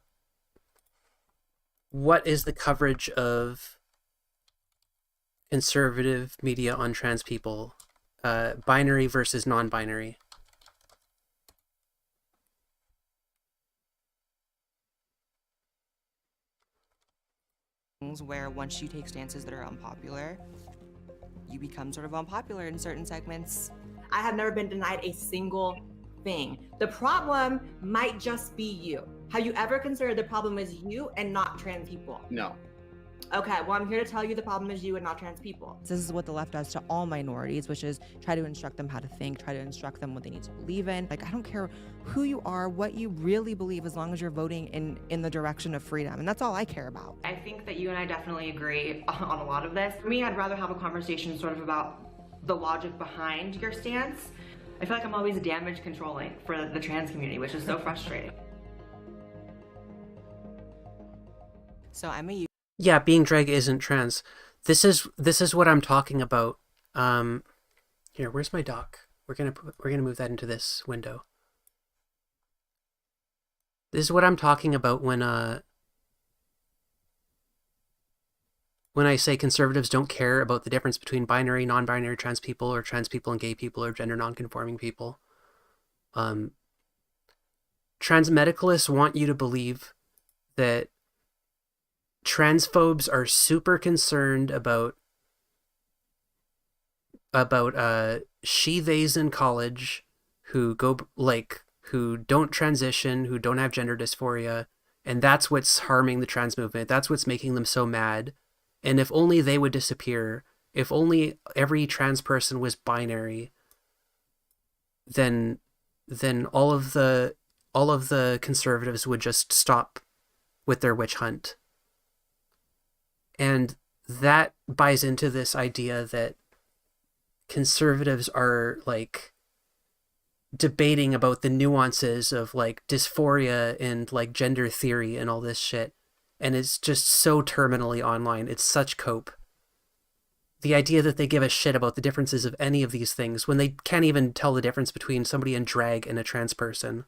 what is the coverage of conservative media on trans people. Binary versus non-binary. things where once you take stances that are unpopular, you become sort of unpopular in certain segments. I have never been denied a single thing. The problem might just be you. Have you ever considered the problem is you and not trans people? No. Okay, well, I'm here to tell you the problem is you and not trans people. This is what the left does to all minorities, which is try to instruct them how to think, try to instruct them what they need to believe in. Like, I don't care who you are, what you really believe, as long as you're voting in the direction of freedom. And that's all I care about. I think that you and I definitely agree on a lot of this. For me, I'd rather have a conversation sort of about the logic behind your stance. I feel like I'm always damage controlling for the trans community, which is so frustrating. So I'm a Yeah, being drag isn't trans. This is what I'm talking about. Here, where's my doc? We're gonna move that into this window. This is what I'm talking about when I say conservatives don't care about the difference between binary, non-binary trans people, or trans people and gay people, or gender non-conforming people. Transmedicalists want you to believe that transphobes are super concerned about she-theys in college who don't transition, who don't have gender dysphoria, and that's what's harming the trans movement. That's what's making them so mad. And if only they would disappear, if only every trans person was binary, then all of the conservatives would just stop with their witch hunt. And that buys into this idea that conservatives are like debating about the nuances of like dysphoria and like gender theory and all this shit. And it's just so terminally online. It's such cope. The idea that they give a shit about the differences of any of these things when they can't even tell the difference between somebody in drag and a trans person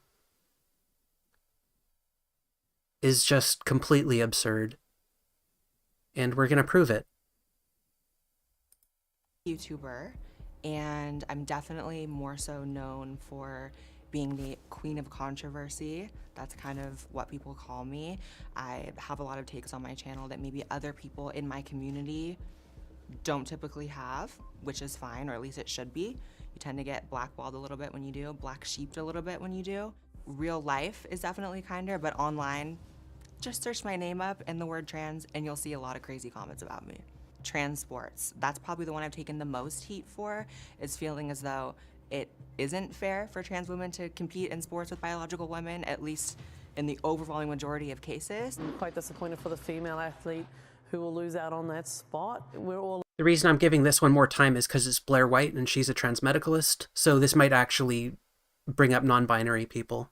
is just completely absurd. And we're going to prove it. YouTuber, and I'm definitely more so known for being the queen of controversy. That's kind of what people call me. I have a lot of takes on my channel that maybe other people in my community don't typically have, which is fine, or at least it should be. You tend to get blackballed a little bit when you do, black sheeped a little bit when you do. Real life is definitely kinder, but online, just search my name up and the word trans and you'll see a lot of crazy comments about me. Trans sports, that's probably the one I've taken the most heat for, is feeling as though it isn't fair for trans women to compete in sports with biological women, at least in the overwhelming majority of cases. I'm quite disappointed for the female athlete who will lose out on that spot. The reason I'm giving this one more time is because it's Blair White and she's a transmedicalist, so this might actually bring up non-binary people.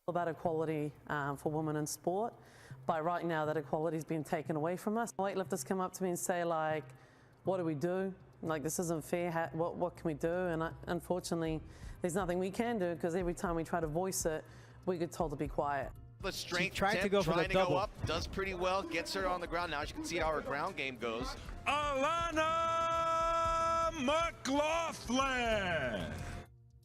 About equality for women in sport, but right now that equality has been taken away from us. Weightlifters come up to me and say, like, what do we do? Like, this isn't fair, what can we do? And unfortunately, there's nothing we can do because every time we try to voice it, we get told to be quiet. The strength trying to go up, does pretty well, gets her on the ground. Now as you can see how her ground game goes. Alana McLaughlin!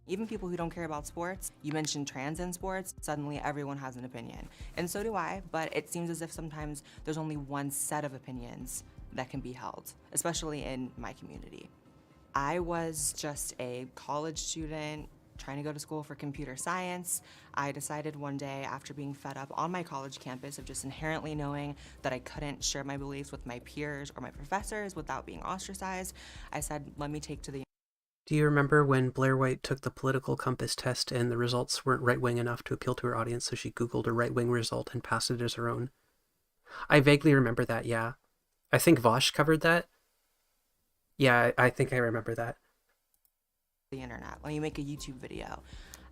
Even people who don't care about sports, you mentioned trans in sports, suddenly everyone has an opinion. And so do I, but it seems as if sometimes there's only one set of opinions that can be held, especially in my community. I was just a college student trying to go to school for computer science. I decided one day, after being fed up on my college campus of just inherently knowing that I couldn't share my beliefs with my peers or my professors without being ostracized, I said, let me take to the... Do you remember when Blair White took the political compass test and the results weren't right-wing enough to appeal to her audience, so she Googled a right-wing result and passed it as her own? I vaguely remember that, yeah. I think Vosh covered that. Yeah, I think I remember that. The internet. Let me make a YouTube video.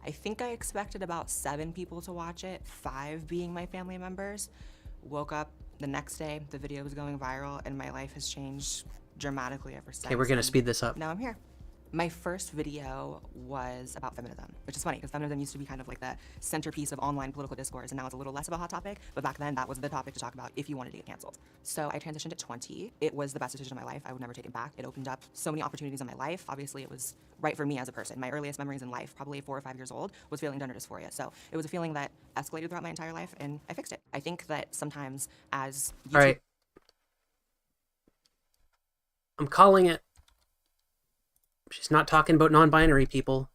I think I expected about 7 people to watch it, 5 being my family members. Woke up the next day, the video was going viral, and my life has changed dramatically ever since. Okay, we're gonna speed this up. Now I'm here. My first video was about feminism, which is funny because feminism used to be kind of like the centerpiece of online political discourse, and now it's a little less of a hot topic, but back then that was the topic to talk about if you wanted to get canceled. So I transitioned at 20. It was the best decision of my life. I would never take it back. It opened up so many opportunities in my life. Obviously, it was right for me as a person. My earliest memories in life, probably 4 or 5 years old, was feeling gender dysphoria. So it was a feeling that escalated throughout my entire life, and I fixed it. I think that sometimes as YouTube... All right. I'm calling it. She's not talking about non-binary people.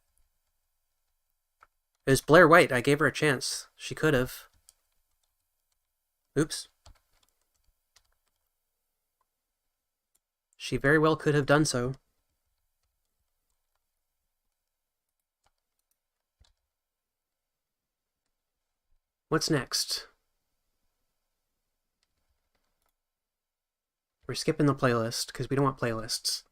It was Blair White. I gave her a chance. She could have. Oops. She very well could have done so. What's next? We're skipping the playlist because we don't want playlists.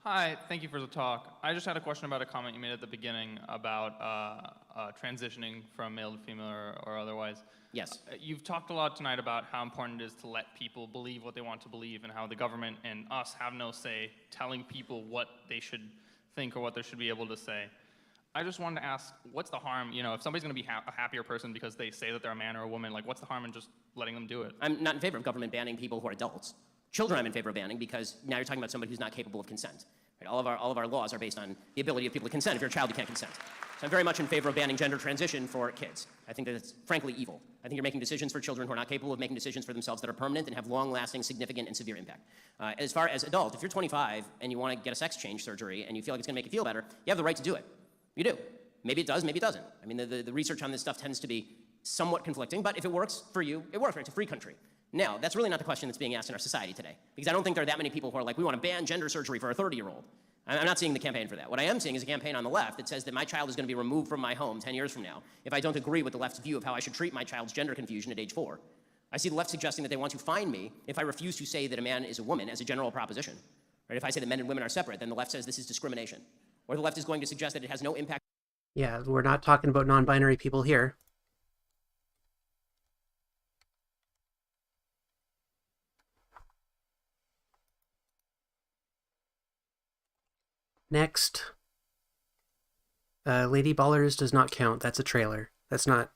Hi, thank you for the talk. I just had a question about a comment you made at the beginning about transitioning from male to female or otherwise. Yes. You've talked a lot tonight about how important it is to let people believe what they want to believe and how the government and us have no say telling people what they should think or what they should be able to say. I just wanted to ask, what's the harm, you know, if somebody's going to be a happier person because they say that they're a man or a woman, like what's the harm in just letting them do it? I'm not in favor of government banning people who are adults. Children I'm in favor of banning because now you're talking about somebody who's not capable of consent. Right? All of our laws are based on the ability of people to consent. If you're a child, you can't consent. So I'm very much in favor of banning gender transition for kids. I think that it's frankly evil. I think you're making decisions for children who are not capable of making decisions for themselves that are permanent and have long-lasting, significant, and severe impact. As far as adult, if you're 25 and you want to get a sex change surgery and you feel like it's going to make you feel better, you have the right to do it. You do. Maybe it does, maybe it doesn't. I mean, the research on this stuff tends to be somewhat conflicting, but if it works for you, it works. Right? It's a free country. Now, that's really not the question that's being asked in our society today, because I don't think there are that many people who are like, we want to ban gender surgery for a 30-year-old. I'm not seeing the campaign for that. What I am seeing is a campaign on the left that says that my child is going to be removed from my home 10 years from now if I don't agree with the left's view of how I should treat my child's gender confusion at age 4. I see the left suggesting that they want to fine me if I refuse to say that a man is a woman as a general proposition. Right? If I say that men and women are separate, then the left says this is discrimination. Or the left is going to suggest that it has no impact. Yeah, we're not talking about non-binary people here. Next. Lady Ballers does not count. That's a trailer. That's not...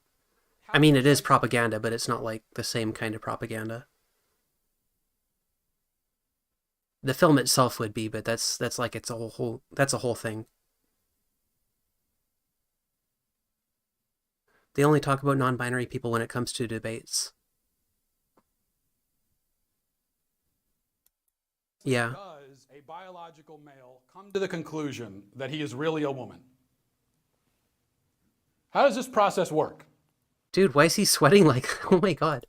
I mean, it is propaganda, but it's not like the same kind of propaganda. The film itself would be, but that's like it's a whole that's a whole thing. They only talk about non-binary people when it comes to debates. Yeah. Does a biological male come to the conclusion that he is really a woman? How does this process work? Dude, why is he sweating like, oh my god.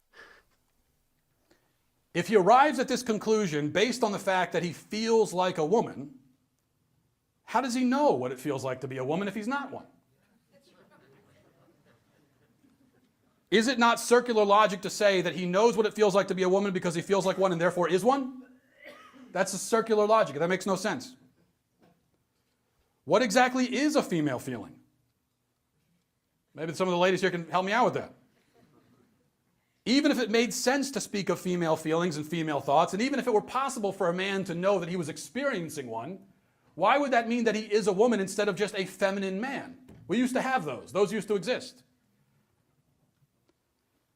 If he arrives at this conclusion based on the fact that he feels like a woman, how does he know what it feels like to be a woman if he's not one? Is it not circular logic to say that he knows what it feels like to be a woman because he feels like one and therefore is one? That's a circular logic. That makes no sense. What exactly is a female feeling? Maybe some of the ladies here can help me out with that. Even if it made sense to speak of female feelings and female thoughts, and even if it were possible for a man to know that he was experiencing one, why would that mean that he is a woman instead of just a feminine man? We used to have those. Those used to exist.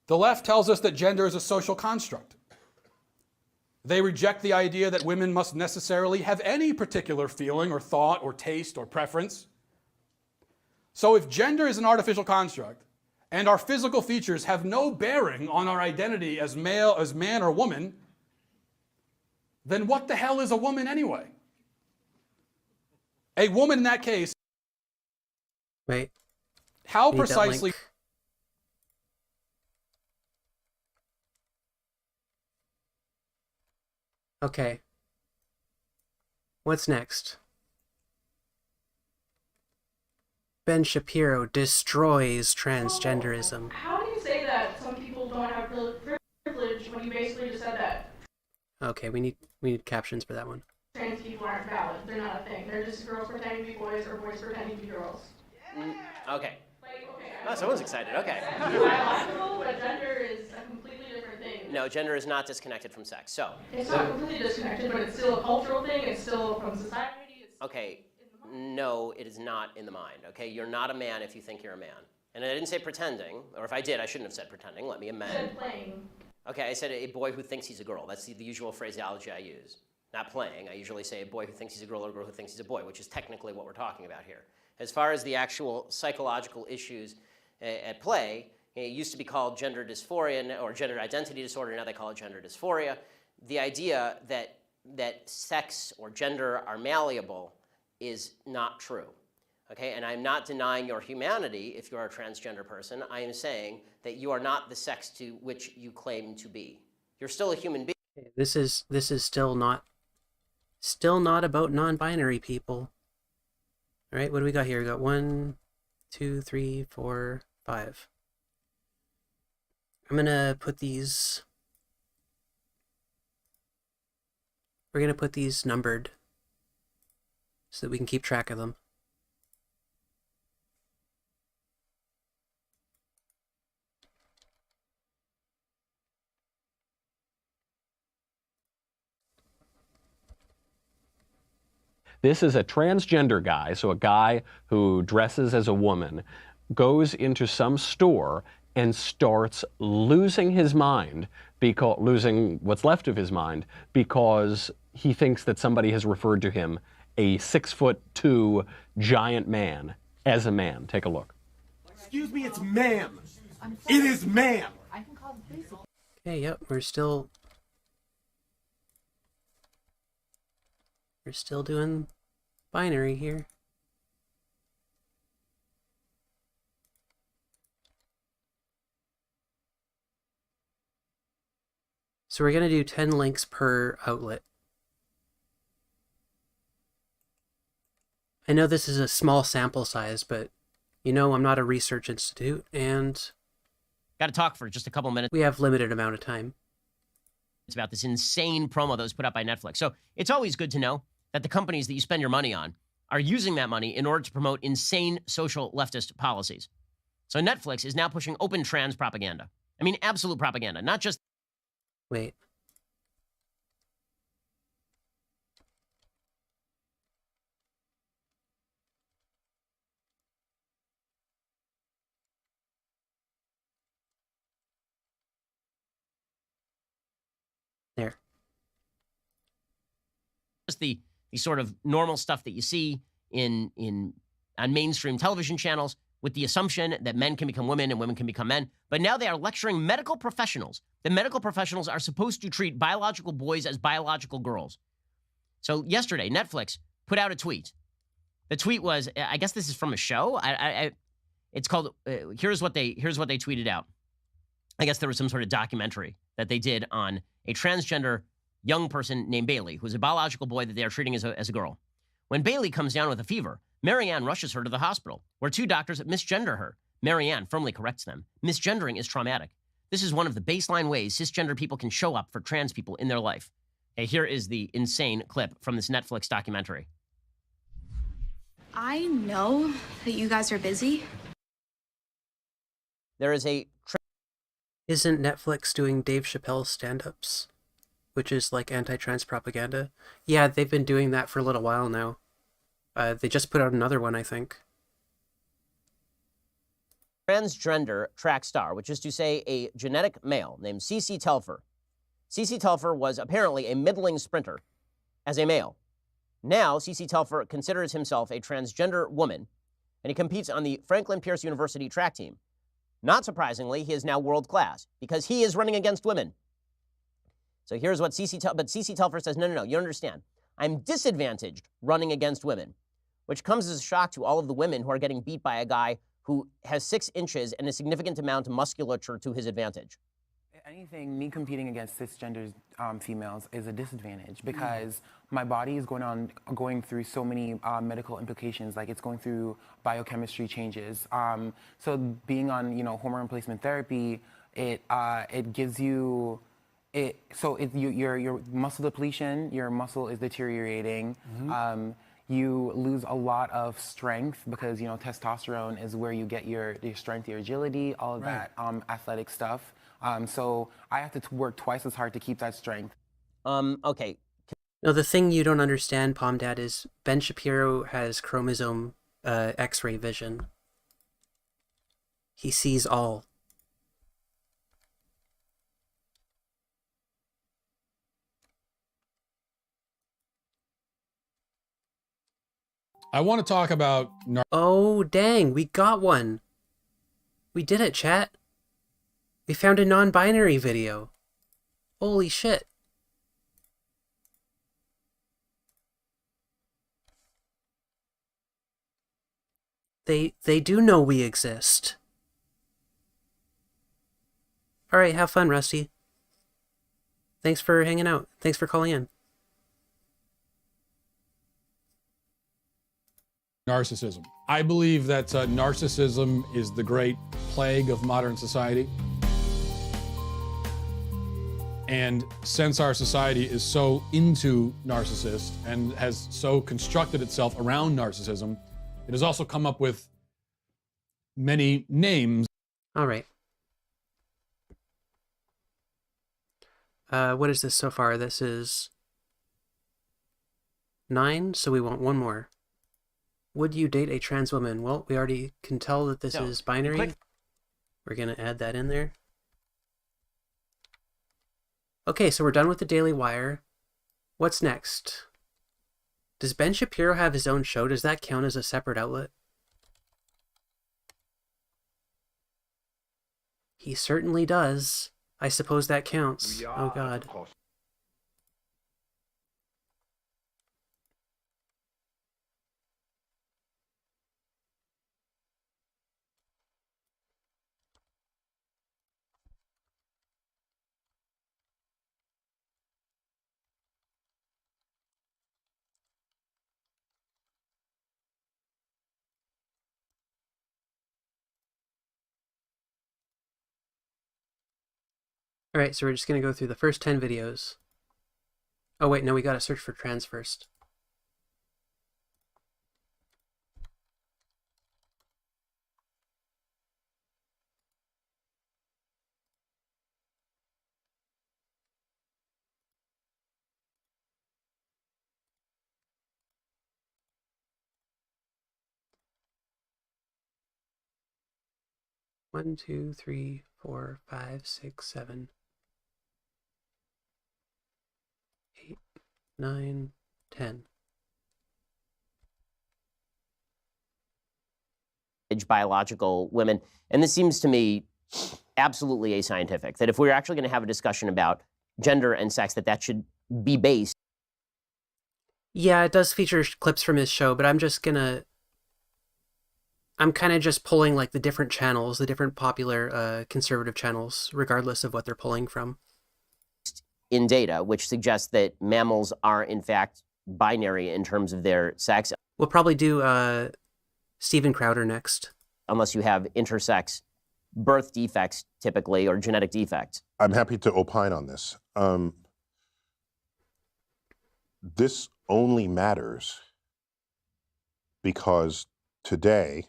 The left tells us that gender is a social construct. They reject the idea that women must necessarily have any particular feeling or thought or taste or preference. So if gender is an artificial construct, and our physical features have no bearing on our identity as male, as man or woman, then what the hell is a woman anyway? A woman in that case. Wait. How precisely? Okay. What's next? Ben Shapiro destroys transgenderism. How do you say that some people don't have privilege when you basically just said that Okay, we need captions for that one. trans people aren't valid? They're not a thing. They're just girls pretending to be boys or boys pretending to be girls. Okay. Oh, someone's excited. Okay. It's biological, but gender is a completely different thing. No, gender is not disconnected from sex. So. It's not completely disconnected, but it's still a cultural thing. It's still from society. Okay. No, it is not in the mind. Okay, you're not a man if you think you're a man. And I didn't say pretending, or if I did, I shouldn't have said pretending. Let me amend. You said playing. Okay, I said a boy who thinks he's a girl. That's the usual phraseology I use. Not playing. I usually say a boy who thinks he's a girl or a girl who thinks he's a boy, which is technically what we're talking about here. As far as the actual psychological issues at play, It used to be called gender dysphoria or gender identity disorder. Now they call it gender dysphoria. The idea that sex or gender are malleable is not true. Okay, and I'm not denying your humanity if you're a transgender person. I am saying that you are not the sex to which you claim to be. You're still a human being. This is still not about non-binary people. All right, what do we got here? We got 1, 2, 3, 4, 5. I'm gonna put these. We're gonna put these numbered so that we can keep track of them. This is a transgender guy, so a guy who dresses as a woman, goes into some store and starts losing his mind, losing what's left of his mind, because he thinks that somebody has referred to him, a 6'2" giant man, as a man. Take a look. Excuse me, it's ma'am. It is ma'am. Okay, yep, we're still doing binary here. So we're gonna do 10 links per outlet. I know this is a small sample size, but you know I'm not a research institute, and Got to talk for just a couple minutes. we have limited amount of time. It's about this insane promo that was put up by Netflix. So it's always good to know that the companies that you spend your money on are using that money in order to promote insane social leftist policies. So Netflix is now pushing open trans propaganda. I mean, absolute propaganda, not just... Wait. There. Just the sort of normal stuff that you see on mainstream television channels with the assumption that men can become women and women can become men. But now they are lecturing medical professionals. The medical professionals are supposed to treat biological boys as biological girls. So yesterday, Netflix put out a tweet. The tweet was, I guess this is from a show. It's called, here's what they tweeted out. I guess there was some sort of documentary that they did on a transgender young person named Bailey, who's a biological boy that they are treating as a girl. When Bailey comes down with a fever, Marianne rushes her to the hospital, where 2 doctors misgender her. Marianne firmly corrects them. Misgendering is traumatic. This is one of the baseline ways cisgender people can show up for trans people in their life. Okay, here is the insane clip from this Netflix documentary. I know that you guys are busy. There is a... Isn't Netflix doing Dave Chappelle's stand-ups? Which is like anti-trans propaganda? Yeah, they've been doing that for a little while now. They just put out another one, I think. Transgender track star, which is to say a genetic male named CC Telfer. CC Telfer was apparently a middling sprinter as a male. Now, CC Telfer considers himself a transgender woman, and he competes on the Franklin Pierce University track team. Not surprisingly, he is now world class because he is running against women. So here's what CC Telfer says, no, you don't understand. I'm disadvantaged running against women, which comes as a shock to all of the women who are getting beat by a guy who has 6 inches and a significant amount of musculature to his advantage. Anything, me competing against cisgender females is a disadvantage because my body is going through so many medical implications, like it's going through biochemistry changes. So being on, hormone replacement therapy, it gives you, your muscle depletion, your muscle is deteriorating. You lose a lot of strength because, testosterone is where you get your strength, your agility, all of that athletic stuff. So I have to work twice as hard to keep that strength. Okay. No, the thing you don't understand, Palm Dad, is Ben Shapiro has chromosome X-ray vision. He sees all. I want to talk about... Oh, dang, we got one. We did it, chat. We found a non-binary video. Holy shit. They do know we exist. All right, have fun, Rusty. Thanks for hanging out. Thanks for calling in. Narcissism. I believe that narcissism is the great plague of modern society. And since our society is so into narcissists and has so constructed itself around narcissism, it has also come up with many names. All right. What is this so far? This is 9, so we want one more. Would you date a trans woman? Well, we already can tell that this is binary. We're going to add that in there. Okay, so we're done with the Daily Wire. What's next? Does Ben Shapiro have his own show? Does that count as a separate outlet? He certainly does. I suppose that counts. Oh, God. All right, so we're just going to go through the first 10 videos. Oh, wait, no, we got to search for trans first. One, 2, 3, 4, 5, 6, 7, 8, 9, 10. Biological women. And this seems to me absolutely ascientific, that if we're actually going to have a discussion about gender and sex, that should be based. Yeah, it does feature clips from his show, but I'm kind of just pulling like the different channels, the different popular conservative channels, regardless of what they're pulling from. In data, which suggests that mammals are in fact binary in terms of their sex. We'll probably do Steven Crowder next. Unless you have intersex birth defects typically, or genetic defects. I'm happy to opine on this. This only matters because today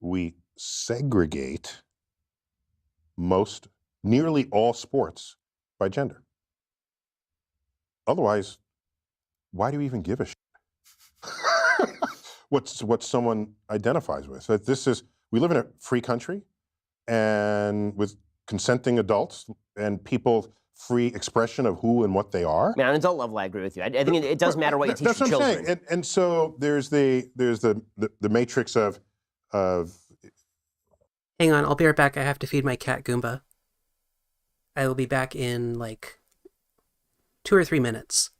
we segregate nearly all sports by gender. Otherwise, why do you even give a shit? what someone identifies with? We live in a free country, and with consenting adults and people free expression of who and what they are. I mean, on an adult level, I agree with you. I think it does matter what you teach That's your what I'm children. saying. And so there's the matrix of. Hang on, I'll be right back. I have to feed my cat Goomba. I will be back in like 2 or 3 minutes.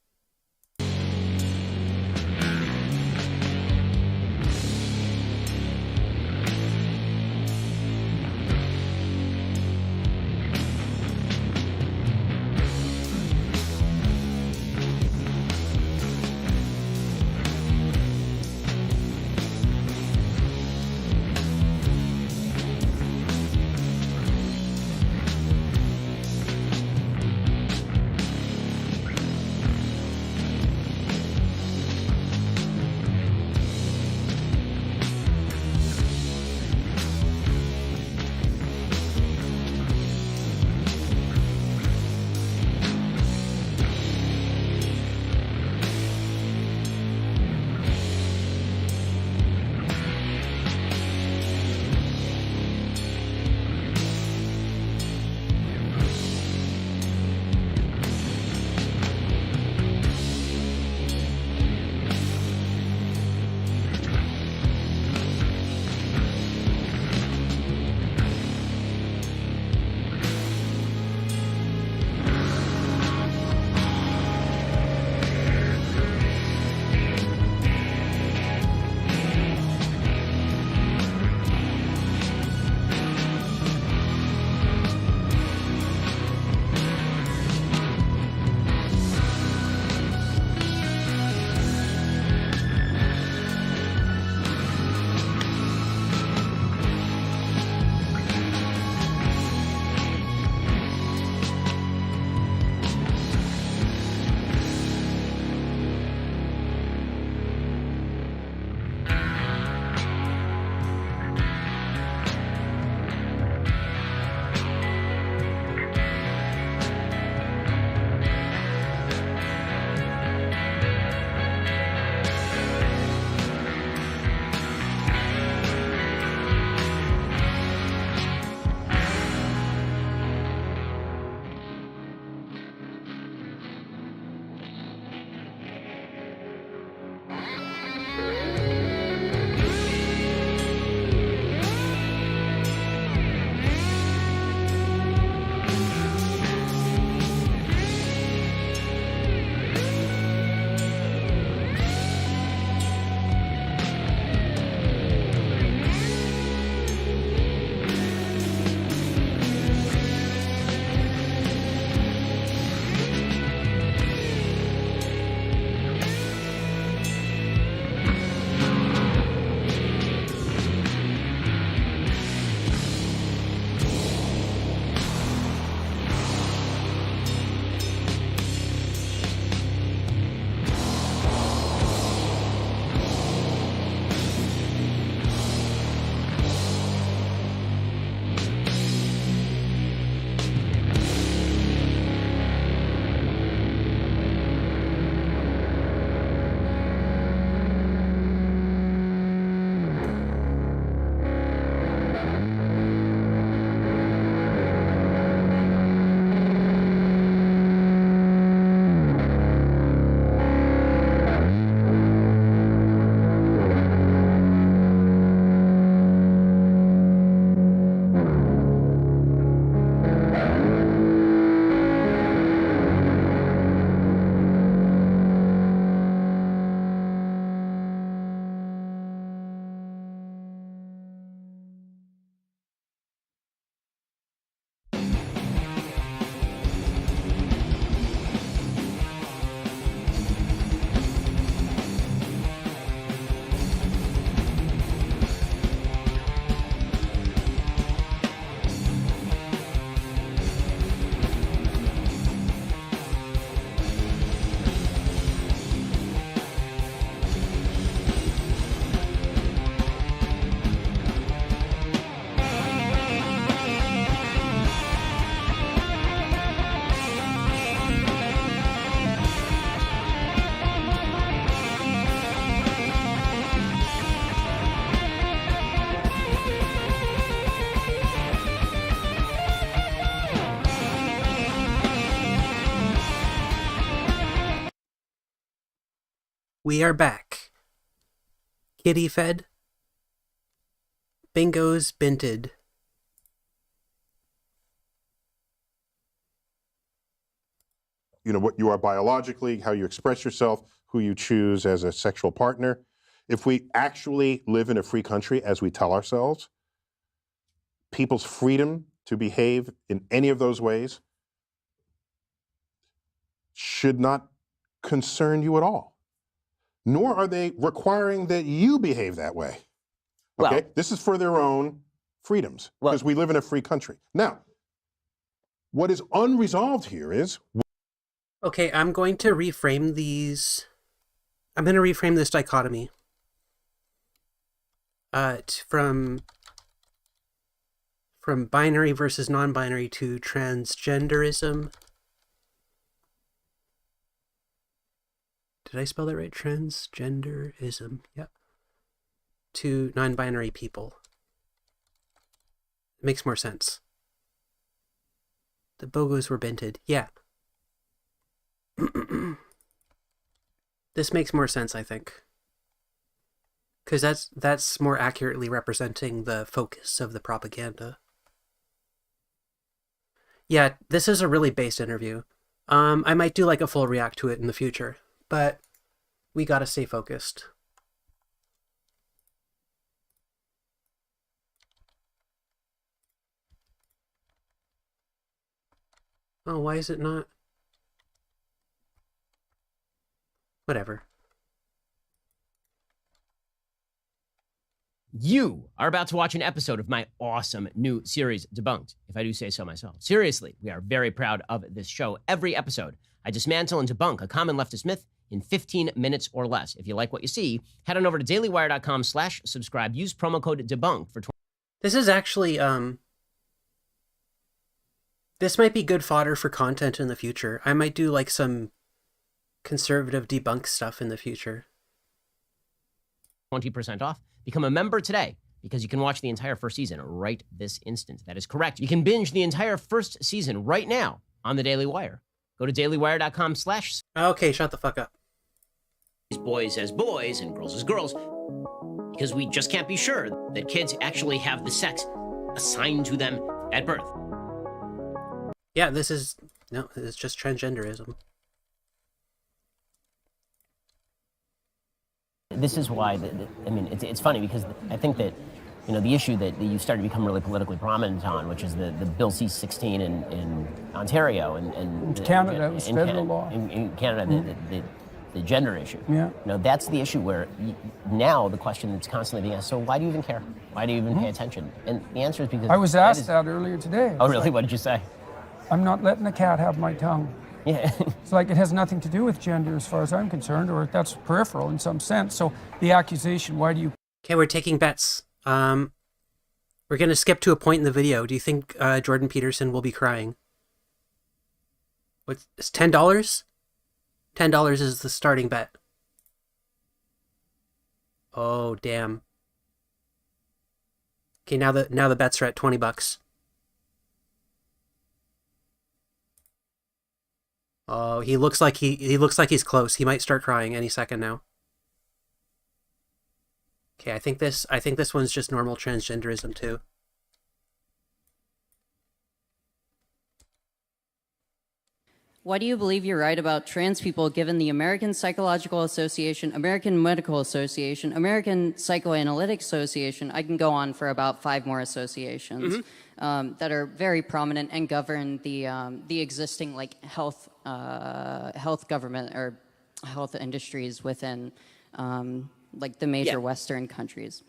We are back. Kitty fed. Bingo's binted. You know, what you are biologically, how you express yourself, who you choose as a sexual partner. If we actually live in a free country, as we tell ourselves, people's freedom to behave in any of those ways should not concern you at all. Nor are they requiring that you behave that way. Okay? Well, this is for their own freedoms, because we live in a free country. Now, what is unresolved here is... Okay, I'm going to reframe these. I'm going to reframe this dichotomy. From binary versus non-binary to transgenderism. Did I spell that right? Transgenderism. Yep. To non-binary people. It makes more sense. The bogos were binted. Yeah. This makes more sense, I think. Because that's more accurately representing the focus of the propaganda. Yeah, this is a really based interview. I might do like a full react to it in the future, but we gotta stay focused. Oh, why is it not? Whatever. You are about to watch an episode of my awesome new series, Debunked, if I do say so myself. Seriously, we are very proud of this show. Every episode, I dismantle and debunk a common leftist myth in 15 minutes or less. If you like what you see, head on over to dailywire.com/subscribe. Use promo code DEBUNKED for 20. This is actually, this might be good fodder for content in the future. I might do like some conservative debunk stuff in the future. 20% off. Become a member today because you can watch the entire first season right this instant. That is correct. You can binge the entire first season right now on the Daily Wire. Go to dailywire.com/ Okay, shut the fuck up. boys as boys and girls as girls, because we just can't be sure that kids actually have the sex assigned to them at birth. Yeah, this is just transgenderism. This is why, I mean, it's funny because I think that, you know, the issue that you started to become really politically prominent on, which is the Bill C-16 in Ontario and Canada, it was federal law. In Canada, the gender issue. Yeah. You know, that's the issue where now the question that's constantly being asked, so why do you even care? Why do you even pay attention? And the answer is because... I was asked that earlier today. Oh, really? What did you say? I'm not letting the cat have my tongue. Yeah. It's like it has nothing to do with gender as far as I'm concerned, or that's peripheral in some sense. So the accusation, why do you... Okay, we're taking bets. We're going to skip to a point in the video. Do you think Jordan Peterson will be crying? It's $10? $10 is the starting bet. Oh, damn. Okay, now the bets are at $20. Oh, he looks like he's close. He might start crying any second now. Okay, I think this one's just normal transgenderism too. Why do you believe you're right about trans people given the American Psychological Association, American Medical Association, American Psychoanalytic Association? I can go on for about 5 more associations that are very prominent and govern the existing like health government or health industries within like the major Western countries.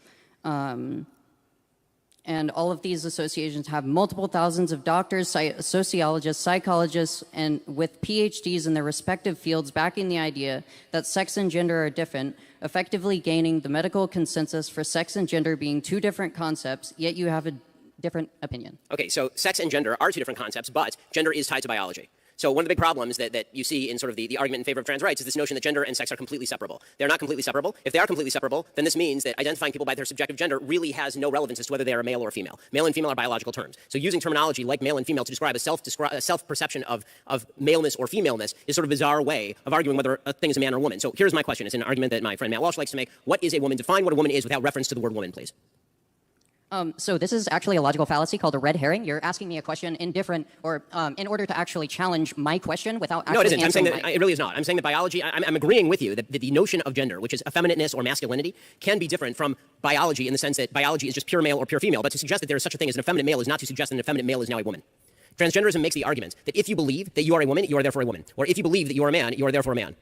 And all of these associations have multiple thousands of doctors, sociologists, psychologists, and with PhDs in their respective fields backing the idea that sex and gender are different, effectively gaining the medical consensus for sex and gender being 2 different concepts, yet you have a different opinion. Okay, so sex and gender are 2 different concepts, but gender is tied to biology. So one of the big problems that you see in sort of the argument in favor of trans rights is this notion that gender and sex are completely separable. They're not completely separable. If they are completely separable, then this means that identifying people by their subjective gender really has no relevance as to whether they are a male or a female. Male and female are biological terms. So using terminology like male and female to describe a self-perception of maleness or femaleness is sort of a bizarre way of arguing whether a thing is a man or a woman. So here's my question. It's an argument that my friend Matt Walsh likes to make. What is a woman? Define what a woman is without reference to the word woman, please. So this is actually a logical fallacy called a red herring. You're asking me a question in order to actually challenge my question without actually No, it isn't. I'm saying answering that it really is not. I'm saying that biology, I'm agreeing with you that the notion of gender, which is effeminateness or masculinity, can be different from biology in the sense that biology is just pure male or pure female. But to suggest that there is such a thing as an effeminate male is not to suggest that an effeminate male is now a woman. Transgenderism makes the argument that if you believe that you are a woman, you are therefore a woman. Or if you believe that you are a man, you are therefore a man.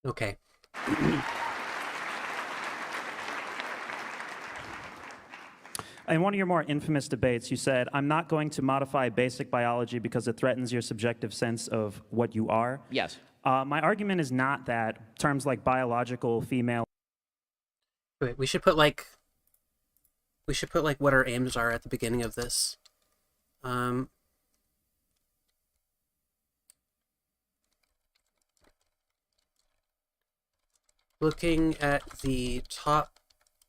Okay. In one of your more infamous debates, you said, "I'm not going to modify basic biology because it threatens your subjective sense of what you are." Yes. My argument is not that terms like biological, female. Wait, we should put like what our aims are at the beginning of this. Looking at the top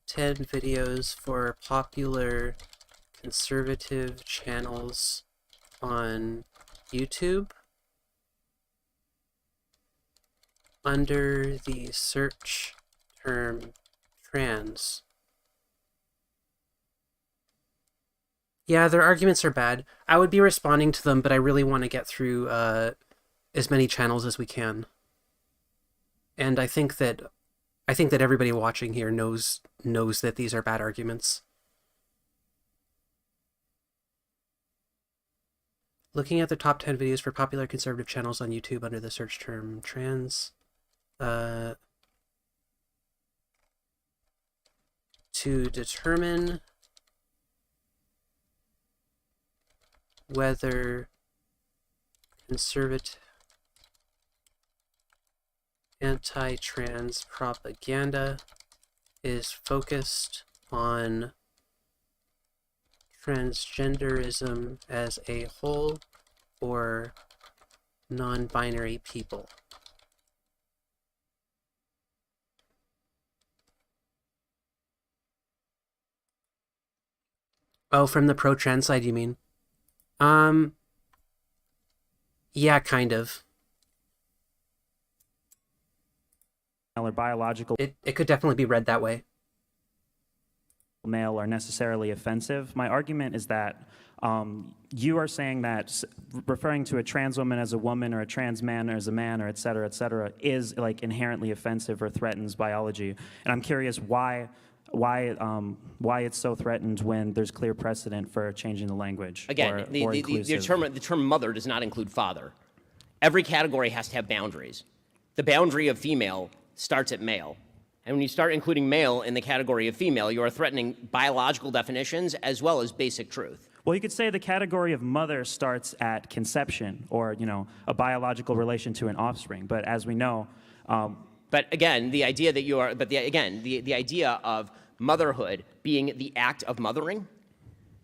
10 videos for popular conservative channels on YouTube under the search term trans. Yeah, their arguments are bad. I would be responding to them, but I really want to get through as many channels as we can. And I think that everybody watching here knows that these are bad arguments. Looking at the top 10 videos for popular conservative channels on YouTube under the search term trans. To determine whether conservative anti-trans propaganda is focused on transgenderism as a whole or non-binary people. Oh, from the pro-trans side, you mean? Yeah, kind of. Or biological. It could definitely be read that way. Male are necessarily offensive. My argument is that you are saying that referring to a trans woman as a woman or a trans man as a man or et cetera, is like inherently offensive or threatens biology. And I'm curious why it's so threatened when there's clear precedent for changing the language. Again, the term mother does not include father. Every category has to have boundaries. The boundary of female starts at male. And when you start including male in the category of female, you are threatening biological definitions as well as basic truth. Well, you could say the category of mother starts at conception or, a biological relation to an offspring. But as we know... but again, the idea that you are... But the idea of motherhood being the act of mothering,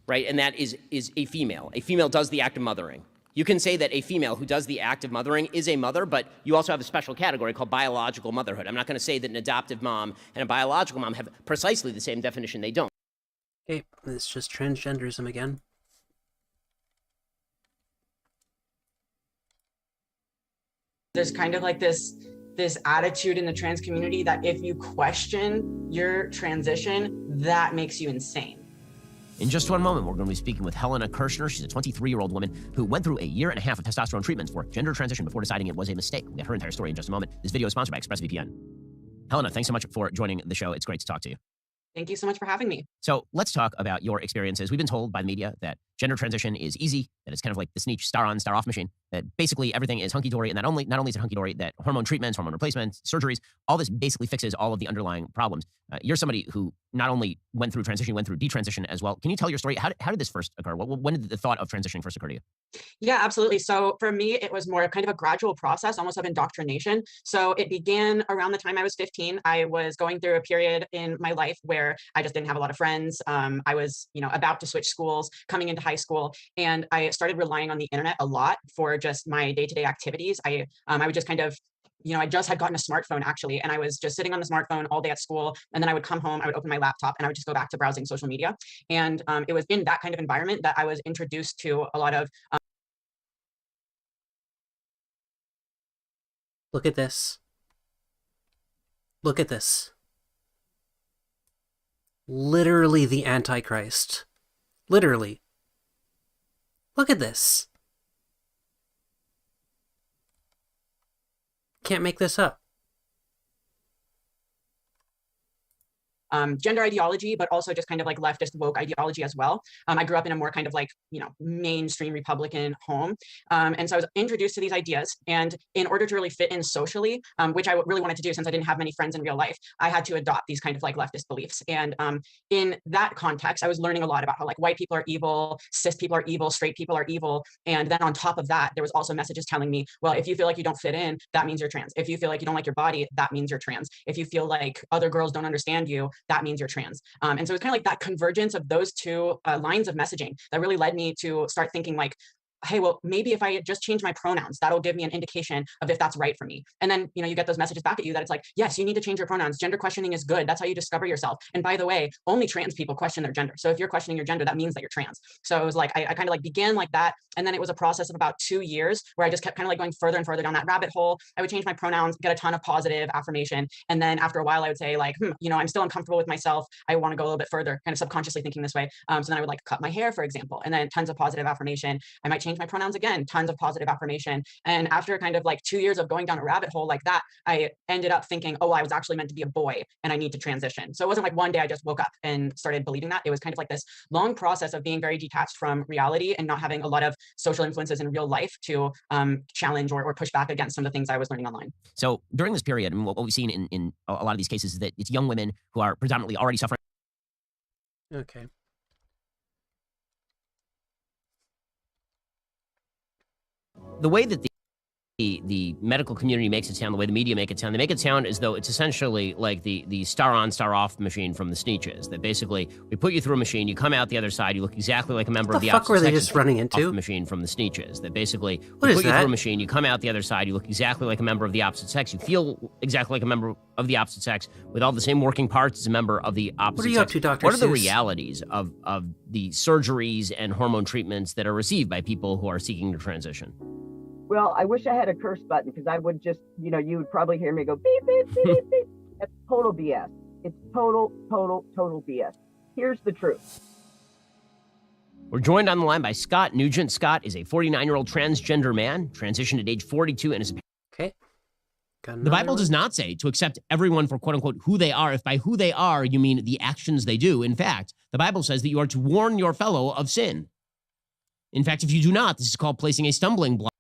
right? And that is a female. A female does the act of mothering. You can say that a female who does the act of mothering is a mother, but you also have a special category called biological motherhood. I'm not going to say that an adoptive mom and a biological mom have precisely the same definition. They don't. Okay, it's just transgenderism again. There's kind of like this attitude in the trans community that if you question your transition, that makes you insane. In just one moment, we're going to be speaking with Helena Kirshner. She's a 23-year-old woman who went through a year and a half of testosterone treatments for gender transition before deciding it was a mistake. We'll get her entire story in just a moment. This video is sponsored by ExpressVPN. Helena, thanks so much for joining the show. It's great to talk to you. Thank you so much for having me. So let's talk about your experiences. We've been told by the media that gender transition is easy, that it's kind of like the Sneetch star-on, star-off machine. that basically everything is hunky-dory, and not only is it hunky-dory, that hormone treatments, hormone replacements, surgeries, all this basically fixes all of the underlying problems. You're somebody who not only went through transition, you went through detransition as well. Can you tell your story? How did this first occur? When did the thought of transitioning first occur to you? Yeah, absolutely. So for me, it was more kind of a gradual process, almost of indoctrination. So it began around the time I was 15. I was going through a period in my life where I just didn't have a lot of friends. I was, about to switch schools, coming into high school, and I started relying on the internet a lot for just my day-to-day activities. I would just kind of I just had gotten a smartphone actually, and I was just sitting on the smartphone all day at school. And then I would come home, I would open my laptop, and I would just go back to browsing social media. And it was in that kind of environment that I was introduced to a lot of Look at this. Look at this. Literally the Antichrist. Literally. Look at this. Can't make this up. Gender ideology, but also just kind of like leftist woke ideology as well. I grew up in a more kind of like, mainstream Republican home. And so I was introduced to these ideas. And in order to really fit in socially, which I really wanted to do since I didn't have many friends in real life, I had to adopt these kind of like leftist beliefs. And in that context, I was learning a lot about how like white people are evil, cis people are evil, straight people are evil. And then on top of that, there was also messages telling me, well, if you feel like you don't fit in, that means you're trans. If you feel like you don't like your body, that means you're trans. If you feel like other girls don't understand you, that means you're trans. And so it's kind of like that convergence of those two lines of messaging that really led me to start thinking like, hey, well, maybe if I just change my pronouns, that'll give me an indication of if that's right for me. And then, you get those messages back at you that it's like, yes, you need to change your pronouns. Gender questioning is good. That's how you discover yourself. And by the way, only trans people question their gender. So if you're questioning your gender, that means that you're trans. So it was like, I kind of like began like that. And then it was a process of about 2 years where I just kept kind of like going further and further down that rabbit hole. I would change my pronouns, get a ton of positive affirmation. And then after a while, I would say like, I'm still uncomfortable with myself. I want to go a little bit further, kind of subconsciously thinking this way. So then I would like cut my hair, for example, and then tons of positive affirmation. I might change my pronouns again, tons of positive affirmation. And after kind of like 2 years of going down a rabbit hole like that, I ended up thinking, oh, I was actually meant to be a boy and I need to transition. So it wasn't like one day I just woke up and started believing that. It was kind of like this long process of being very detached from reality and not having a lot of social influences in real life to challenge or push back against some of the things I was learning online. So during this period, what we've seen in a lot of these cases is that it's young women who are predominantly already suffering. Okay. The way that the medical community makes it sound, the way the media make it sound, they make it sound as though it's essentially like the star on, star off machine from the Sneetches. That basically, we put you through a machine, you come out the other side, you look exactly like a member of the opposite sex. What the fuck were they just running into? Off the machine from the Sneetches. That basically, what we is put you that? through a machine, you come out the other side, you look exactly like a member of the opposite sex, you feel exactly like a member of the opposite sex with all the same working parts as a member of the opposite sex. What are you up to, Dr. What are the Seuss? realities of the surgeries and hormone treatments that are received by people who are seeking to transition? Well, I wish I had a curse button because I would just, you would probably hear me go beep, beep, beep, beep, beep. That's total BS. It's total BS. Here's the truth. We're joined on the line by Scott Nugent. Scott is a 49-year-old transgender man, transitioned at age 42 and is okay. The Bible does not say to accept everyone for quote-unquote who they are, if by who they are you mean the actions they do. In fact, the Bible says that you are to warn your fellow of sin. In fact, if you do not, this is called placing a stumbling block.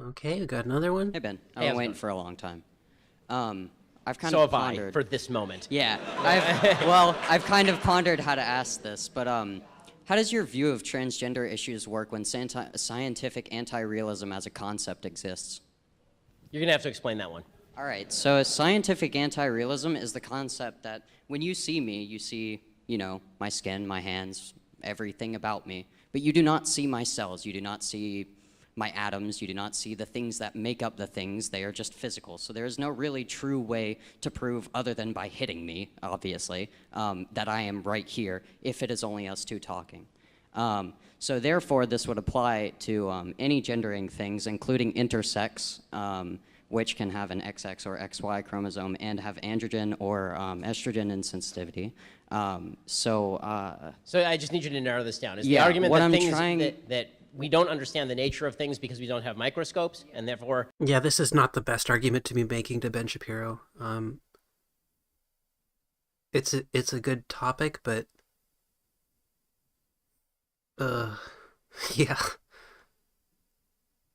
Okay, we got another one. Hey, Ben. I've been waiting for a long time. I've kind So of have I, pondered for this moment. Yeah, I've kind of pondered how to ask this, but how does your view of transgender issues work when scientific anti-realism as a concept exists? You're gonna have to explain that one. All right, so scientific anti-realism is the concept that when you see me, you see, my skin, my hands, everything about me, but you do not see my cells, you do not see my atoms, you do not see the things that make up the things, they are just physical. So there is no really true way to prove, other than by hitting me, obviously, that I am right here, if it is only us two talking. So therefore, this would apply to any gendering things, including intersex, which can have an XX or XY chromosome and have androgen or estrogen insensitivity. So I just need you to narrow this down. Is yeah, the argument what that I'm things trying- that we don't understand the nature of things because we don't have microscopes, and therefore... Yeah, this is not the best argument to be making to Ben Shapiro. It's a good topic, but yeah.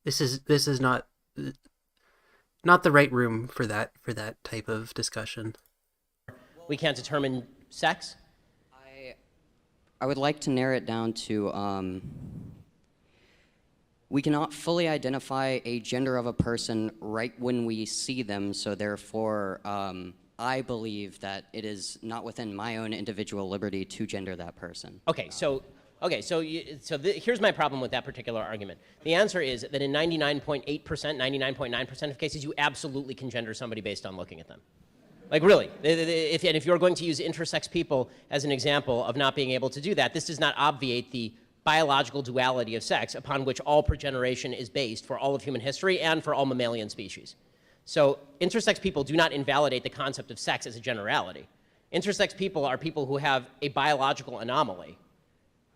This is not the right room for that type of discussion. We can't determine sex? I would like to narrow it down to we cannot fully identify a gender of a person right when we see them, so therefore I believe that it is not within my own individual liberty to gender that person. Okay, so here's my problem with that particular argument. The answer is that in 99.8%, 99.9% of cases, you absolutely can gender somebody based on looking at them. Like really, if you're going to use intersex people as an example of not being able to do that, this does not obviate the biological duality of sex upon which all progeneration is based for all of human history and for all mammalian species. So intersex people do not invalidate the concept of sex as a generality. Intersex people are people who have a biological anomaly.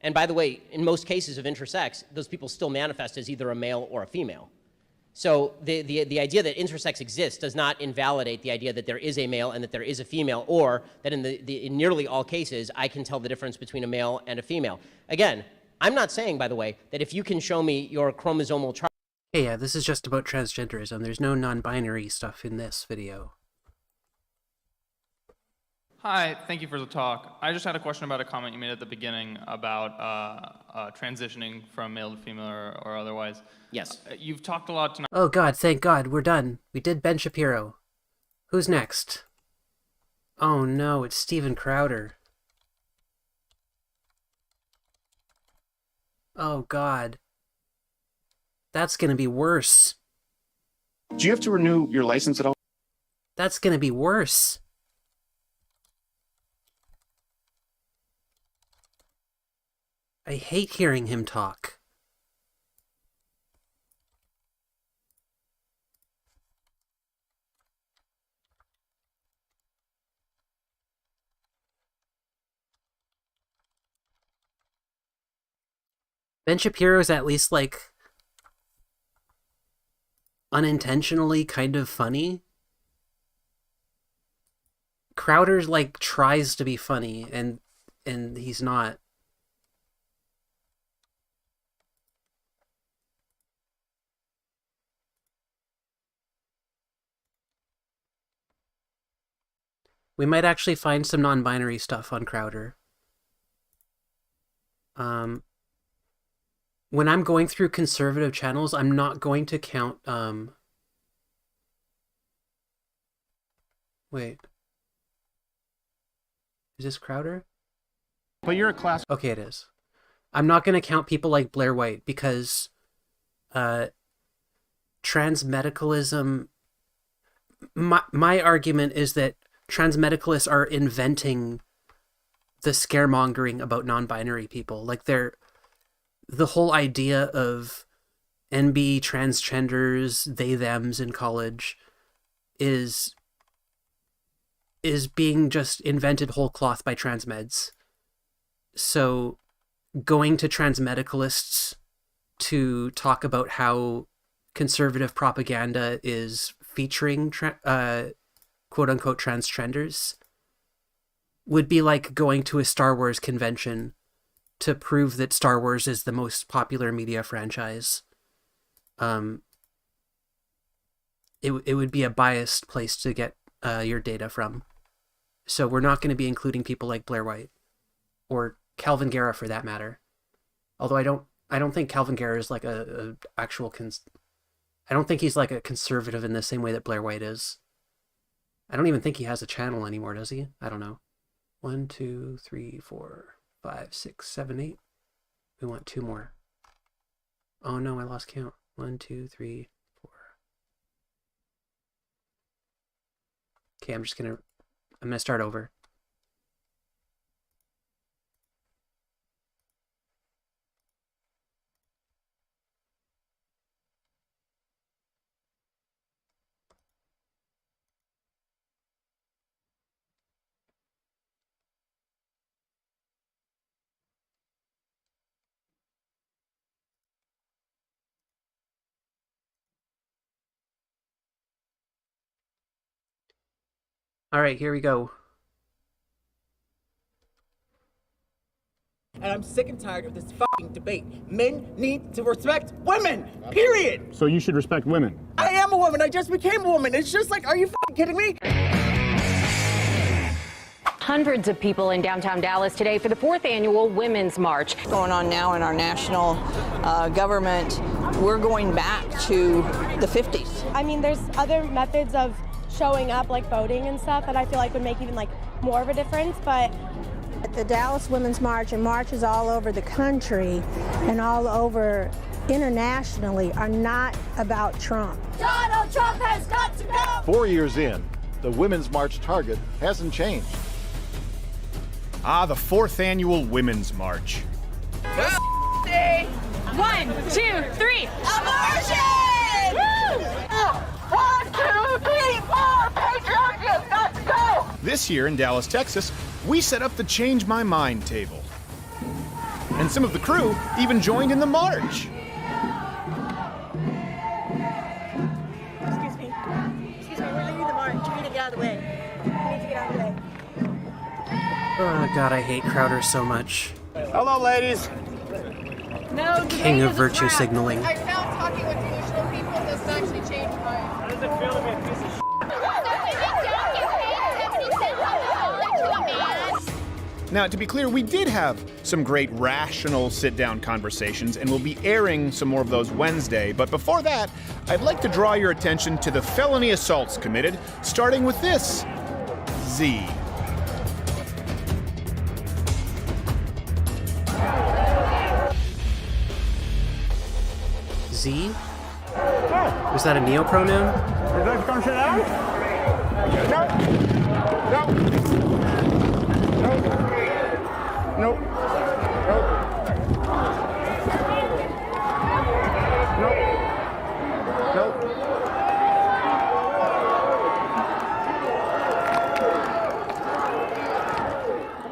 And by the way, in most cases of intersex, those people still manifest as either a male or a female. So the idea that intersex exists does not invalidate the idea that there is a male and that there is a female, or that in nearly all cases, I can tell the difference between a male and a female. Again, I'm not saying, by the way, that if you can show me your chromosomal chart. Hey, yeah, this is just about transgenderism. There's no non-binary stuff in this video. Hi, thank you for the talk. I just had a question about a comment you made at the beginning about transitioning from male to female or otherwise. Yes. You've talked a lot tonight. Oh God, thank God, we're done. We did Ben Shapiro. Who's next? Oh no, it's Steven Crowder. Oh God. That's gonna be worse. Do you have to renew your license at all? That's gonna be worse. I hate hearing him talk. Ben Shapiro's at least, like, unintentionally kind of funny. Crowder's, like, tries to be funny, and he's not. We might actually find some non-binary stuff on Crowder. When I'm going through conservative channels, I'm not going to count, wait. Is this Crowder? But you're a class. Okay, it is. I'm not going to count people like Blair White because transmedicalism... My argument is that transmedicalists are inventing the scaremongering about non-binary people. Like, the whole idea of NB transgenders, they thems in college is being just invented whole cloth by transmeds. So going to transmedicalists to talk about how conservative propaganda is featuring quote-unquote transgenders would be like going to a Star Wars convention to prove that Star Wars is the most popular media franchise. It would be a biased place to get your data from. So we're not going to be including people like Blair White or Calvin Guerra for that matter. Although I don't think Calvin Guerra is like a actual I don't think he's like a conservative in the same way that Blair White is. I don't even think he has a channel anymore, does he? I don't know. 1, 2, 3, 4, 5, 6, 7, 8. We want 2 more. Oh no, I lost count. 1, 2, 3, 4. Okay, I'm gonna start over. All right, here we go. and I'm sick and tired of this fucking debate. Men need to respect women, period. So you should respect women. I am a woman. I just became a woman. It's just like, are you fucking kidding me? Hundreds of people in downtown Dallas today for the 4th annual Women's March. Going on now in our national government, we're going back to the 50s. I mean, there's other methods of showing up, like voting and stuff, that I feel like would make even like more of a difference, but at the Dallas Women's March and marches all over the country and all over internationally are not about Trump. Donald Trump has got to go! 4 years in, the Women's March target hasn't changed. Ah, the 4th annual Women's March. 1, 2, 3. Abortion! Woo! 1, 2, 3, 4. Patriarchy has got to go! This year in Dallas, Texas, we set up the Change My Mind table. And some of the crew even joined in the march. Excuse me, we're leading the march. You need to get out of the way. You need to get out of the way. Oh god, I hate Crowder so much. Hello, ladies. No, King of virtue signaling. I found talking with delusional people doesn't actually change my... How does it feel to be a piece of shit? Now, to be clear, we did have some great rational sit-down conversations, and we'll be airing some more of those Wednesday. But before that, I'd like to draw your attention to the felony assaults committed, starting with this. Z. Z? Was that a neopronoun? Would you like to come sit down? No. Nope.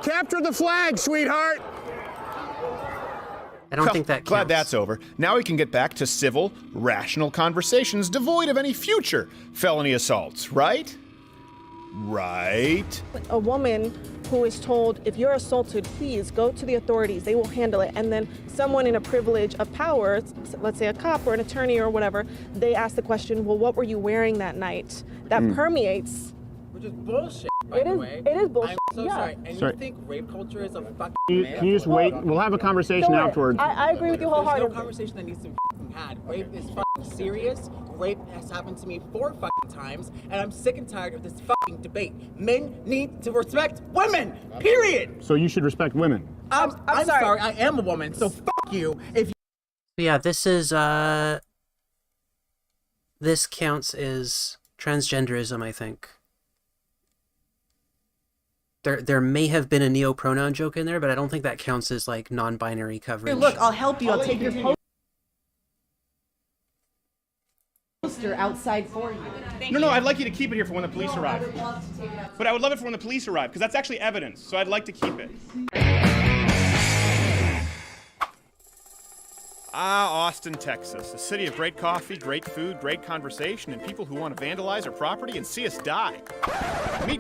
Capture the flag, sweetheart. I don't think that counts. Glad that's over. Now we can get back to civil, rational conversations devoid of any future felony assaults, right? Right. A woman who is told, if you're assaulted, please go to the authorities, they will handle it. And then someone in a privilege of power, let's say a cop or an attorney or whatever, they ask the question, well, what were you wearing that night? That permeates. Which is bullshit, by the way. It is bullshit. I'm so yeah. sorry. And Sorry. you think rape culture is a fucking Can you just wait? We'll have a conversation Don't worry. afterwards. I agree with you There's wholeheartedly. no conversation that needs to be fucking had. Rape is fucking serious. Rape has happened to me 4 fucking times, and I'm sick and tired of this fucking debate. Men need to respect women, period. So you should respect women. I'm sorry, I am a woman, so fuck you. If Yeah, this is, this counts as transgenderism, I think. There may have been a neopronoun joke in there, but I don't think that counts as, like, non-binary coverage. Here, look, I'll help you. I'll take your poster outside for you. No, I'd like you to keep it here for when the police arrive. But I would love it for when the police arrive, because that's actually evidence, so I'd like to keep it. Ah, Austin, Texas, a city of great coffee, great food, great conversation, and people who want to vandalize our property and see us die. Meet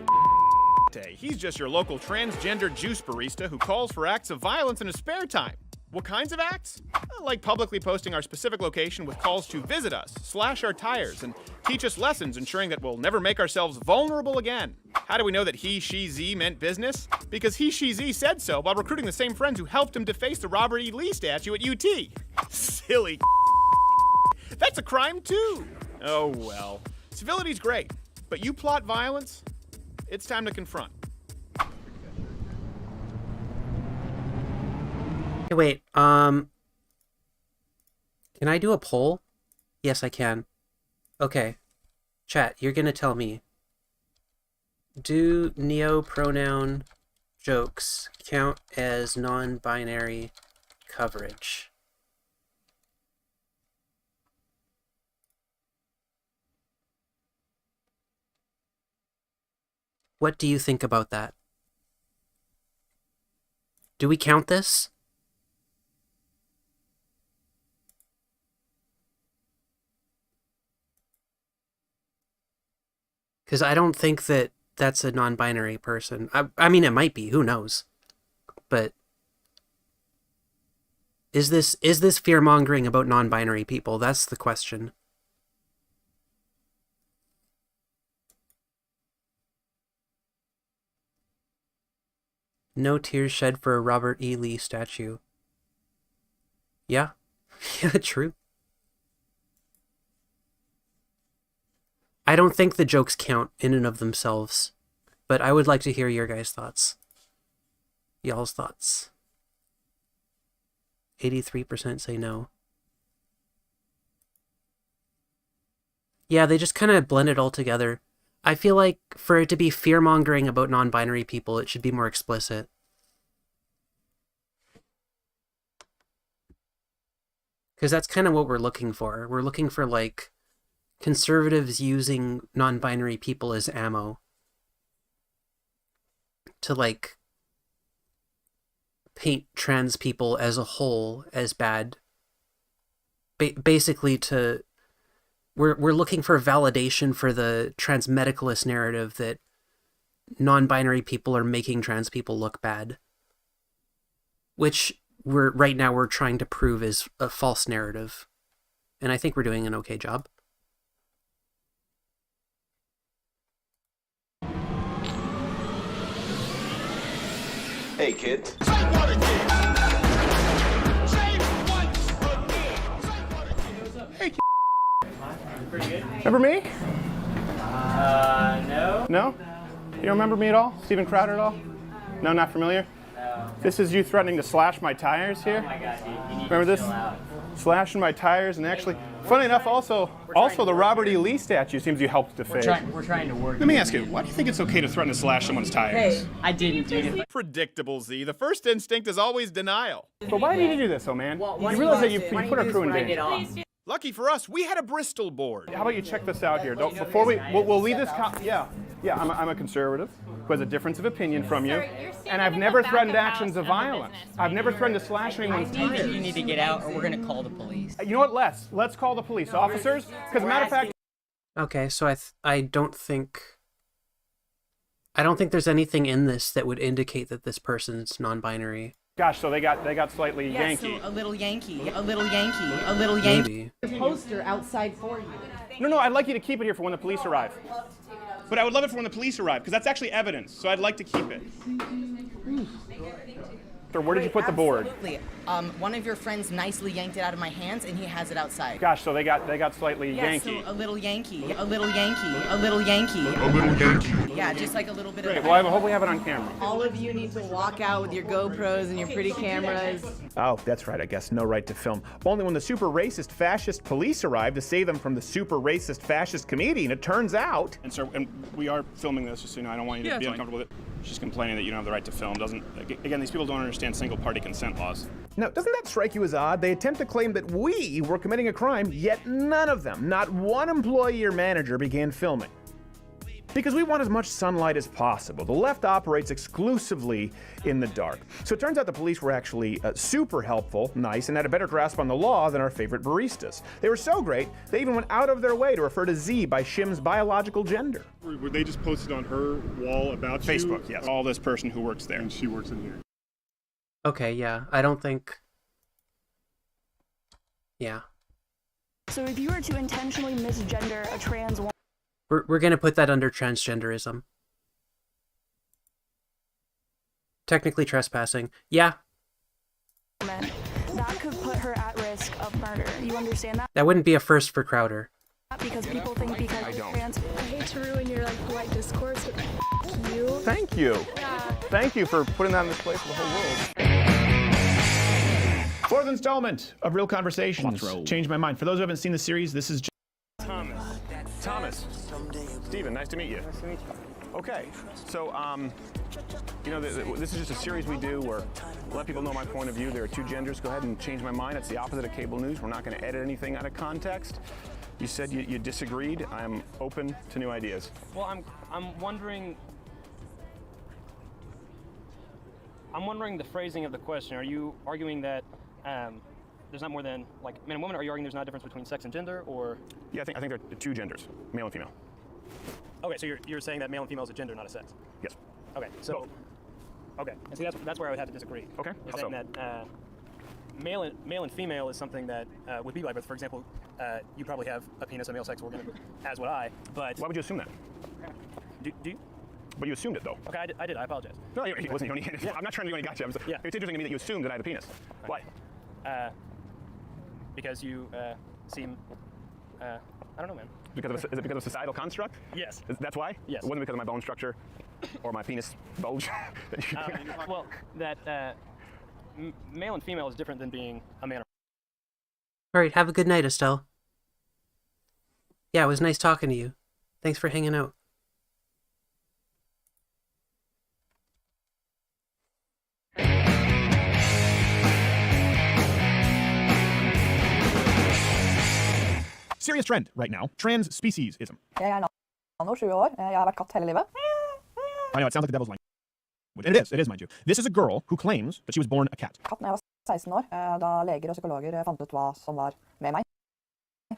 He's just your local transgender juice barista who calls for acts of violence in his spare time. What kinds of acts? Like publicly posting our specific location with calls to visit us, slash our tires, and teach us lessons ensuring that we'll never make ourselves vulnerable again. How do we know that he, she, Z meant business? Because he, she, Z said so while recruiting the same friends who helped him deface the Robert E. Lee statue at UT. Silly. That's a crime too. Oh well. Civility's great, but you plot violence? It's time to confront. Hey, wait, can I do a poll? Yes, I can. Okay. Chat, you're gonna tell me. Do neopronoun jokes count as non-binary coverage? What do you think about that? Do we count this? Because I don't think that that's a non-binary person. I mean, it might be. Who knows? But Is this fear-mongering about non-binary people? That's the question. No tears shed for a Robert E. Lee statue. Yeah. Yeah, true. I don't think the jokes count in and of themselves, but I would like to hear your guys' thoughts. Y'all's thoughts. 83% say no. Yeah, they just kind of blend it all together. I feel like for it to be fear-mongering about non-binary people, it should be more explicit. Because that's kind of what we're looking for. We're looking for, like, conservatives using non-binary people as ammo to, like, paint trans people as a whole as bad. Basically to... We're looking for validation for the transmedicalist narrative that non-binary people are making trans people look bad. Which right now we're trying to prove is a false narrative. And I think we're doing an okay job. Hey, kid. Hey, remember me? No. No? You don't remember me at all? Steven Crowder at all? No, not familiar? No. This is you threatening to slash my tires here? Oh my God, dude. You need Remember to this? chill out. Slashing my tires, and actually, funny enough, also the Robert E. Lee statue seems you helped defaced. We're trying to work. Let me ask you, why do you think it's okay to threaten to slash someone's tires? Hey, I didn't do it. Predictable, Z. The first instinct is always denial. But why did you do this, oh man? Well, you realize that you put our crew in danger. Lucky for us, we had a Bristol board. How about you check this out here? Before we'll leave this. I'm a conservative who has a difference of opinion from you, and I've never threatened actions of violence. I've never threatened to slash anyone's tires. You need to get out, or we're gonna call the police. You know what? Let's call the police officers. Because, as a matter of fact. Okay, so I don't think there's anything in this that would indicate that this person's non-binary. Gosh, so they got slightly Yeah, Yankee. so a little Yankee, a little Yankee, a little Yankee. Maybe. Poster outside for you. No, I'd like you to keep it here for when the police arrive. But I would love it for when the police arrive, because that's actually evidence, so I'd like to keep it. So where did you put the board? Absolutely. One of your friends nicely yanked it out of my hands, and he has it outside. Gosh, so they got slightly Yeah, Yankee. so a little Yankee, a little Yankee, a little Yankee. A little Yankee. Yeah, just like a little bit Great. of. Well, I hope we have it on camera. All of you need to walk out with your GoPros and your pretty cameras. Oh, that's right, I guess. No right to film. Only when the super racist fascist police arrived to save them from the super racist fascist comedian, it turns out. And we are filming this, just so you know. I don't want you to be uncomfortable with it. She's complaining that you don't have the right to film. Again, these people don't understand single-party consent laws. Now, doesn't that strike you as odd? They attempt to claim that we were committing a crime, yet none of them, not one employee or manager, began filming. Because we want as much sunlight as possible. The left operates exclusively in the dark. So it turns out the police were actually super helpful, nice, and had a better grasp on the law than our favorite baristas. They were so great, they even went out of their way to refer to Z by Shim's biological gender. Were they just posted on her wall about Facebook, yes. All this person who works there. And she works in here. Okay, yeah. I don't think... Yeah. So if you were to intentionally misgender a trans woman... We're gonna put that under transgenderism. Technically trespassing. Yeah. That could put her at risk of murder. You understand that? That wouldn't be a first for Crowder. Because people think because you're trans... I hate to ruin your polite discourse, but you. Thank you. Yeah. Thank you for putting that on display for the whole world. Fourth installment of Real Conversations. Changed my mind. For those who haven't seen the series, this is Thomas. Steven, nice to meet you. Nice to meet you. Okay, so, this is just a series we do where we let people know my point of view. There are two genders. Go ahead and change my mind. It's the opposite of cable news. We're not going to edit anything out of context. You said you disagreed. I'm open to new ideas. Well, I'm wondering the phrasing of the question. Are you arguing that there's not more than man and woman? Are you arguing there's not a difference between sex and gender, or? Yeah, I think there are two genders, male and female. Okay, so you're saying that male and female is a gender, not a sex. Yes. Okay, so. Okay, and see that's where I would have to disagree. Okay. You're saying that male and female is something that with people, for example, you probably have a penis, a male sex organ, as would I. But why would you assume that? Do you? But you assumed it, though. Okay, I did. I apologize. No, it wasn't. I'm not trying to go any gotcha. Yeah. It's interesting to me that you assumed that I have a penis. Why? Because you seem. I don't know, man. Is it because of societal construct? Yes. That's why? Yes. It wasn't because of my bone structure or my penis bulge? Well, that male and female is different than being a man. All right, have a good night, Estelle. Yeah, it was nice talking to you. Thanks for hanging out. Serious trend right now, trans speciesism. Jeg er nå 7 år. Jeg har vært katt hele livet. I know, it sounds like the devil's language. And it is, mind you. This is a girl who claims that she was born a cat. Katt da jeg var 16 år, da leger og psykologer fant ut hva som var med meg.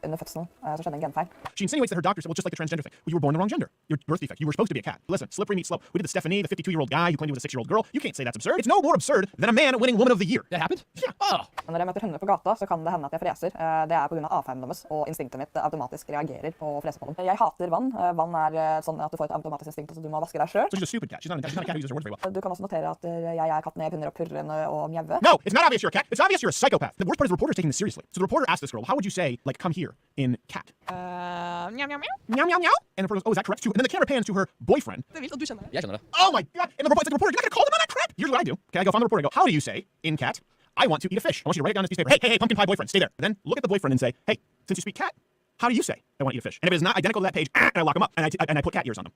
Under fødselen så skjedde en genfeil. She insinuates that her doctor said, well, just like the transgender thing, well, you were born the wrong gender. Your birth defect. You were supposed to be a cat. Listen, slippery meat slope. We did the Stephanie, the 52-year-old guy who claimed he was a 6-year-old girl. You can't say that's absurd. It's no more absurd than a man winning Woman of the Year. That happened? Yeah. Oh. Når jeg møter hunder på gata, så kan det hende at jeg freser. Det er på grunn av avføringen deres, og instinktet mitt automatisk reagerer på å frese på dem. Jeg hater vann. Vann er sånn at du får et automatisk instinkt, så du må vaske deg selv. So she's a stupid cat. She's not a cat who uses her words very well. Du kan også notere at jeg er katten jeg begynner å purre og mjaue. No, it's not obvious you're a cat. It's obvious you're a psychopath. The worst part is the reporter's taking this seriously. So the reporter asked this girl, how would you say, like, come here in cat? Meow, meow, meow. Meow, meow, meow. And the reporter goes, oh, is that correct? And then the camera pans to her boyfriend. Det er vilt at du kjenner det. Jeg kjenner det. Oh my God. And the reporter, you're not going to call them on that crap? Here's what I do. Okay, I go find the reporter. I go, how do you say in cat, I want to eat a fish? I want you to write it down on this piece of paper. Hey, pumpkin pie boyfriend, stay there. And then look at the boyfriend and say, hey, since you speak cat, how do you say I want to eat a fish? And if it is not identical to that page, and I lock them up and I put cat ears on them.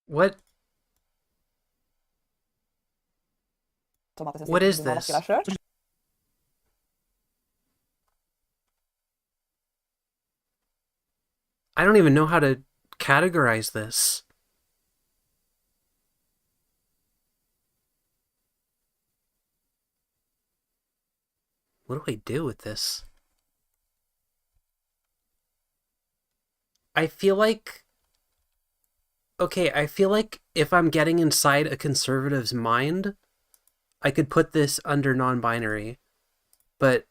What? What is this? I don't even know how to categorize this. What do I do with this? I feel like... Okay, I feel like if I'm getting inside a conservative's mind, I could put this under non-binary, but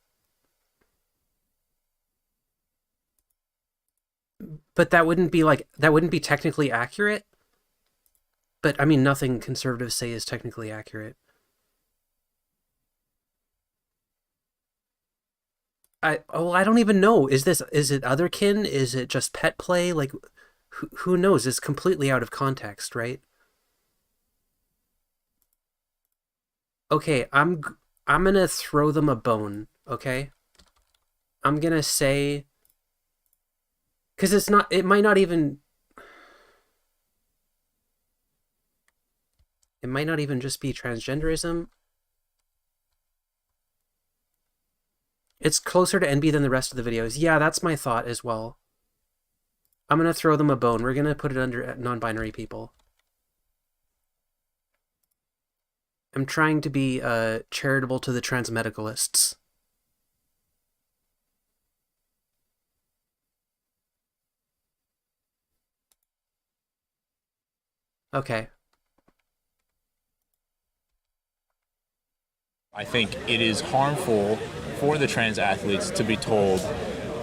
that wouldn't be technically accurate. But I mean, nothing conservatives say is technically accurate. I don't even know. Is it otherkin? Is it just pet play? Like, who knows? It's completely out of context, right? Okay, I'm gonna throw them a bone, okay? I'm gonna say, because it might not even just be transgenderism. It's closer to NB than the rest of the videos. Yeah, that's my thought as well. I'm gonna throw them a bone. We're gonna put it under non-binary people. I'm trying to be charitable to the transmedicalists. Okay. I think it is harmful for the trans athletes to be told,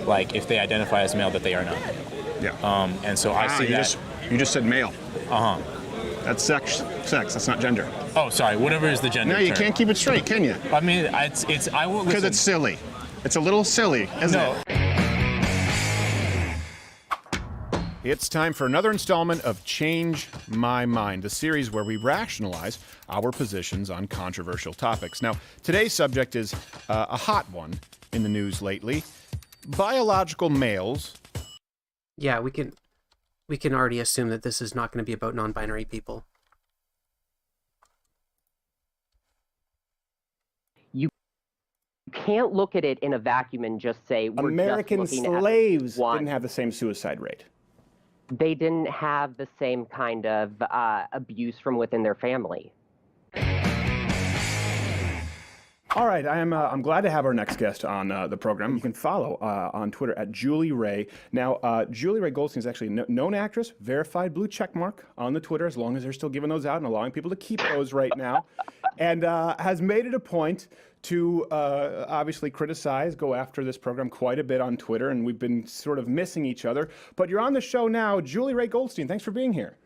like, if they identify as male, that they are not. Yeah. And so I see that. You just said male. Uh-huh. That's sex. That's not gender. Oh, sorry. Whatever is the gender No, you term. can't keep it straight, can you? I mean, I will listen. Because it's silly. It's a little silly, isn't it? It's time for another installment of Change My Mind, the series where we rationalize our positions on controversial topics. Now, today's subject is a hot one in the news lately. Biological males. Yeah, we can already assume that this is not going to be about non-binary people. You can't look at it in a vacuum and just say we're American just looking slaves at one. didn't have the same suicide rate. They didn't have the same kind of abuse from within their family. All right, I'm glad to have our next guest on the program. You can follow on Twitter at Julie Ray. Now, Julie Ray Goldstein is actually a known actress, verified blue check mark on the Twitter, as long as they're still giving those out and allowing people to keep those right now, and has made it a point to obviously criticize, go after this program quite a bit on Twitter, and we've been sort of missing each other. But you're on the show now. Julie Ray Goldstein, thanks for being here.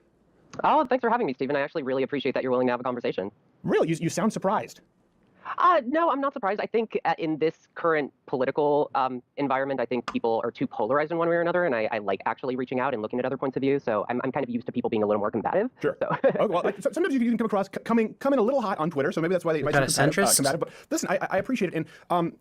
Oh, thanks for having me, Stephen. I actually really appreciate that you're willing to have a conversation. Really? You sound surprised. No, I'm not surprised. I think in this current political environment, I think people are too polarized in one way or another, and I like actually reaching out and looking at other points of view. So I'm kind of used to people being a little more combative. Sure. So. Oh, well, sometimes you can come across coming a little hot on Twitter, so maybe that's why they might be combative. But listen, I appreciate it. And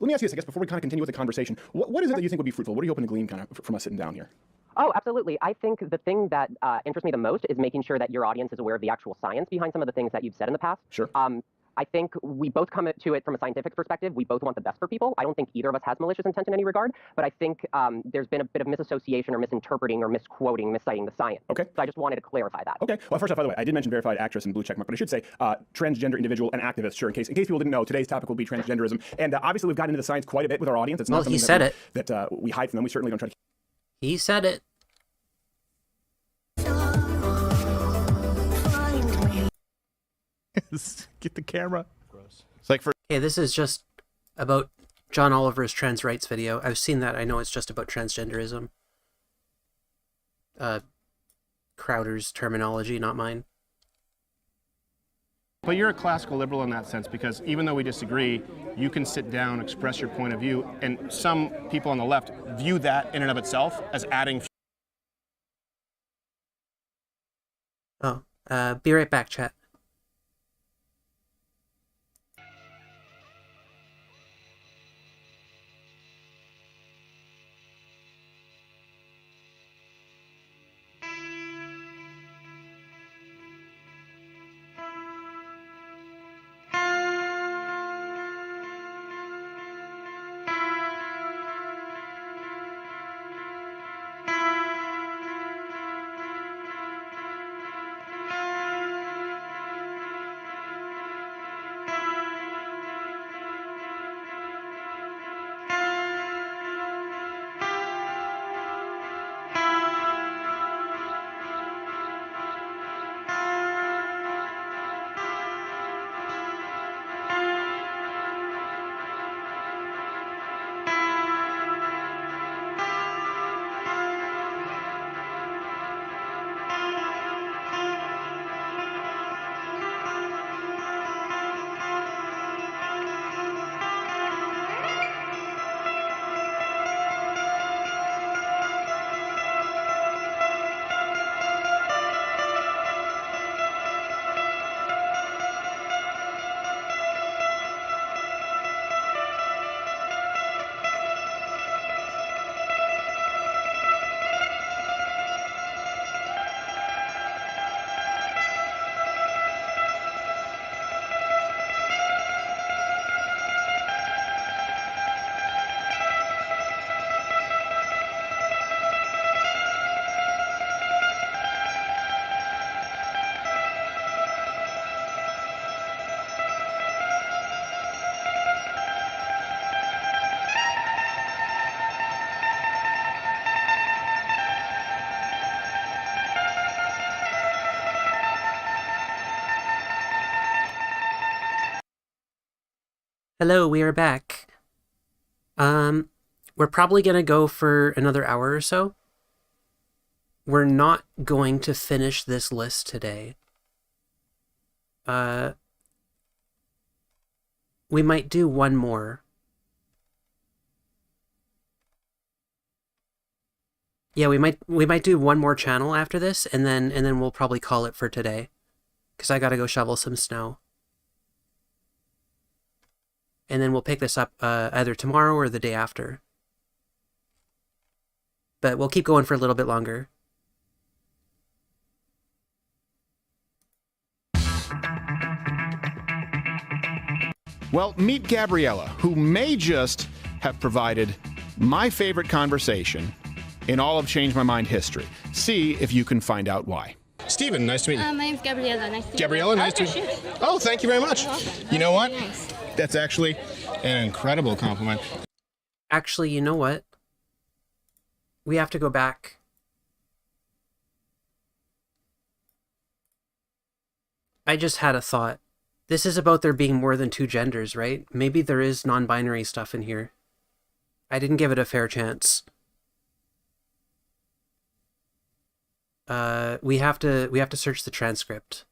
let me ask you this, I guess, before we kind of continue with the conversation. What is it that you think would be fruitful? What are you hoping to glean kind of from us sitting down here? Oh, absolutely. I think the thing that interests me the most is making sure that your audience is aware of the actual science behind some of the things that you've said in the past. Sure. I think we both come to it from a scientific perspective. We both want the best for people. I don't think either of us has malicious intent in any regard, but I think there's been a bit of misassociation or misinterpreting or misquoting, misciting the science. Okay. So I just wanted to clarify that. Okay. Well, first off, by the way, I did mention verified actress and blue checkmark, but I should say transgender individual and activist. Sure, in case people didn't know, today's topic will be transgenderism, and obviously we've gotten into the science quite a bit with our audience. It's not something that we hide from them. We certainly don't try to. He said it. Get the camera. It's like for. Hey, this is just about John Oliver's trans rights video. I've seen that. I know it's just about transgenderism. Crowder's terminology, not mine. But you're a classical liberal in that sense, because even though we disagree, you can sit down, express your point of view, and some people on the left view that in and of itself as adding. Oh, be right back, chat. Hello, we are back. We're probably gonna go for another hour or so. We're not going to finish this list today. We might do one more. Yeah, we might do one more channel after this, and then we'll probably call it for today, because I gotta go shovel some snow. And then we'll pick this up either tomorrow or the day after. But we'll keep going for a little bit longer. Well, meet Gabriella, who may just have provided my favorite conversation in all of Change My Mind history. See if you can find out why. Stephen, nice to meet you. My name's Gabriella. Nice to meet you. Gabriella, nice to meet you. Oh, thank you very much. You know what? Nice. That's actually an incredible compliment. Actually, you know what? We have to go back. I just had a thought. This is about there being more than 2 genders, right? Maybe there is non-binary stuff in here. I didn't give it a fair chance. We have to search the transcript.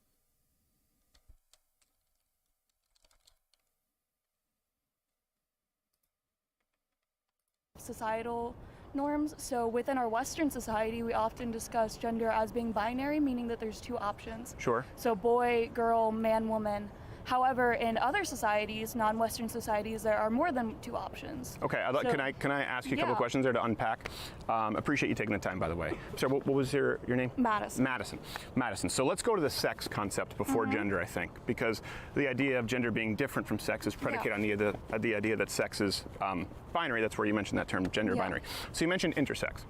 Societal norms. So within our Western society, we often discuss gender as being binary, meaning that there's 2 options. Sure. So boy, girl, man, woman. However, in other societies, non-Western societies, there are more than 2 options. Okay, can I ask you a couple Yeah. of questions there to unpack? Appreciate you taking the time, by the way. So what was your name? Madison. Madison. So let's go to the sex concept before gender, I think, because the idea of gender being different from sex is predicated on the idea that sex is binary. That's where you mentioned that term, gender binary. So you mentioned intersex.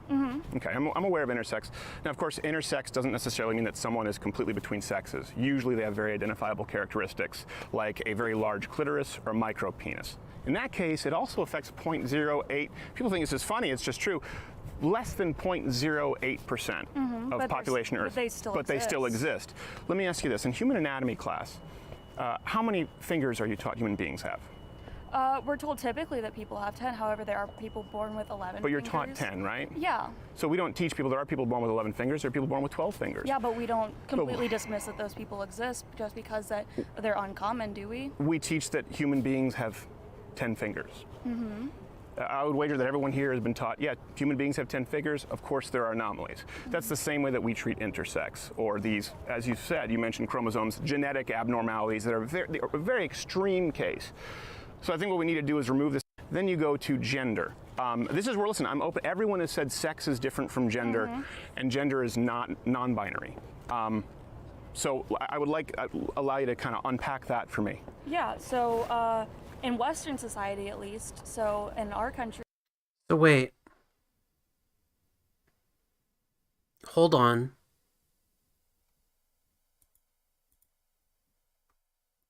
Okay, I'm aware of intersex. Now, of course, intersex doesn't necessarily mean that someone is completely between sexes. Usually they have very identifiable characteristics, like a very large clitoris or micro penis. In that case, it also affects 0.08. People think this is funny, it's just true. Less than 0.08% of population Earth. But they still exist. Let me ask you this. In human anatomy class, how many fingers are you taught human beings have? We're told typically that people have 10. However, there are people born with 11 But you're fingers. taught 10, right? Yeah. So we don't teach people there are people born with 11 fingers, there are people born with 12 fingers. Yeah, but we don't completely dismiss that those people exist just because that they're uncommon, do we? We teach that human beings have 10 fingers. I would wager that everyone here has been taught, yeah, human beings have 10 fingers. Of course, there are anomalies. That's the same way that we treat intersex, or these, as you said, you mentioned chromosomes, genetic abnormalities that are a very extreme case. So I think what we need to do is remove this. Then you go to gender. This is where, listen, I'm open. Everyone has said sex is different from gender, and gender is not non-binary. So I would allow you to kind of unpack that for me. Yeah, so in Western society at least, so in our country. So wait. Hold on.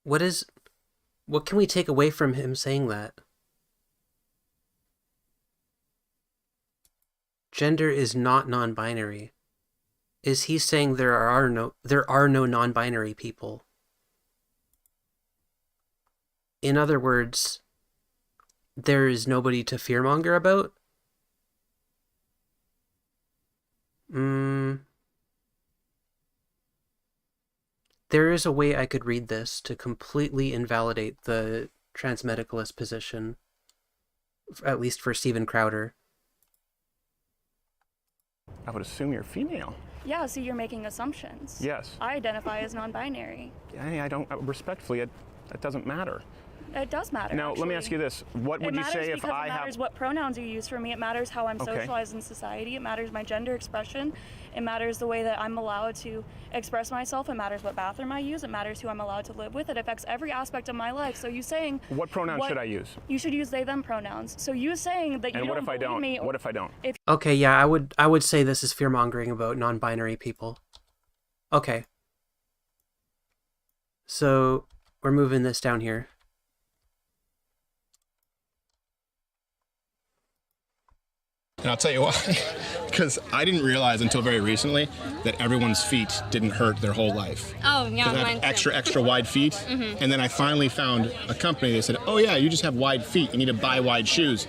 What can we take away from him saying that? Gender is not non-binary. Is he saying there are no non-binary people? In other words, there is nobody to fearmonger about? There is a way I could read this to completely invalidate the transmedicalist position, at least for Steven Crowder. I would assume you're female. Yeah, so you're making assumptions. Yes. I identify as non-binary. I don't, respectfully, it doesn't matter. It does matter. Now, let me ask you this. What would you say if I It matters what pronouns you use for me. It matters how I'm socialized in society. It matters my gender expression. It matters the way that I'm allowed to express myself. It matters what bathroom I use. It matters who I'm allowed to live with. It affects every aspect of my life. So you saying... What pronoun should I use? You should use they, them pronouns. So you saying that you don't believe me... What if I don't? Okay, yeah, I would say this is fear-mongering about non-binary people. Okay. So, we're moving this down here. And I'll tell you why. Because I didn't realize until very recently that everyone's feet didn't hurt their whole life. Oh, yeah, Because I mine have too. extra wide feet. And then I finally found a company that said, oh yeah, you just have wide feet. You need to buy wide shoes.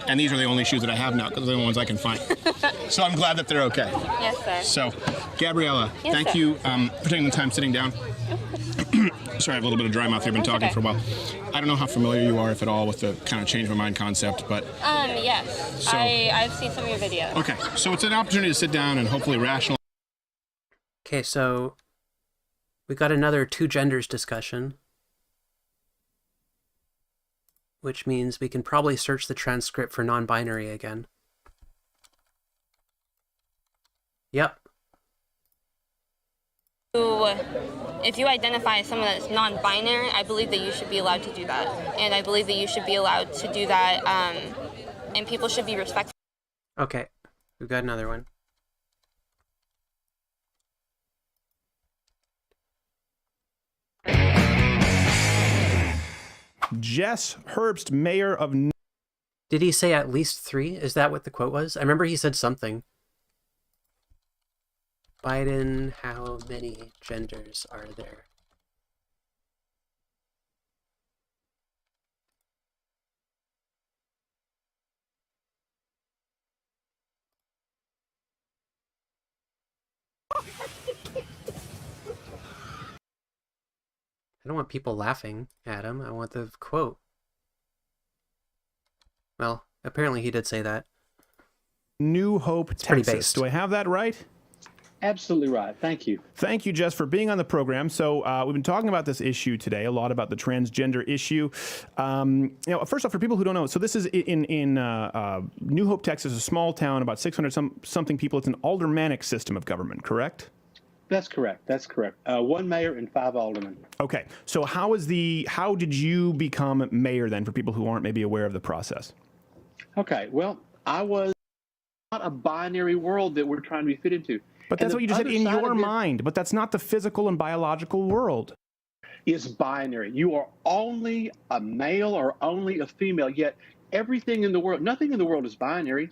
And these are the only shoes that I have now because they're the ones I can find. So I'm glad that they're okay. Yes, sir. So, Gabriella, Yes, thank sir. you for taking the time sitting down. Sorry, I have a little bit of dry mouth here. I've been That's talking okay. for a while. I don't know how familiar you are, if at all, with the kind of change my mind concept, but... Yes. So- I've seen some of your videos. Okay, so it's an opportunity to sit down and hopefully rationalize. Okay, so we got another 2 genders discussion, which means we can probably search the transcript for non-binary again. Yep. If you identify as someone that's non-binary, I believe that you should be allowed to do that. And I believe that you should be allowed to do that, and people should be respectful. Okay, we've got another one. Jess Herbst, mayor of... Did he say at least 3? Is that what the quote was? I remember he said something. Biden, how many genders are there? I don't want people laughing at him. I want the quote. Well, apparently he did say that. New Hope, it's pretty Texas. based. Do I have that right? Absolutely right. Thank you. Thank you, Jess, for being on the program. So we've been talking about this issue today, a lot about the transgender issue. First off, for people who don't know, so this is in New Hope, Texas, a small town, about 600 something people. It's an aldermanic system of government, correct? That's correct. That's correct. 1 mayor and 5 aldermen. Okay. So how did you become mayor then, for people who aren't maybe aware of the process? Okay. Well, I was not a binary world that we're trying to be fit into. But that's what you just said, in your mind. But that's not the physical and biological world. It's binary. You are only a male or only a female, yet everything in the world, nothing in the world is binary.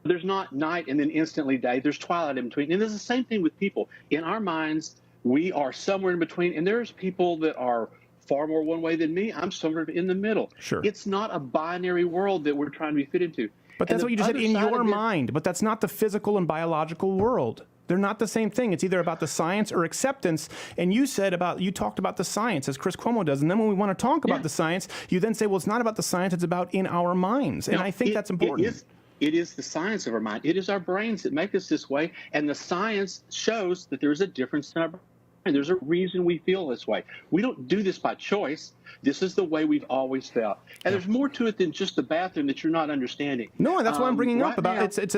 There's not night and then instantly day. There's twilight in between. And there's the same thing with people. In our minds, we are somewhere in between. And there's people that are far more one way than me. I'm somewhere in the middle. Sure. It's not a binary world that we're trying to be fit into. But that's what you just said, in your mind. But that's not the physical and biological world. They're not the same thing. It's either about the science or acceptance. And you talked about the science, as Chris Cuomo does. And then when we want to talk about the science, you then say, well, it's not about the science, it's about in our minds. And I think that's important. It is the science of our mind. It is our brains that make us this way. And the science shows that there's a difference in our brain. There's a reason we feel this way. We don't do this by choice. This is the way we've always felt. And there's more to it than just the bathroom that you're not understanding. No, that's what I'm bringing up about. Now, it's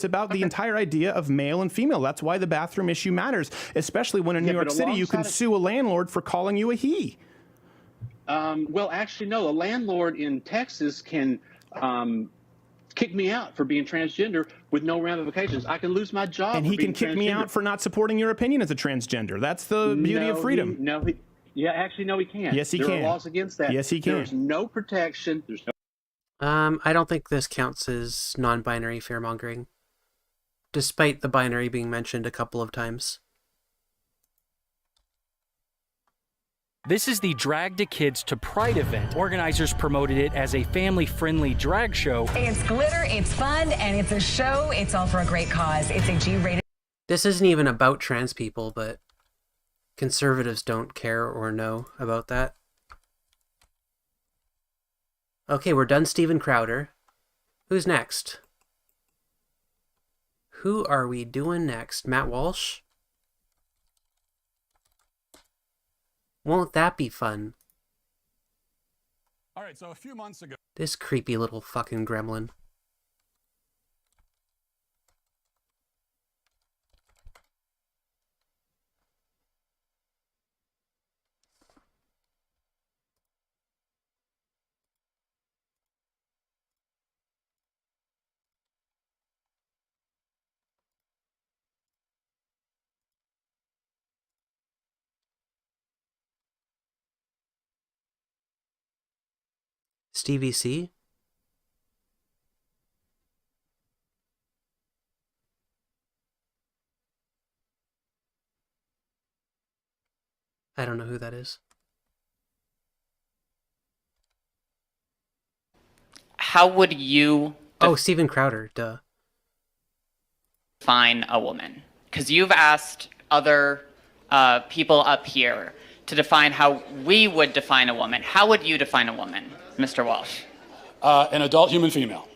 about the entire idea of male and female. That's why the bathroom issue matters, especially when in New York City you can sue a landlord for calling you a he. Well, actually, no. A landlord in Texas can kick me out for being transgender with no ramifications. I can lose my job. And he can kick me out for not supporting your opinion as a transgender. That's the beauty of freedom. No, he can't. Yes, he can. There are laws against that. Yes, he can. There's no protection. There's no. I don't think this counts as non-binary fear-mongering, despite the binary being mentioned a couple of times. This is the Drag the Kids to Pride event. Organizers promoted it as a family-friendly drag show. It's glitter, it's fun, and it's a show. It's all for a great cause. It's a G-rated. This isn't even about trans people, but conservatives don't care or know about that. Okay, we're done Steven Crowder. Who's next? Who are we doing next? Matt Walsh? Won't that be fun? All right, so a few months ago. This creepy little fucking gremlin. Stevie C? I don't know who that is. How would you Oh, Steven Crowder, duh. define a woman? Because you've asked other people up here to define how we would define a woman. How would you define a woman, Mr. Walsh? An adult human female.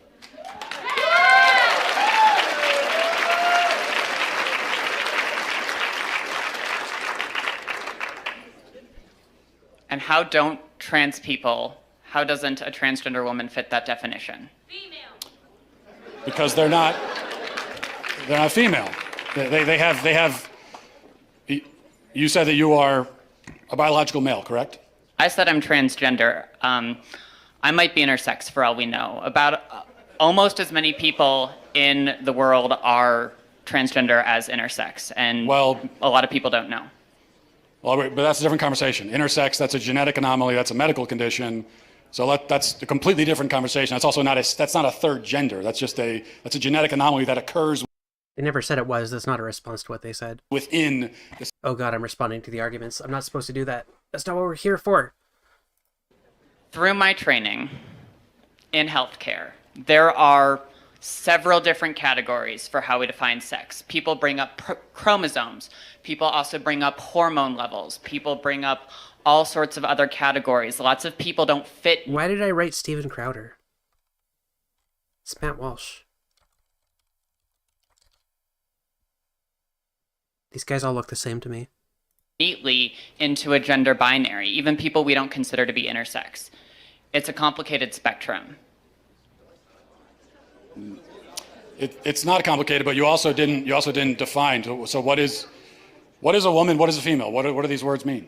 And how don't trans people, how doesn't a transgender woman fit that definition? Because they're not female. They have. You said that you are a biological male, correct? I said I'm transgender. I might be intersex for all we know. About almost as many people in the world are transgender as intersex, and a lot of people don't know. Well, but that's a different conversation. Intersex, that's a genetic anomaly, that's a medical condition. So that's a completely different conversation. That's also not a third gender. That's a genetic anomaly that occurs. They never said it was. That's not a response to what they said. Within this. Oh God, I'm responding to the arguments. I'm not supposed to do that. That's not what we're here for. Through my training in healthcare, there are several different categories for how we define sex. People bring up chromosomes. People also bring up hormone levels. People bring up all sorts of other categories. Lots of people don't fit. Why did I write Steven Crowder? It's Matt Walsh. These guys all look the same to me. Neatly into a gender binary, even people we don't consider to be intersex. It's a complicated spectrum. It's not complicated, but you also didn't define. So what is a woman? What is a female? What do these words mean?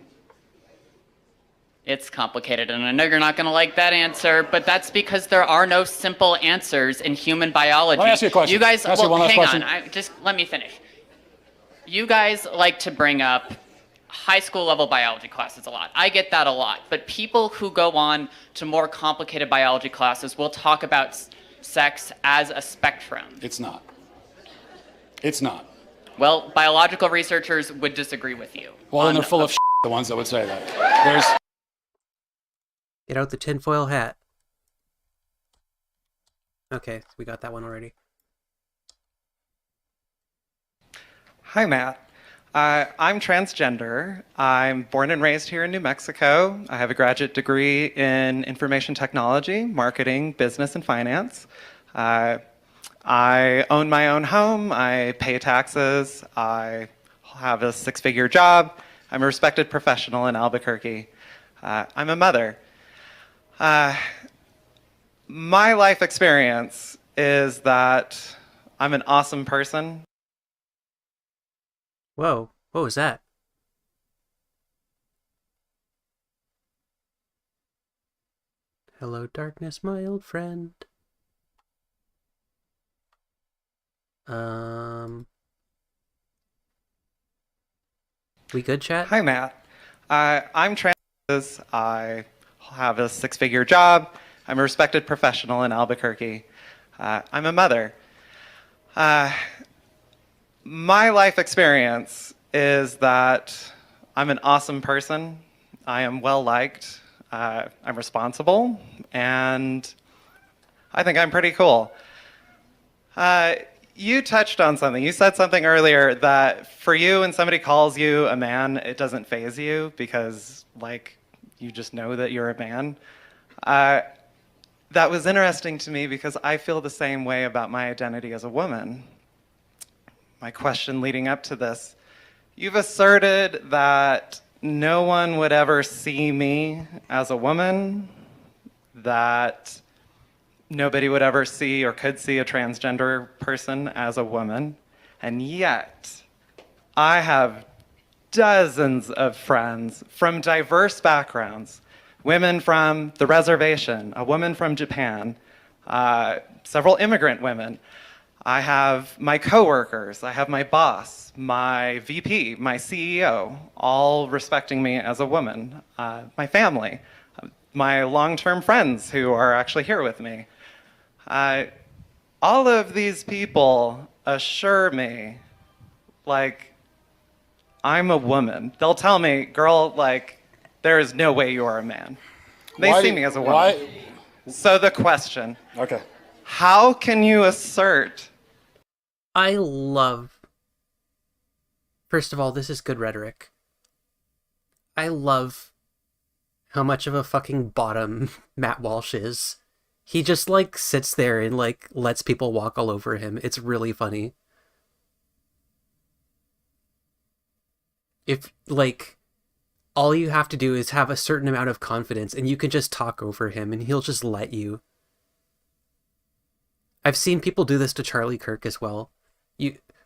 It's complicated, and I know you're not going to like that answer, but that's because there are no simple answers in human biology. Let me ask you a question. You guys, Can I ask you one last hang question? on. Just let me finish. You guys like to bring up high school level biology classes a lot. I get that a lot, but people who go on to more complicated biology classes will talk about sex as a spectrum. It's not. It's not. Well, biological researchers would disagree with you. Well, then they're full of shit, the ones that would say that. Get out the tinfoil hat. Okay, we got that one already. Hi, Matt. I'm transgender. I'm born and raised here in New Mexico. I have a graduate degree in information technology, marketing, business, and finance. I own my own home. I pay taxes. I have a 6-figure job. I'm a respected professional in Albuquerque. I'm a mother. My life experience is that I'm an awesome person. Whoa, what was that? Hello, darkness, my old friend. We good, chat? Hi, Matt. I'm trans. I have a 6-figure job. I'm a respected professional in Albuquerque. I'm a mother. My life experience is that I'm an awesome person. I am well-liked. I'm responsible, and I think I'm pretty cool. You touched on something. You said something earlier that for you, when somebody calls you a man, it doesn't faze you because, like, you just know that you're a man. That was interesting to me because I feel the same way about my identity as a woman. My question leading up to this, you've asserted that no one would ever see me as a woman, that nobody would ever see or could see a transgender person as a woman, and yet I have dozens of friends from diverse backgrounds, women from the reservation, a woman from Japan, several immigrant women. I have my coworkers, I have my boss, my VP, my CEO, all respecting me as a woman, my family, my long-term friends who are actually here with me. All of these people assure me, like, I'm a woman. They'll tell me, girl, like, there is no way you are a man. They see me as a woman. So the question, okay, how can you assert? I love... First of all, this is good rhetoric. I love how much of a fucking bottom Matt Walsh is. He just, like, sits there and, like, lets people walk all over him. It's really funny. If, like, all you have to do is have a certain amount of confidence and you can just talk over him and he'll just let you. I've seen people do this to Charlie Kirk as well.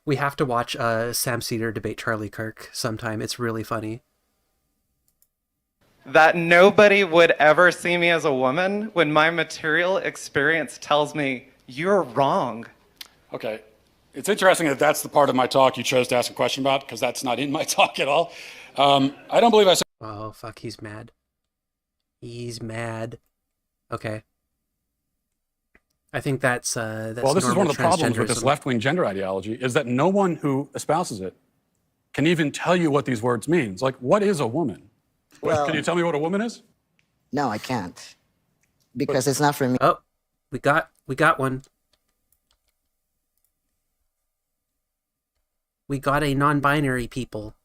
We have to watch Sam Cedar debate Charlie Kirk sometime. It's really funny. That nobody would ever see me as a woman when my material experience tells me you're wrong. Okay. It's interesting that that's the part of my talk you chose to ask a question about, because that's not in my talk at all. I don't believe I said... Oh, fuck, he's mad. He's mad. Okay. I think that's well, this is one of the problems with this left-wing gender ideology, is that no one who espouses it can even tell you what these words mean. It's like, what is a woman? Well, can you tell me what a woman is? No, I can't. Because it's not for me. Oh, we got one. We got a non-binary people.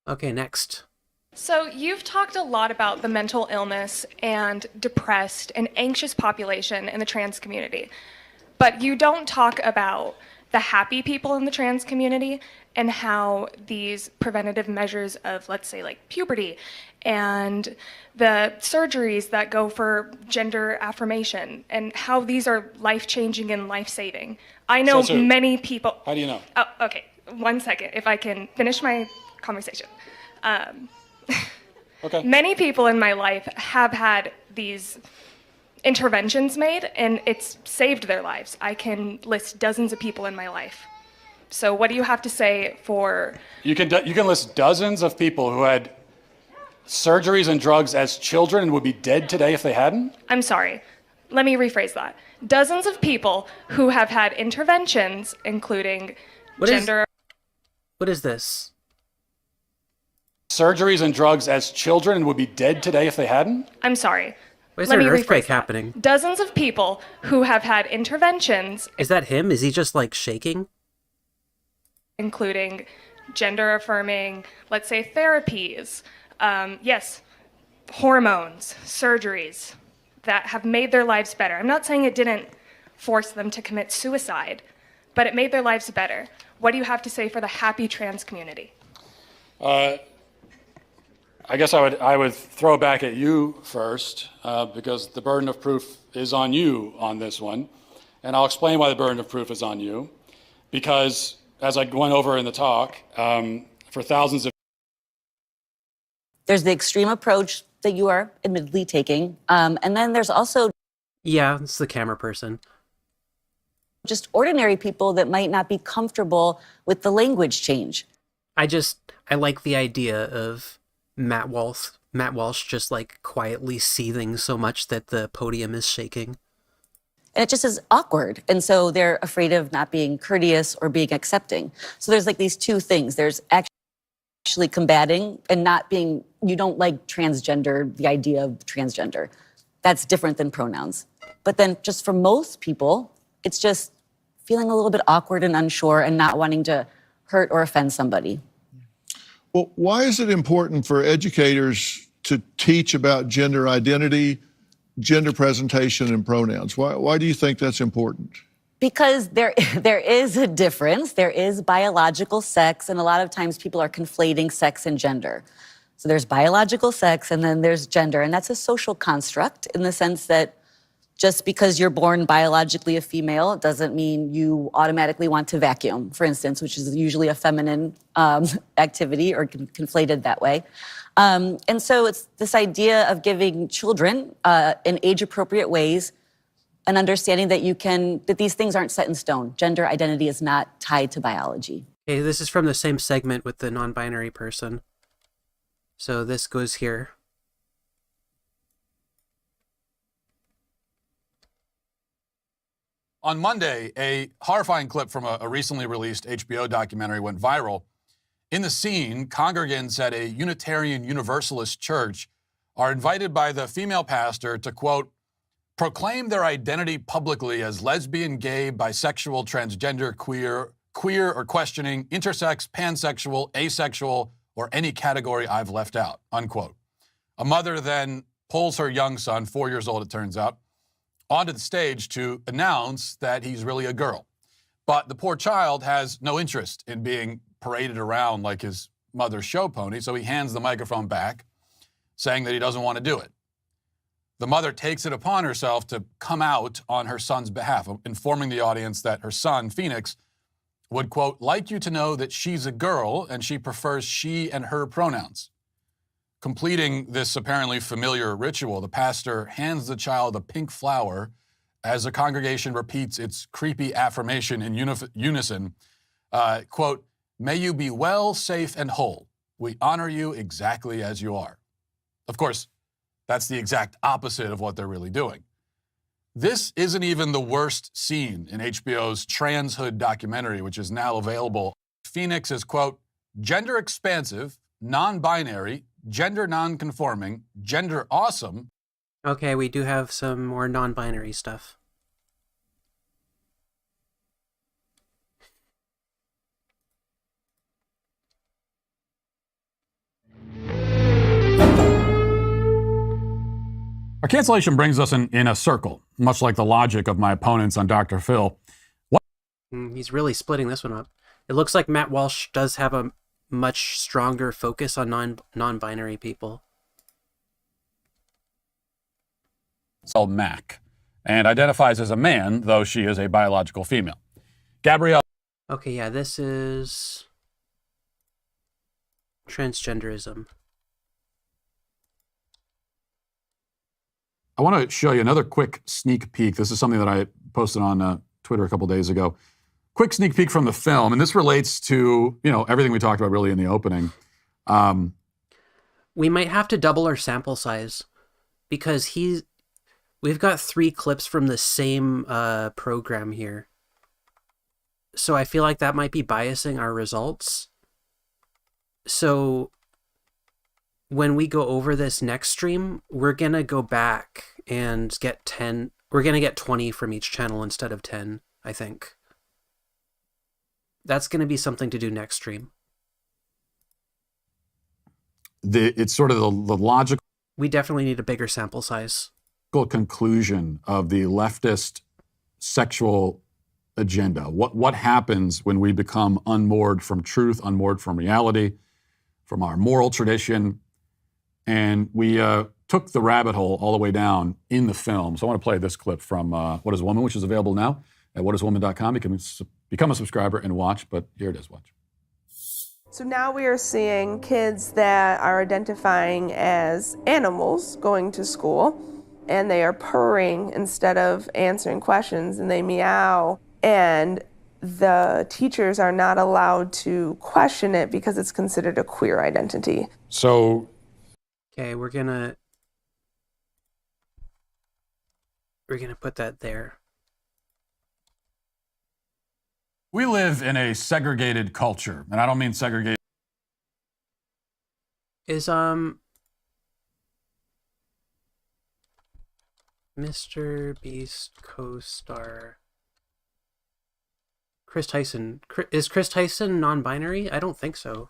Okay, next. So you've talked a lot about the mental illness and depressed and anxious population in the trans community, but you don't talk about the happy people in the trans community and how these preventative measures of, let's say, like puberty and the surgeries that go for gender affirmation and how these are life-changing and life-saving. I know many people... How do you know? Oh, okay, 1 second, if I can finish my conversation. Okay. Many people in my life have had these interventions made, and it's saved their lives. I can list dozens of people in my life. So what do you have to say for... You can list dozens of people who had surgeries and drugs as children and would be dead today if they hadn't? I'm sorry. Let me rephrase that. Dozens of people who have had interventions, including gender... What is this? Surgeries and drugs as children and would be dead today if they hadn't? I'm sorry. Why is there an earthquake happening? Dozens of people who have had interventions... Is that him? Is he just, like, shaking? Including gender affirming, let's say, therapies, yes, hormones, surgeries that have made their lives better. I'm not saying it didn't force them to commit suicide, but it made their lives better. What do you have to say for the happy trans community? I guess I would throw back at you first, because the burden of proof is on you on this one. And I'll explain why the burden of proof is on you. Because, as I went over in the talk, for thousands of... There's the extreme approach that you are admittedly taking. And then there's also... Yeah, it's the camera person. Just ordinary people that might not be comfortable with the language change. I like the idea of Matt Walsh just like quietly seething so much that the podium is shaking. And it just is awkward. And so they're afraid of not being courteous or being accepting. So there's like these two things. There's actually combating and not being, you don't like transgender, the idea of transgender. That's different than pronouns. But then just for most people, it's just feeling a little bit awkward and unsure and not wanting to hurt or offend somebody. Well, why is it important for educators to teach about gender identity, gender presentation, and pronouns? Why do you think that's important? Because there is a difference. There is biological sex, and a lot of times people are conflating sex and gender. So there's biological sex, and then there's gender, and that's a social construct in the sense that just because you're born biologically a female doesn't mean you automatically want to vacuum, for instance, which is usually a feminine activity or conflated that way. And so it's this idea of giving children in age-appropriate ways an understanding that that these things aren't set in stone. Gender identity is not tied to biology. Okay, this is from the same segment with the non-binary person. So this goes here. On Monday, a horrifying clip from a recently released HBO documentary went viral. In the scene, congregants at a Unitarian Universalist church are invited by the female pastor to, quote, proclaim their identity publicly as lesbian, gay, bisexual, transgender, queer or questioning, intersex, pansexual, asexual, or any category I've left out, unquote. A mother then pulls her young son, 4 years old it turns out, onto the stage to announce that he's really a girl. But the poor child has no interest in being paraded around like his mother's show pony, so he hands the microphone back, saying that he doesn't want to do it. The mother takes it upon herself to come out on her son's behalf, informing the audience that her son, Phoenix, would, quote, like you to know that she's a girl and she prefers she and her pronouns. Completing this apparently familiar ritual, the pastor hands the child a pink flower as the congregation repeats its creepy affirmation in unison, quote, may you be well, safe, and whole. We honor you exactly as you are. Of course, that's the exact opposite of what they're really doing. This isn't even the worst scene in HBO's Transhood documentary, which is now available. Phoenix is, quote, gender expansive, non-binary, gender non-conforming, gender awesome. Okay, we do have some more non-binary stuff. Our cancellation brings us in a circle, much like the logic of my opponents on Dr. Phil. He's really splitting this one up. It looks like Matt Walsh does have a much stronger focus on non-binary people. Called Mac, and identifies as a man, though she is a biological female. Gabrielle. Okay, yeah, this is transgenderism. I want to show you another quick sneak peek. This is something that I posted on Twitter a couple days ago. Quick sneak peek from the film, and this relates to, everything we talked about really in the opening. We might have to double our sample size because we've got 3 clips from the same program here. So I feel like that might be biasing our results. So when we go over this next stream, we're going to go back and get 10. We're going to get 20 from each channel instead of 10, I think. That's going to be something to do next stream. It's sort of the logical. We definitely need a bigger sample size. Conclusion of the leftist sexual agenda. What happens when we become unmoored from truth, unmoored from reality, from our moral tradition, and we took the rabbit hole all the way down in the film. So I want to play this clip from What is Woman, which is available now at whatiswoman.com. You can become a subscriber and watch, but here it is. Watch. So now we are seeing kids that are identifying as animals going to school, and they are purring instead of answering questions, and they meow, and the teachers are not allowed to question it because it's considered a queer identity. So, okay, we're gonna put that there. We live in a segregated culture, and I don't mean segregated. Is Mr. Beast co-star Chris Tyson? Is Chris Tyson non-binary? I don't think so.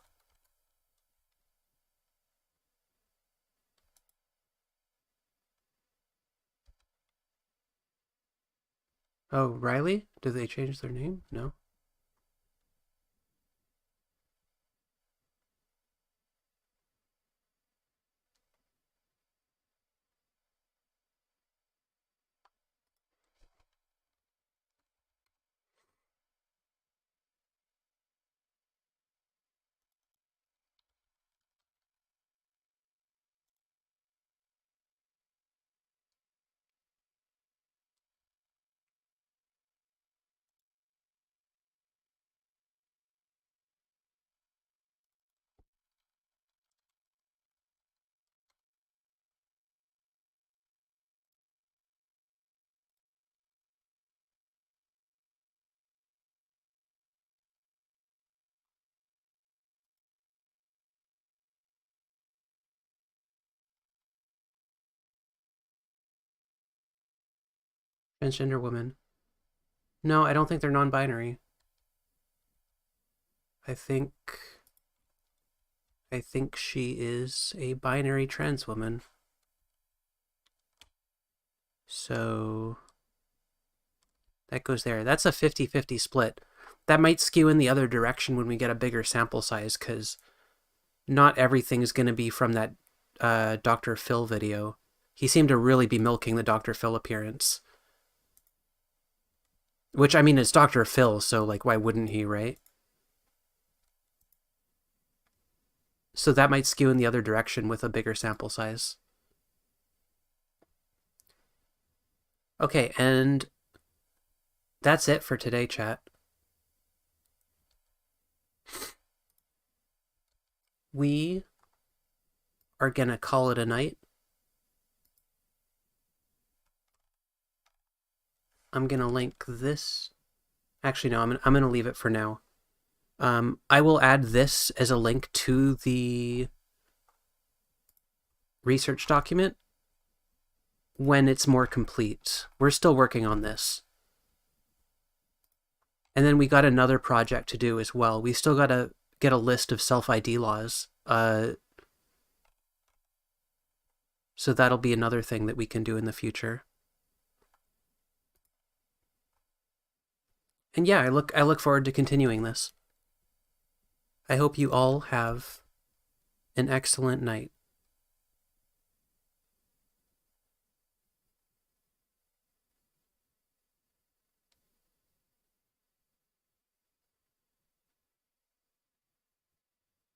Oh, Riley? Did they change their name? No. Transgender woman. No, I don't think they're non-binary. I think she is a binary trans woman. So that goes there. That's a 50-50 split. That might skew in the other direction when we get a bigger sample size, because not everything is going to be from that Dr. Phil video. He seemed to really be milking the Dr. Phil appearance. Which, I mean, it's Dr. Phil, so, like, why wouldn't he, right? So that might skew in the other direction with a bigger sample size. Okay, and that's it for today, chat. We are gonna call it a night. I'm gonna link this. Actually, no, I'm gonna leave it for now. I will add this as a link to the research document when it's more complete. We're still working on this. And then we got another project to do as well. We still got to get a list of self-ID laws. So that'll be another thing that we can do in the future. And yeah, I look forward to continuing this. I hope you all have an excellent night.